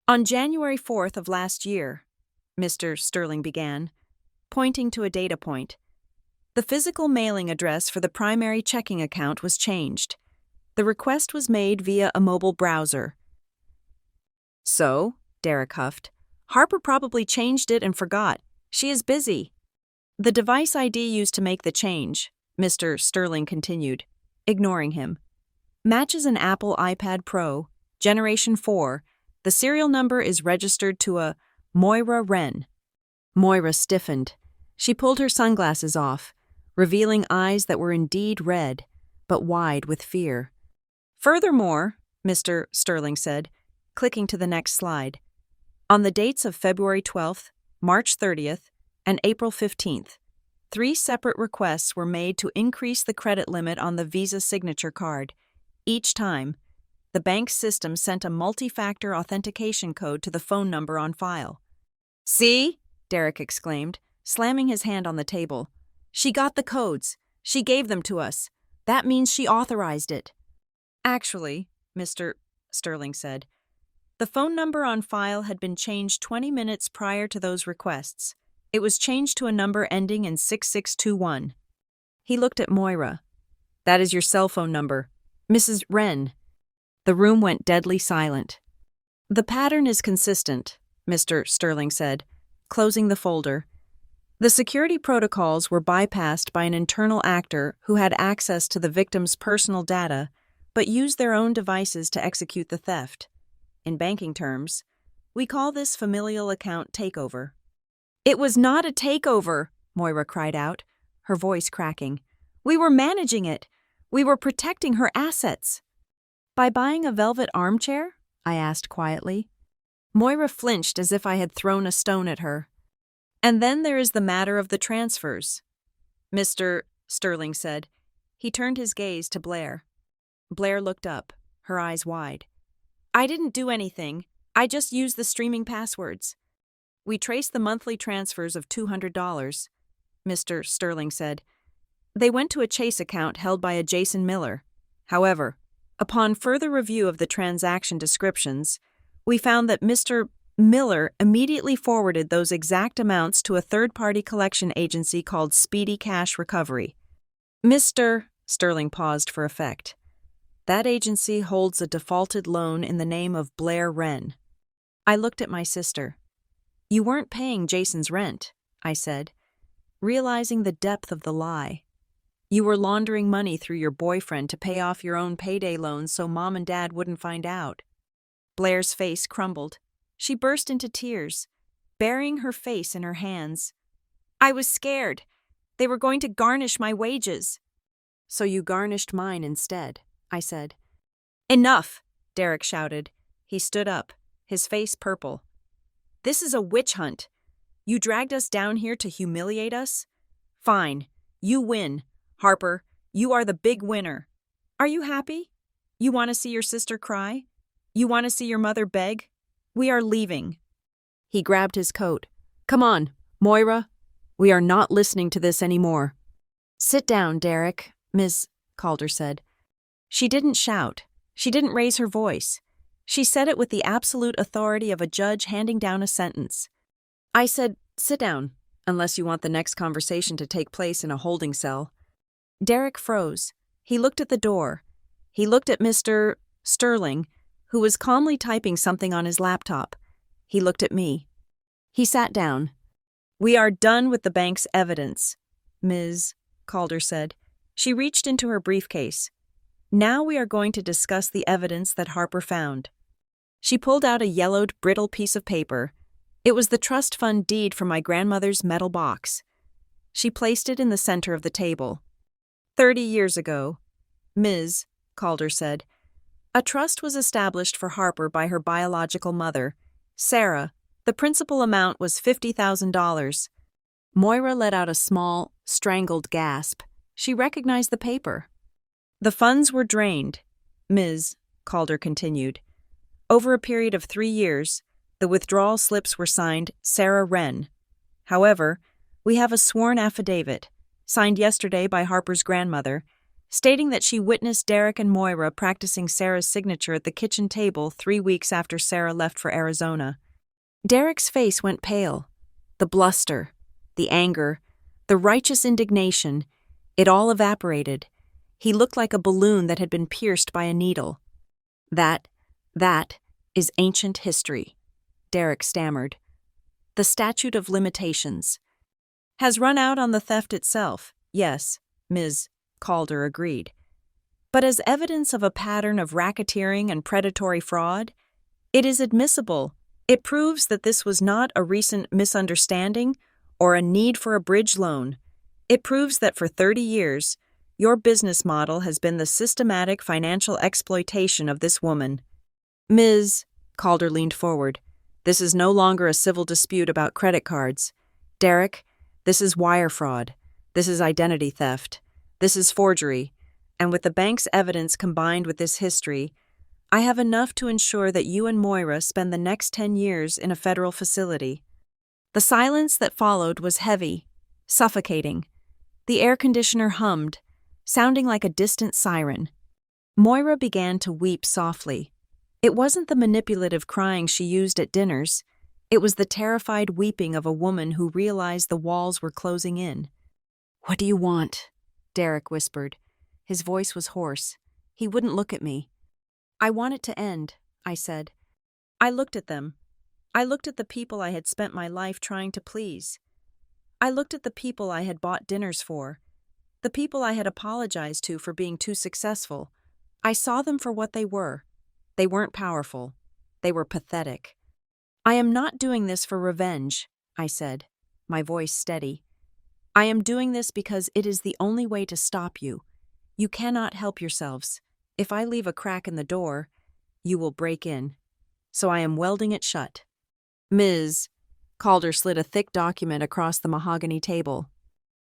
S1: "On January 4th of last year," Mr. Sterling began, pointing to a data point, "the physical mailing address for the primary checking account was changed. The request was made via a mobile browser." "So," Derek huffed, "Harper probably changed it and forgot. She is busy." "The device ID used to make the change," Mr. Sterling continued, ignoring him, "matches an Apple iPad Pro, Generation 4. The serial number is registered to a Moira Wren." Moira stiffened. She pulled her sunglasses off, revealing eyes that were indeed red, but wide with fear. "Furthermore," Mr. Sterling said, clicking to the next slide, "on the dates of February 12th, March 30th, and April 15th, 3 separate requests were made to increase the credit limit on the Visa signature card. Each time, the bank's system sent a multi-factor authentication code to the phone number on file." "See?" Derek exclaimed, slamming his hand on the table. "She got the codes. She gave them to us. That means she authorized it." "Actually," Mr. Sterling said, "the phone number on file had been changed 20 minutes prior to those requests. It was changed to a number ending in 6621. He looked at Moira. "That is your cell phone number. Mrs. Wren." The room went deadly silent. "The pattern is consistent," Mr. Sterling said, closing the folder. "The security protocols were bypassed by an internal actor who had access to the victim's personal data, but used their own devices to execute the theft. In banking terms, we call this familial account takeover." "It was not a takeover," Moira cried out, her voice cracking. "We were managing it. We were protecting her assets." "By buying a velvet armchair?" I asked quietly. Moira flinched as if I had thrown a stone at her. "And then there is the matter of the transfers," Mr. Sterling said. He turned his gaze to Blair. Blair looked up, her eyes wide. "I didn't do anything. I just used the streaming passwords." "We traced the monthly transfers of $200, Mr. Sterling said. "They went to a Chase account held by a Jason Miller. However, upon further review of the transaction descriptions, we found that Mr. Miller immediately forwarded those exact amounts to a third-party collection agency called Speedy Cash Recovery." Mr. Sterling paused for effect. "That agency holds a defaulted loan in the name of Blair Wren." I looked at my sister. "You weren't paying Jason's rent," I said, realizing the depth of the lie. "You were laundering money through your boyfriend to pay off your own payday loans so Mom and Dad wouldn't find out." Blair's face crumbled. She burst into tears, burying her face in her hands. "I was scared. They were going to garnish my wages." "So you garnished mine instead," I said. "Enough!" Derek shouted. He stood up, his face purple. "This is a witch hunt. You dragged us down here to humiliate us? Fine. You win. Harper, you are the big winner. Are you happy? You want to see your sister cry? You want to see your mother beg? We are leaving." He grabbed his coat. "Come on, Moira. We are not listening to this anymore." "Sit down, Derek," Ms. Calder said. She didn't shout. She didn't raise her voice. She said it with the absolute authority of a judge handing down a sentence. I said, "Sit down, unless you want the next conversation to take place in a holding cell." Derek froze. He looked at the door. He looked at Mr. Sterling, who was calmly typing something on his laptop. He looked at me. He sat down. We are done with the bank's evidence, Ms. Calder said. She reached into her briefcase. Now we are going to discuss the evidence that Harper found. She pulled out a yellowed, brittle piece of paper. It was the trust fund deed from my grandmother's metal box. She placed it in the center of the table. 30 years ago, Ms. Calder said, a trust was established for Harper by her biological mother, Sarah. The principal amount was $50,000. Moira let out a small, strangled gasp. She recognized the paper. The funds were drained, Ms. Calder continued. Over a period of 3 years, the withdrawal slips were signed Sarah Wren. However, we have a sworn affidavit, signed yesterday by Harper's grandmother, stating that she witnessed Derek and Moira practicing Sarah's signature at the kitchen table 3 weeks after Sarah left for Arizona. Derek's face went pale. The bluster, the anger, the righteous indignation, it all evaporated. He looked like a balloon that had been pierced by a needle. That is ancient history, Derek stammered. The statute of limitations has run out on the theft itself, yes, Ms. Calder agreed. But as evidence of a pattern of racketeering and predatory fraud, it is admissible. It proves that this was not a recent misunderstanding or a need for a bridge loan. It proves that for 30 years, your business model has been the systematic financial exploitation of this woman. Ms. Calder leaned forward. This is no longer a civil dispute about credit cards. Derek, this is wire fraud. This is identity theft. This is forgery. And with the bank's evidence combined with this history, I have enough to ensure that you and Moira spend the next 10 years in a federal facility. The silence that followed was heavy, suffocating. The air conditioner hummed, sounding like a distant siren. Moira began to weep softly. It wasn't the manipulative crying she used at dinners. It was the terrified weeping of a woman who realized the walls were closing in. "What do you want?" Derek whispered. His voice was hoarse. He wouldn't look at me. "I want it to end," I said. I looked at them. I looked at the people I had spent my life trying to please. I looked at the people I had bought dinners for, the people I had apologized to for being too successful. I saw them for what they were. They weren't powerful. They were pathetic. "I am not doing this for revenge," I said, my voice steady. "I am doing this because it is the only way to stop you. You cannot help yourselves. If I leave a crack in the door, you will break in. So I am welding it shut." Ms. Calder slid a thick document across the mahogany table.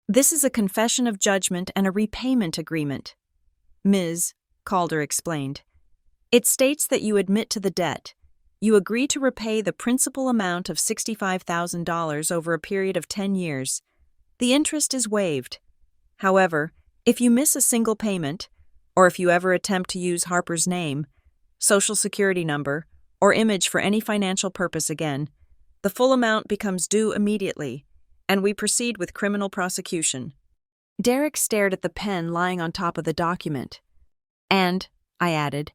S1: "This is a confession of judgment and a repayment agreement," Ms. Calder explained. "It states that you admit to the debt. You agree to repay the principal amount of $65,000 over a period of 10 years. The interest is waived. However, if you miss a single payment, or if you ever attempt to use Harper's name, social security number, or image for any financial purpose again, the full amount becomes due immediately, and we proceed with criminal prosecution." Derek stared at the pen lying on top of the document. "And," I added,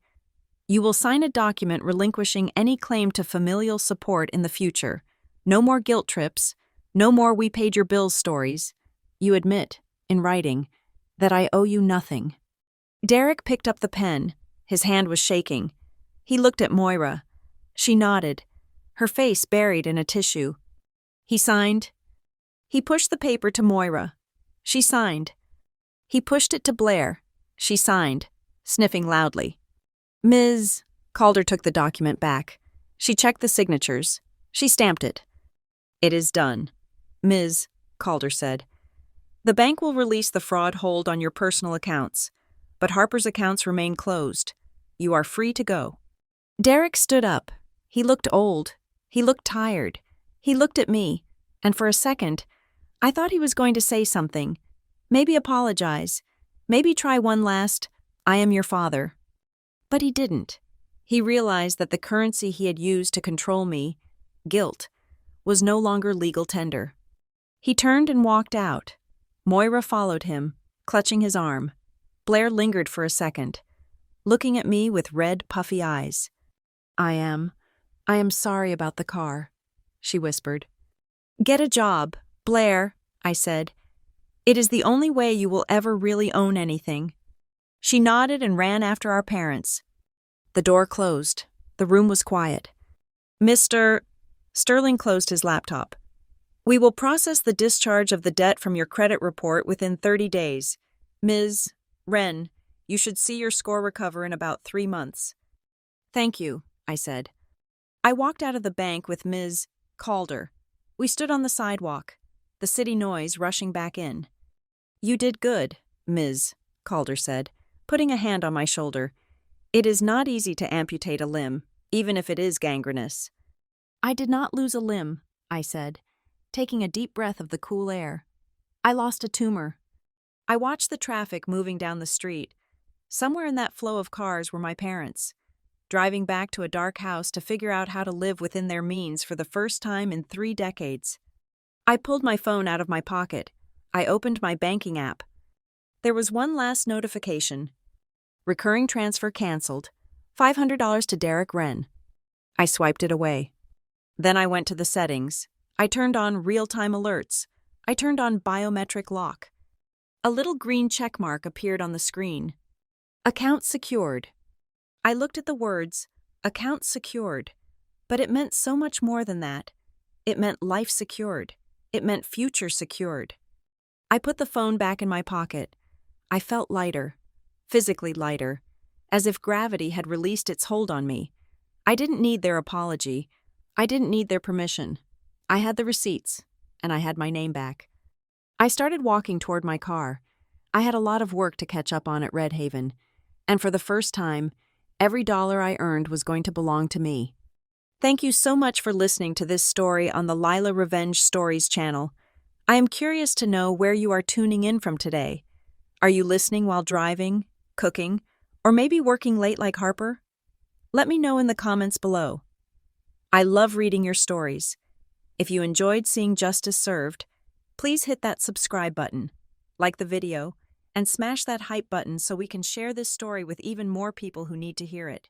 S1: "you will sign a document relinquishing any claim to familial support in the future. No more guilt trips, no more we paid your bills stories. You admit, in writing, that I owe you nothing." Derek picked up the pen. His hand was shaking. He looked at Moira. She nodded, her face buried in a tissue. He signed. He pushed the paper to Moira. She signed. He pushed it to Blair. She signed, sniffing loudly. Ms. Calder took the document back. She checked the signatures. She stamped it. "It is done," Ms. Calder said. "The bank will release the fraud hold on your personal accounts, but Harper's accounts remain closed. You are free to go." Derek stood up. He looked old. He looked tired. He looked at me, and for a second, I thought he was going to say something. Maybe apologize. Maybe try one last, "I am your father." But he didn't. He realized that the currency he had used to control me, guilt, was no longer legal tender. He turned and walked out. Moira followed him, clutching his arm. Blair lingered for a second, looking at me with red, puffy eyes. I am sorry about the car," she whispered. Get a job, Blair, I said. It is the only way you will ever really own anything. She nodded and ran after our parents. The door closed. The room was quiet. Mr. Sterling closed his laptop. We will process the discharge of the debt from your credit report within 30 days. Ms. Wren, you should see your score recover in about 3 months. Thank you, I said. I walked out of the bank with Ms. Calder. We stood on the sidewalk, the city noise rushing back in. You did good, Ms. Calder said, putting a hand on my shoulder. It is not easy to amputate a limb, even if it is gangrenous.
S2: I did not lose a limb, I said, taking a deep breath of the cool air. I lost a tumor.
S1: I watched the traffic moving down the street. Somewhere in that flow of cars were my parents, driving back to a dark house to figure out how to live within their means for the first time in 3 decades. I pulled my phone out of my pocket. I opened my banking app. There was one last notification. Recurring transfer canceled. $500 to Derek Wren. I swiped it away. Then I went to the settings. I turned on real-time alerts. I turned on biometric lock. A little green checkmark appeared on the screen. Account secured. I looked at the words, account secured, but it meant so much more than that. It meant life secured. It meant future secured. I put the phone back in my pocket. I felt lighter, physically lighter, as if gravity had released its hold on me. I didn't need their apology. I didn't need their permission. I had the receipts, and I had my name back. I started walking toward my car. I had a lot of work to catch up on at Red Haven, and for the first time, every dollar I earned was going to belong to me. Thank you so much for listening to this story on the Lila Revenge Stories channel. I am curious to know where you are tuning in from today. Are you listening while driving, cooking, or maybe working late like Harper? Let me know in the comments below. I love reading your stories. If you enjoyed seeing justice served, please hit that subscribe button, like the video, and smash that hype button so we can share this story with even more people who need to hear it.